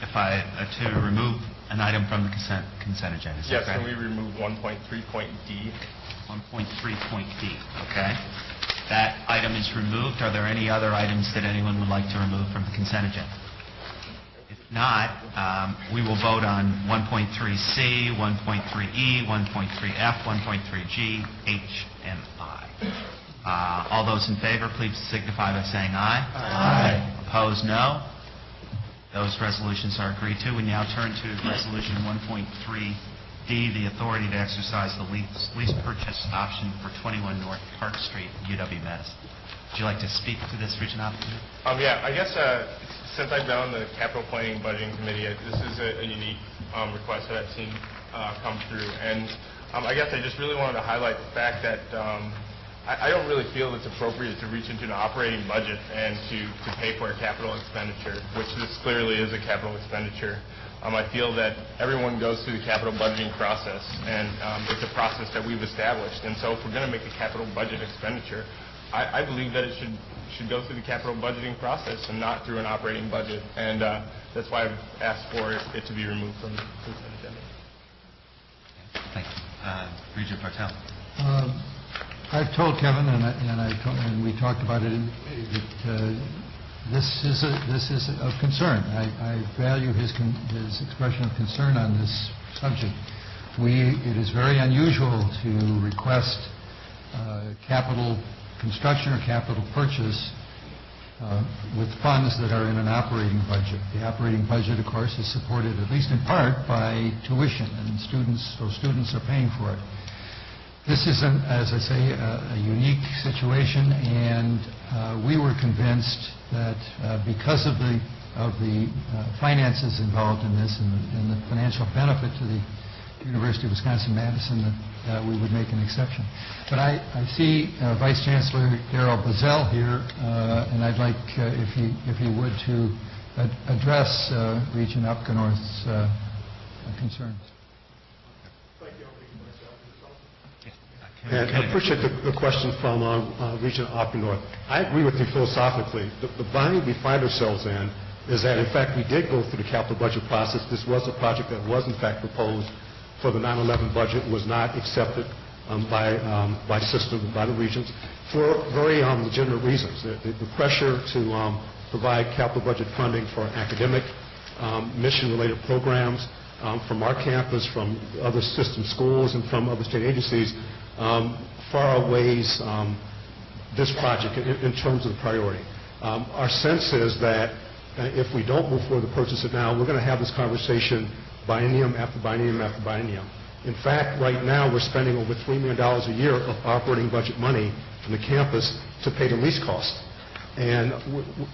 to remove an item from the consent agenda. Is that Yes, can correct? we remove 1.3.D? 1.3.D, okay. That item is removed. Are there any other items that anyone would like to remove from the consent agenda? If not, we will vote on 1.3C, 1.3E, 1.3F, 1.3G, H, and I. All those in favor, please signify by saying aye. Aye. Opposed, no. Those resolutions are agreed to. We now turn to Resolution 1.3D, the authority to exercise the lease purchase option for 21 North Park Street, UW-Madison. Would you like to speak to this, Regent Opgenorth? Yeah, I guess since I've been on the Capital Planning and Budgeting Committee, this is a unique request that I've seen come through. And I guess I just really wanted to highlight the fact that I don't really feel it's appropriate to reach into an operating budget and to pay for a capital expenditure, which this clearly is a capital expenditure. I feel that everyone goes through the capital budgeting process, and it's a process that we've established. And so if we're going to make a capital budget expenditure, I believe that it should go through the capital budgeting process and not through an operating budget. And that's why I've asked for it to be removed from the consent agenda. Thank you. Regent Bartel. I've told Kevin, and we talked about it, that this is of concern. I value his expression of concern on this subject. It is very unusual to request capital construction or capital purchase with funds that are in an operating budget. The operating budget, of course, is supported at least in part by tuition, and students are paying for it. This is, as I say, a unique situation, and we were convinced that because of the finances involved in this and the financial benefit to the University of Wisconsin-Madison, that we would make an exception. But I see Vice Chancellor Darrell Bazell here, and I'd like, if he would, to address Regent Opgenorth's concerns. And I appreciate the question from Regent Opgenorth. I agree with you philosophically. The bind we find ourselves in is that, in fact, we did go through the capital budget process. This was a project that was, in fact, proposed for the 9/11 budget, was not accepted by system, by the Regents, for very legitimate reasons. The pressure to provide capital budget funding for academic, mission-related programs from our campus, from other system schools, and from other state agencies far outweighs this project in terms of the priority. Our sense is that if we don't move forward to purchase it now, we're going to have this conversation biennium after biennium after biennium. In fact, right now we're spending over $3 million a year of operating budget money from the campus to pay the lease cost. And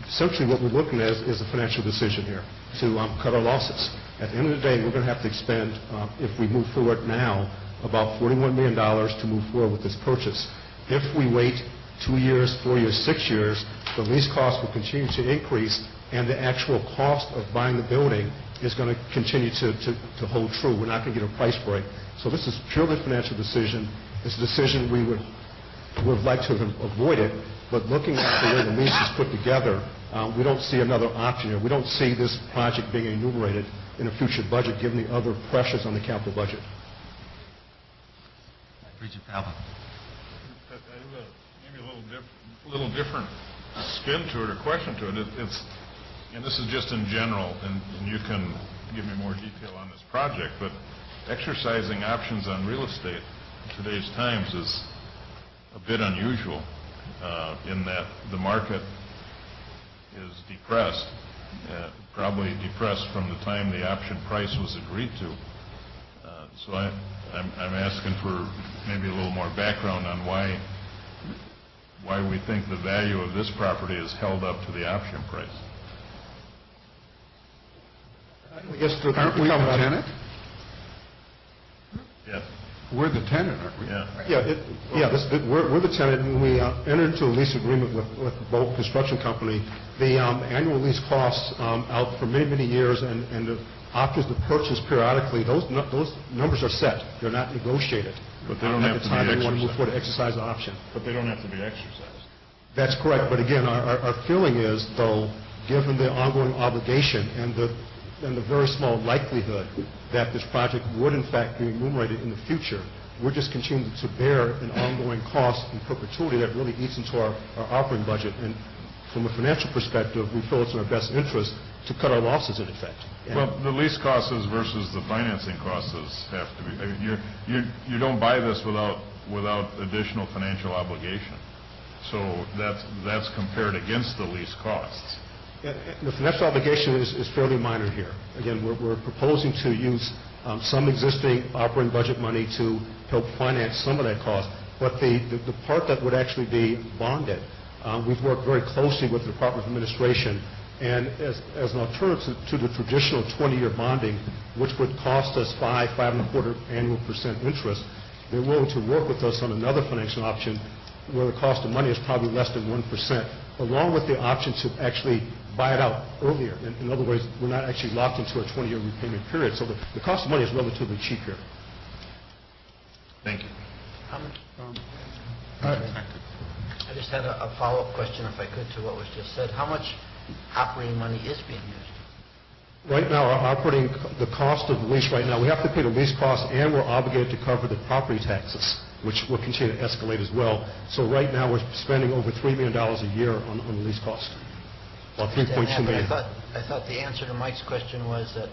essentially what we're looking at is a financial decision here to cut our losses. At the end of the day, we're going to have to expend, if we move forward now, about $41 million to move forward with this purchase. If we wait 2 years, 4 years, 6 years, the lease cost will continue to increase, and the actual cost of buying the building is going to continue to hold true. We're not going to get a price break. So this is purely a financial decision. It's a decision we would like to have avoided, but looking at the way the lease is put together, we don't see another option here. We don't see this project being enumerated in a future budget, given the other pressures on the capital budget. Regent Falvey. Maybe a little different spin to it or question to it. And this is just in general, and you can give me more detail on this project, but exercising options on real estate in today's times is a bit unusual in that the market is depressed, probably depressed from the time the option price was agreed to. So I'm asking for maybe a little more background on why we think the value of this property is held up to the option price. Yes, aren't we the tenant? Yes. We're the tenant, aren't we? Yeah. We're the tenant. When we entered into a lease agreement with the Bolt Construction Company, the annual lease costs out for many, many years, and the options to purchase periodically, those numbers are set. They're not negotiated. But they don't have to be at the time we want to move exercised. forward to exercise the option. But they don't have to be exercised. That's correct. But again, our feeling is, though, given the ongoing obligation and the very small likelihood that this project would in fact be enumerated in the future, we're just continuing to bear an ongoing cost in perpetuity that really eats into our operating budget. And from a financial perspective, we feel it's in our best interest to cut our losses in effect. Well, the lease costs versus the financing costs have to be. I mean, you don't buy this without additional financial obligation. So that's compared against the lease costs. The financial obligation is fairly minor here. Again, we're proposing to use some existing operating budget money to help finance some of that cost. But the part that would actually be bonded, we've worked very closely with the Department of Administration, and as an alternative to the traditional 20-year bonding, which would cost us 5.25% annual interest, they're willing to work with us on another financial option where the cost of money is probably less than 1%, along with the option to actually buy it out earlier. In other words, we're not actually locked into a 20-year repayment period. So the cost of money is relatively cheap here. Thank you. I just had a follow-up question, if I could, to what was just said. How much operating money is being used? Right now, the cost of the lease right now, we have to pay the lease costs, and we're obligated to cover the property taxes, which will continue to escalate as well. So right now, we're spending over $3 million a year on the lease cost. Well, $3.2 million. I thought the answer to Mike's question was that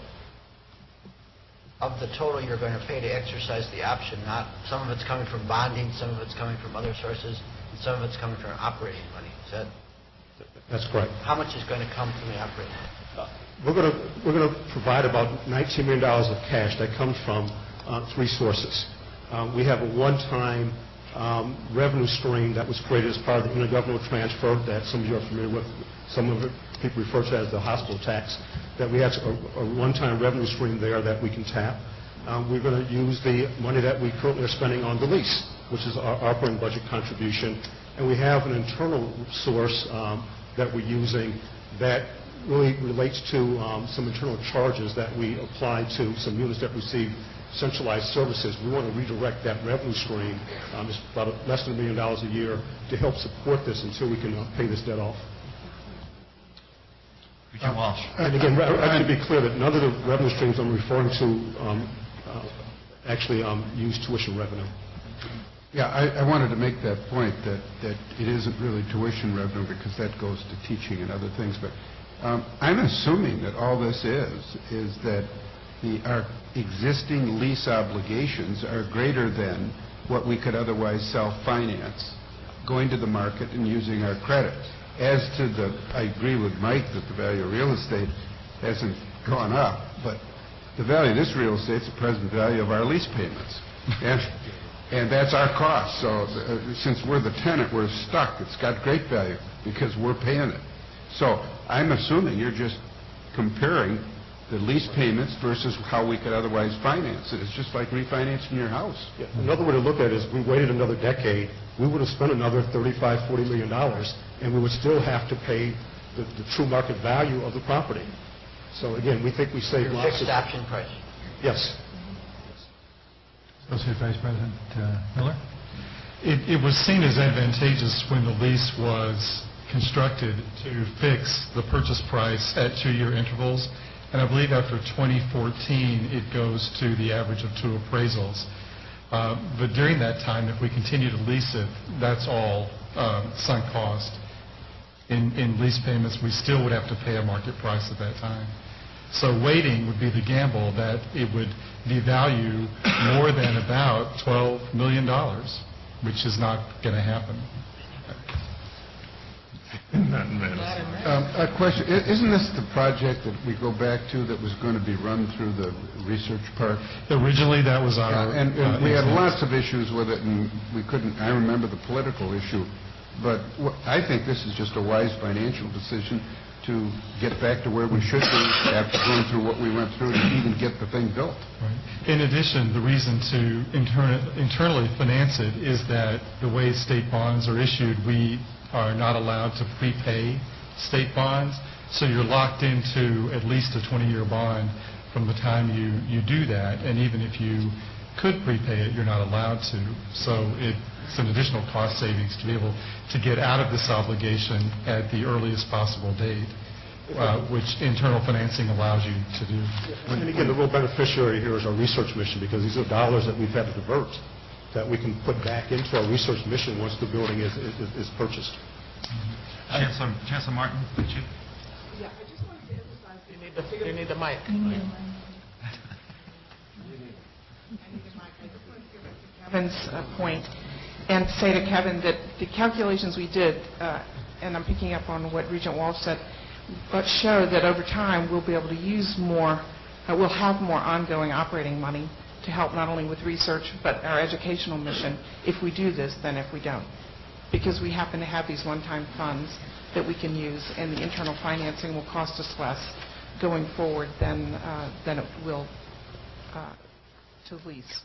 of the total you're going to pay to exercise the option, not some of it's coming from bonding, some of it's coming from other sources, and some of it's coming from operating money. Is that? That's correct. How much is going to come from the operating money? We're going to provide about $19 million of cash that comes from three sources. We have a one-time revenue stream that was created as part of the intergovernmental transfer that some of you are familiar with. Some of it people refer to as the hospital tax, that we have a one-time revenue stream there that we can tap. We're going to use the money that we currently are spending on the lease, which is our operating budget contribution. And we have an internal source that we're using that really relates to some internal charges that we apply to some units that receive centralized services. We want to redirect that revenue stream, it's about less than $1 million a year, to help support this until we can pay this debt off. Regent Walsh. And again, I should be clear that none of the revenue streams I'm referring to actually use tuition revenue. Yeah, I wanted to make that point that it isn't really tuition revenue because that goes to teaching and other things. But I'm assuming that all this is that our existing lease obligations are greater than what we could otherwise self-finance, going to the market and using our credit. As to I agree with Mike that the value of real estate hasn't gone up, but the value of this real estate is the present value of our lease payments. And that's our cost. So since we're the tenant, we're stuck. It's got great value because we're paying it. So I'm assuming you're just comparing the lease payments versus how we could otherwise finance it. It's just like refinancing your house. Yeah. Another way to look at it is we waited another decade, we would have spent another $35, $40 million, and we would still have to pay the true market value of the property. So again, we think we save Your lots fixed of... option price. Yes. Associate Vice President Miller? It was seen as advantageous when the lease was constructed to fix the purchase price at 2-year intervals, and I believe after 2014, it goes to the average of 2 appraisals. But during that time, if we continue to lease it, that's all sunk cost. In lease payments, we still would have to pay a market price at that time. So waiting would be the gamble that it would devalue more than about $12 million, which is not going to happen. A question, isn't this the project that we go back to that was going to be run through the research park? Originally, that was our... And we had lots of issues with it, and we couldn't, I remember the political issue, but I think this is just a wise financial decision to get back to where we should be after going through what we went through to even get the thing built. Right. In addition, the reason to internally finance it is that the way state bonds are issued, we are not allowed to prepay state bonds, so you're locked into at least a 20-year bond from the time you do that, and even if you could prepay it, you're not allowed to. So it's an additional cost savings to be able to get out of this obligation at the earliest possible date, which internal financing allows you to do. And again, the real beneficiary here is our research mission, because these are dollars that we've had to divert that we can put back into our research mission once the building is purchased. Chancellor Martin, would you? Yeah, I just wanted to emphasize you need the mic. Kevin's point, and say to Kevin that the calculations we did, and I'm picking up on what Regent Walsh said, but show that over time we'll be able to use more, we'll have more ongoing operating money to help not only with research but our educational mission if we do this than if we don't. Because we happen to have these one-time funds that we can use, and the internal financing will cost us less going forward than it will to lease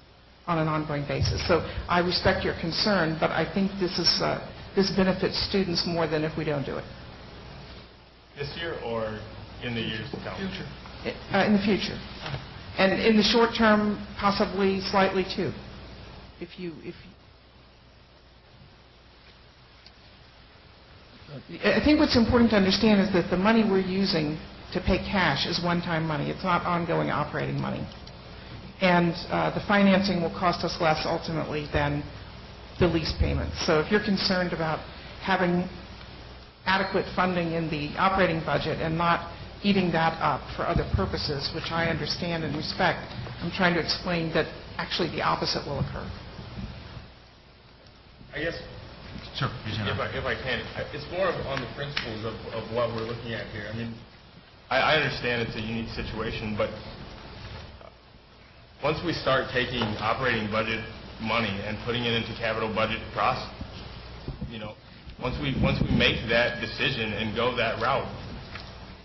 on an ongoing basis. So I respect your concern, but I think this benefits students more than if we don't do it. This year or in the years to come? Future. In the future. And in the short term, possibly slightly too. I think what's important to understand is that the money we're using to pay cash is one-time money. It's not ongoing operating money. And the financing will cost us less ultimately than the lease payments. So if you're concerned about having adequate funding in the operating budget and not eating that up for other purposes, which I understand and respect, I'm trying to explain that actually the opposite will occur. I guess, sure, if I can, it's more on the principles of what we're looking at here. I mean, I understand it's a unique situation, but once we start taking operating budget money and putting it into capital budget process, once we make that decision and go that route,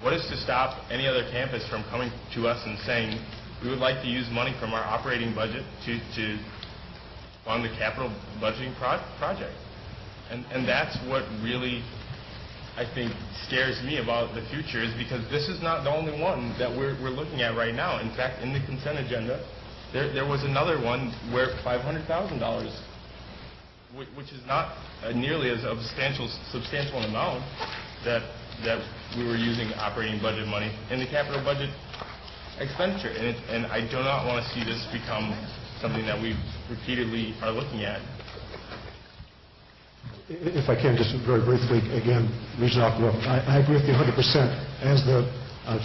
what is to stop any other campus from coming to us and saying, we would like to use money from our operating budget to fund the capital budgeting project? And that's what really, I think, scares me about the future, is because this is not the only one that we're looking at right now. In fact, in the consent agenda, there was another one where $500,000, which is not nearly as a substantial amount, that we were using operating budget money in the capital budget expenditure. And I do not want to see this become something that we repeatedly are looking at. If I can, just very briefly, again, Regent Oppenroth, I agree with you 100%. As the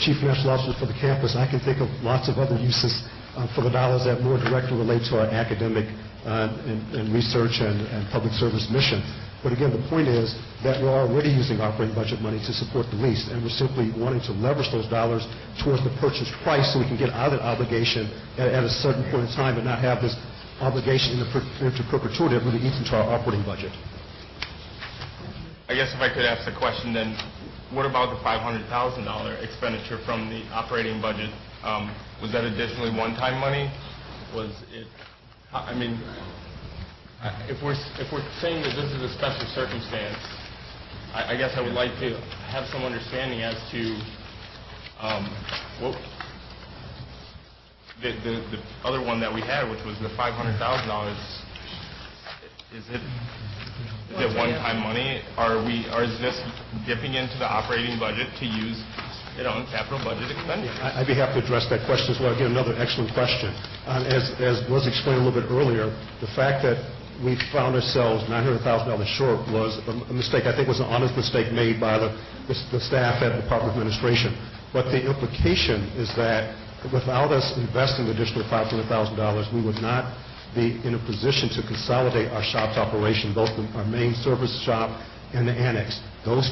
Chief Financial Officer for the campus, I can think of lots of other uses for the dollars that more directly relate to our academic and research and public service mission. But again, the point is that we're already using operating budget money to support the lease, and we're simply wanting to leverage those dollars towards the purchase price so we can get out of that obligation at a certain point in time and not have this obligation into perpetuity that really eats into our operating budget. I guess if I could ask the question then, what about the $500,000 expenditure from the operating budget? Was that additionally one-time money? Was it, I mean, if we're saying that this is a special circumstance, I guess I would like to have some understanding as to What, the other one that we had, which was the $500,000, is it one-time money? Is this dipping into the operating budget to use it on capital budget expenditure? I'd be happy to address that question as well. Again, another excellent question. As was explained a little bit earlier, the fact that we found ourselves $900,000 short was a mistake. I think it was an honest mistake made by the staff at the Department of Administration. But the implication is that without us investing the additional $500,000, we would not be in a position to consolidate our shop's operation, both our main service shop and the annex. Those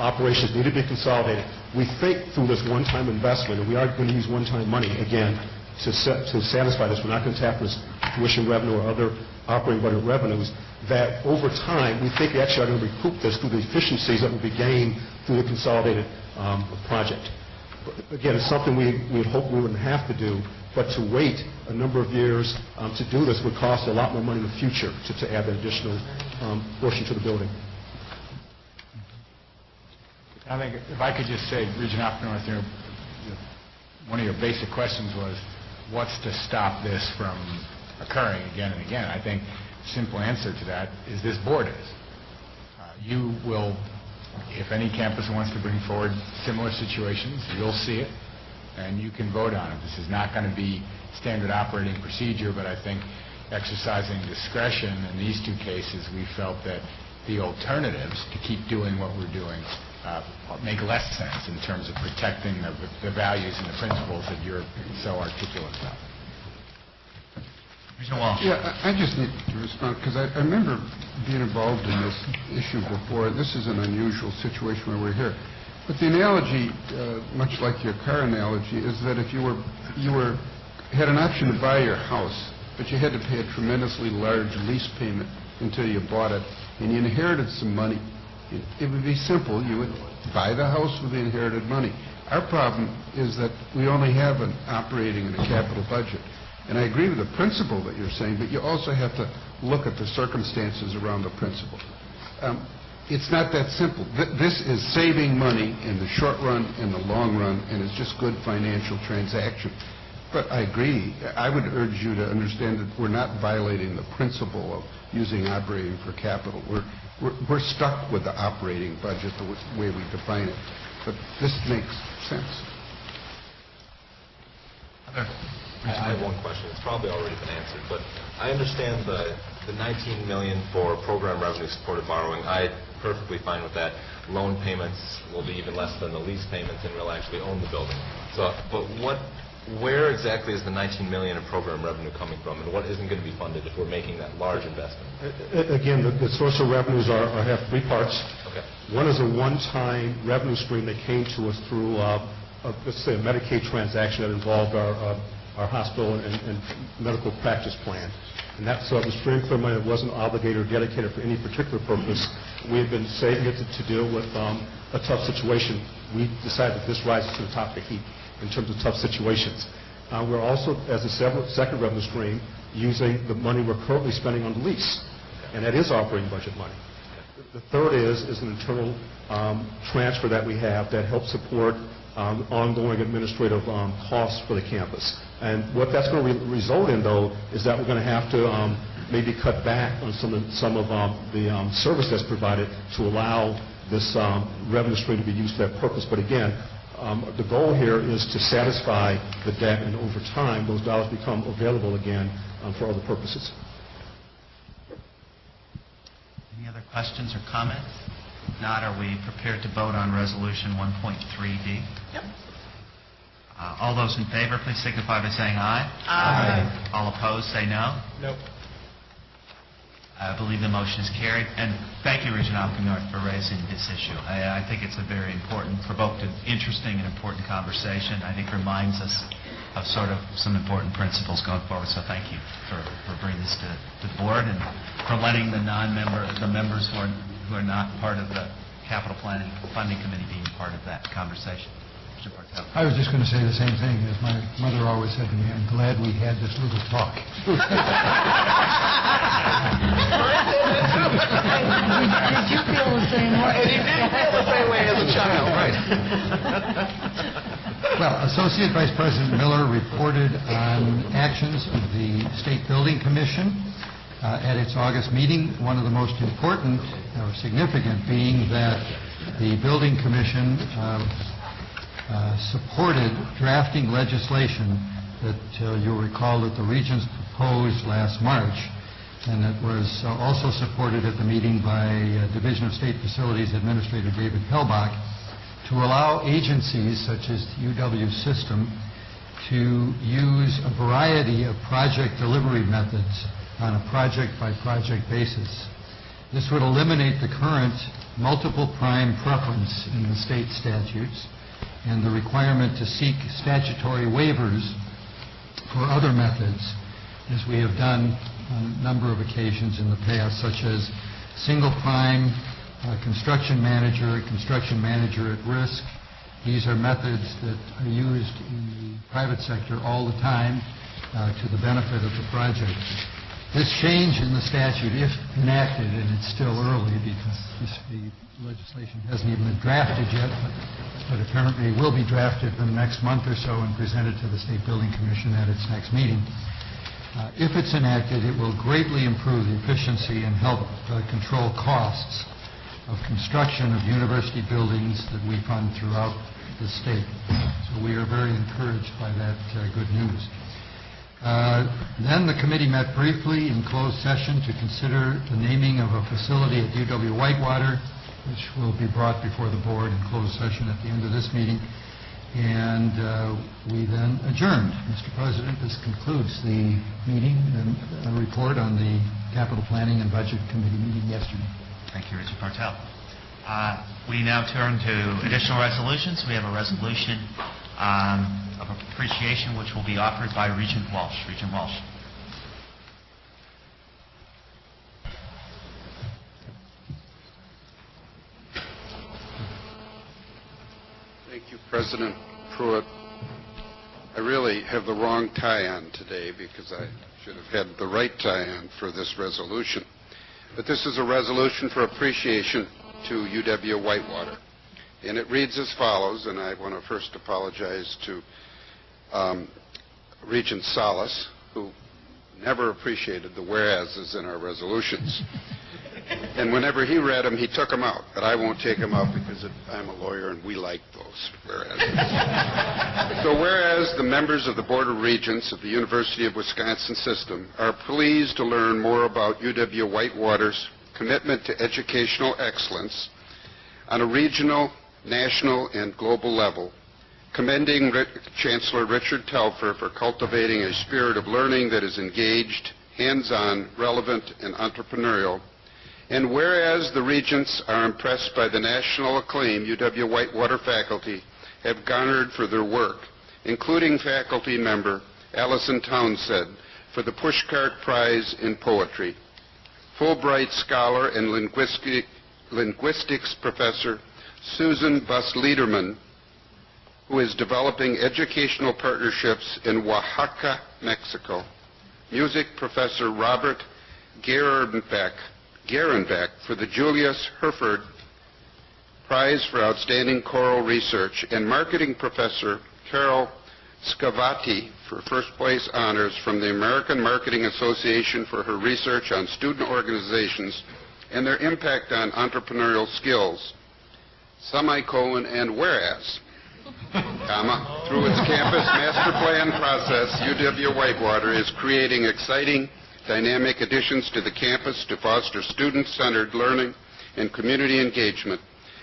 operations need to be consolidated. We think through this one-time investment, and we are going to use one-time money, again, to satisfy this. We're not going to tap this tuition revenue or other operating budget revenues, that over time, we think we actually are going to recoup this through the efficiencies that will be gained through the consolidated project. But again, it's something we would hope we wouldn't have to do, but to wait a number of years to do this would cost a lot more money in the future to add that additional portion to the building. I think if I could just say, Regent Oppennorth, one of your basic questions was, what's to stop this from occurring again and again? I think the simple answer to that is this board is. You will, if any campus wants to bring forward similar situations, you'll see it, and you can vote on it. This is not going to be standard operating procedure, but I think exercising discretion in these two cases, we felt that the alternatives to keep doing what we're doing make less sense in terms of protecting the values and the principles that you're so articulate about. Yeah, I just need to respond, because I remember being involved in this issue before. This is an unusual situation where we're here. But the analogy, much like your car analogy, is that if you had an option to buy your house, but you had to pay a tremendously large lease payment until you bought it, and you inherited some money, it would be simple. You would buy the house with the inherited money. Our problem is that we only have an operating and a capital budget. And I agree with the principle that you're saying, but you also have to look at the circumstances around the principle. It's not that simple. This is saving money in the short run and the long run, and it's just good financial transaction. But I agree. I would urge you to understand that we're not violating the principle of using operating for capital. We're stuck with the operating budget the way we define it. But this makes sense. I have one question. It's probably already been answered, but I understand the $19 million for program revenue supported borrowing. I'm perfectly fine with that. Loan payments will be even less than the lease payments, and we'll actually own the building. So, but where exactly is the $19 million in program revenue coming from, and what isn't going to be funded if we're making that large investment? Again, the source of revenues have three parts. Okay. One is a one-time revenue stream that came to us through, let's say, a Medicaid transaction that involved our hospital and medical practice plan. And that was free and clear money that wasn't obligated or dedicated for any particular purpose. We had been saving it to deal with a tough situation. We decided that this rises to the top of the heap in terms of tough situations. We're also, as a second revenue stream, using the money we're currently spending on the lease. And that is operating budget money. The third is an internal transfer that we have that helps support ongoing administrative costs for the campus. And what that's going to result in, though, is that we're going to have to maybe cut back on some of the service that's provided to allow this revenue stream to be used for that purpose. But again, the goal here is to satisfy the debt, and over time, those dollars become available again for other purposes. Any other questions or comments? If not, are we prepared to vote on Resolution 1.3D? Yep. All those in favor, please signify by saying aye. Aye. All opposed, say no. Nope. I believe the motion is carried. And thank you, Regent Oppennorth, for raising this issue. I think it's a very important, provocative, interesting, and important conversation. I think reminds us of sort of some important principles going forward. So thank you for bringing this to the board and for letting the members who are not part of the capital planning funding committee being part of that conversation. I was just going to say the same thing as my mother always said to me. I'm glad we had this little talk. Did you feel the same way? And he did feel the same way as a child, right? Well, Associate Vice President Miller reported on actions of the State Building Commission at its August meeting, one of the most important or significant being that the Building Commission supported drafting legislation that you'll recall that the Regents proposed last March, and it was also supported at the meeting by Division of State Facilities Administrator David Pelbach, to allow agencies such as the UW system to use a variety of project delivery methods on a project-by-project basis. This would eliminate the current multiple prime preference in the state statutes and the requirement to seek statutory waivers for other methods, as we have done on a number of occasions in the past, such as single prime, construction manager at risk. These are methods that are used in the private sector all the time to the benefit of the project. This change in the statute, if enacted, and it's still early because the legislation hasn't even been drafted yet, but apparently will be drafted in the next month or so and presented to the State Building Commission at its next meeting. If it's enacted, it will greatly improve the efficiency and help control costs of construction of university buildings that we fund throughout the state. So we are very encouraged by that good news. Then the committee met briefly in closed session to consider the naming of a facility at UW-Whitewater, which will be brought before the board in closed session at the end of this meeting. And we then adjourned. Mr. President, this concludes the meeting and a report on the Capital Planning and Budget Committee meeting yesterday. Thank you, Richard Bartel. We now turn to additional resolutions. We have a resolution of appreciation which will be offered by Regent Walsh. Regent Walsh. Thank you, President Pruitt. I really have the wrong tie on today because I should have had the right tie on for this resolution. But this is a resolution for appreciation to UW-Whitewater. And it reads as follows, and I want to first apologize to Regent Salas, who never appreciated the whereases in our resolutions. And whenever he read them, he took them out. But I won't take them out because I'm a lawyer and we like those whereases. So whereas the members of the Board of Regents of the University of Wisconsin System are pleased to learn more about UW-Whitewater's commitment to educational excellence on a regional, national, and global level, commending Chancellor Richard Telfer for cultivating a spirit of learning that is engaged, hands-on, relevant, and entrepreneurial. And whereas the Regents are impressed by the national acclaim UW-Whitewater faculty have garnered for their work, including faculty member Allison Townsend for the Pushcart Prize in Poetry, Fulbright Scholar and Linguistics Professor Susan Buss-Liederman, who is developing educational partnerships in Oaxaca, Mexico, Music Professor Robert Gerenbeck for the Julius Herford Prize for Outstanding Choral Research, and Marketing Professor Carol Scavati for first place honors from the American Marketing Association for her research on student organizations and their impact on entrepreneurial skills. Semicolon, and whereas, comma, through its campus master plan process, UW-Whitewater is creating exciting, dynamic additions to the campus to foster student-centered learning and community engagement,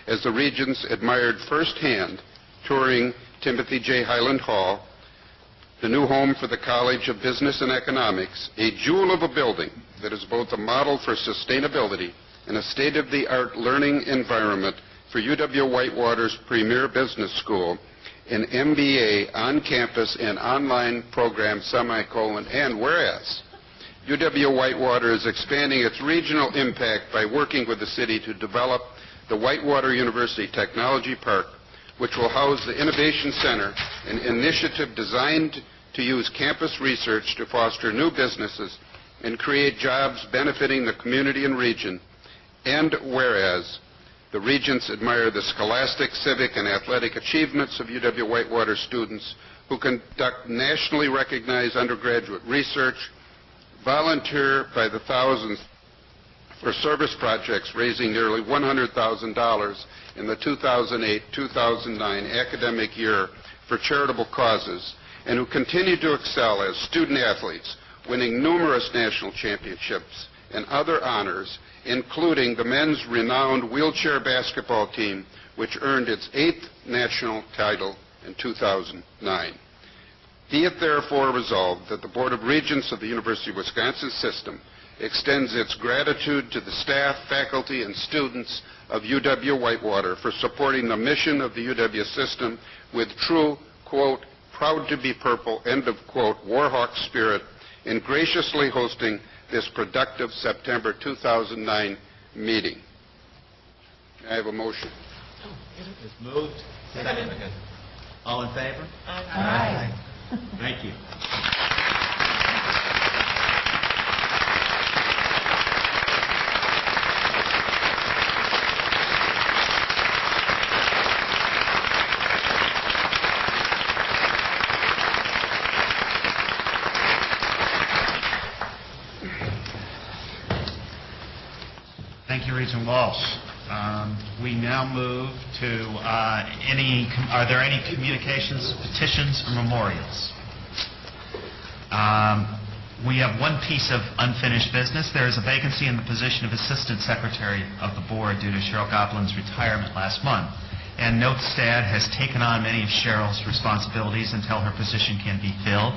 as the Regents admired firsthand touring Timothy J. Highland Hall, the new home for the College of Business and Economics, a jewel of a building that is both a model for sustainability and a state-of-the-art learning environment for UW-Whitewater's premier business school, an MBA on-campus and online program, semicolon, and whereas UW-Whitewater is expanding its regional impact by working with the city to develop the Whitewater University Technology Park, which will house the Innovation Center, an initiative designed to use campus research to foster new businesses and create jobs benefiting the community and region. And whereas The Regents admire the scholastic, civic, and athletic achievements of UW-Whitewater students who conduct nationally recognized undergraduate research, volunteer by the thousands for service projects raising nearly $100,000 in the 2008-2009 academic year for charitable causes, and who continue to excel as student athletes, winning numerous national championships and other honors, including the men's renowned wheelchair basketball team, which earned its 8th national title in 2009. Be it therefore resolved that the Board of Regents of the University of Wisconsin System extends its gratitude to the staff, faculty, and students of UW-Whitewater for supporting the mission of the UW system with true, quote, proud to be purple, end of quote, Warhawk spirit in graciously hosting this productive September 2009 meeting. May I have a motion? It's moved. Second. All in favor? Aye. Thank you. Thank you, Regent Walsh. We now move to are there any communications, petitions, or memorials? We have one piece of unfinished business. There is a vacancy in the position of Assistant Secretary of the Board due to Cheryl Goplin's retirement last month. And NoteStat has taken on many of Cheryl's responsibilities until her position can be filled,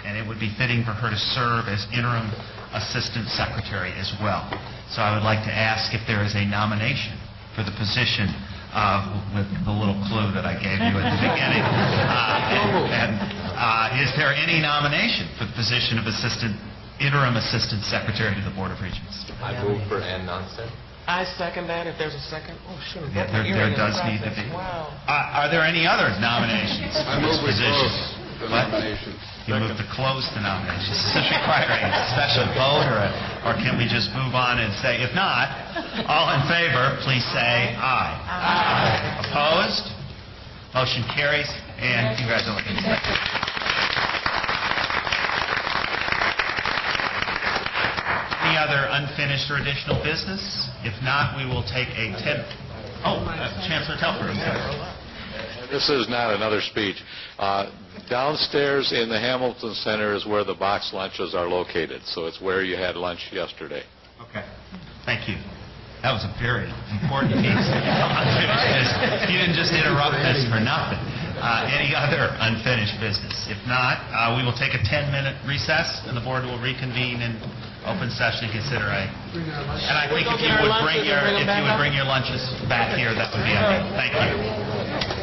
and it would be fitting for her to serve as interim Assistant Secretary as well. So I would like to ask if there is a nomination for the position with the little clue that I gave you at the beginning. Is there any nomination for the position of interim Assistant Secretary to the Board of Regents? I move for Ann Nonstead. I second that, if there's a second. Oh, shoot. Yeah, there does need to be. Wow. Are there any other nominations I for this move we position? close the What? nominations. You move to close the nominations. Does this require a special vote, or can we just move on and say, if not, all in favor, please say aye. Aye. Opposed? Motion carries, and congratulations. Any other unfinished or additional business? If not, we will take a 10... Chancellor Telfer. This is not another speech. Downstairs in the Hamilton Center is where the box lunches are located, so it's where you had lunch yesterday. Okay. Thank you. That was a very important piece of unfinished business. You didn't just interrupt this for nothing. Any other unfinished business? If not, we will take a 10-minute recess, and the board will reconvene in open session and consider a... And I think if you would bring your lunches back here, that would be okay. Thank you.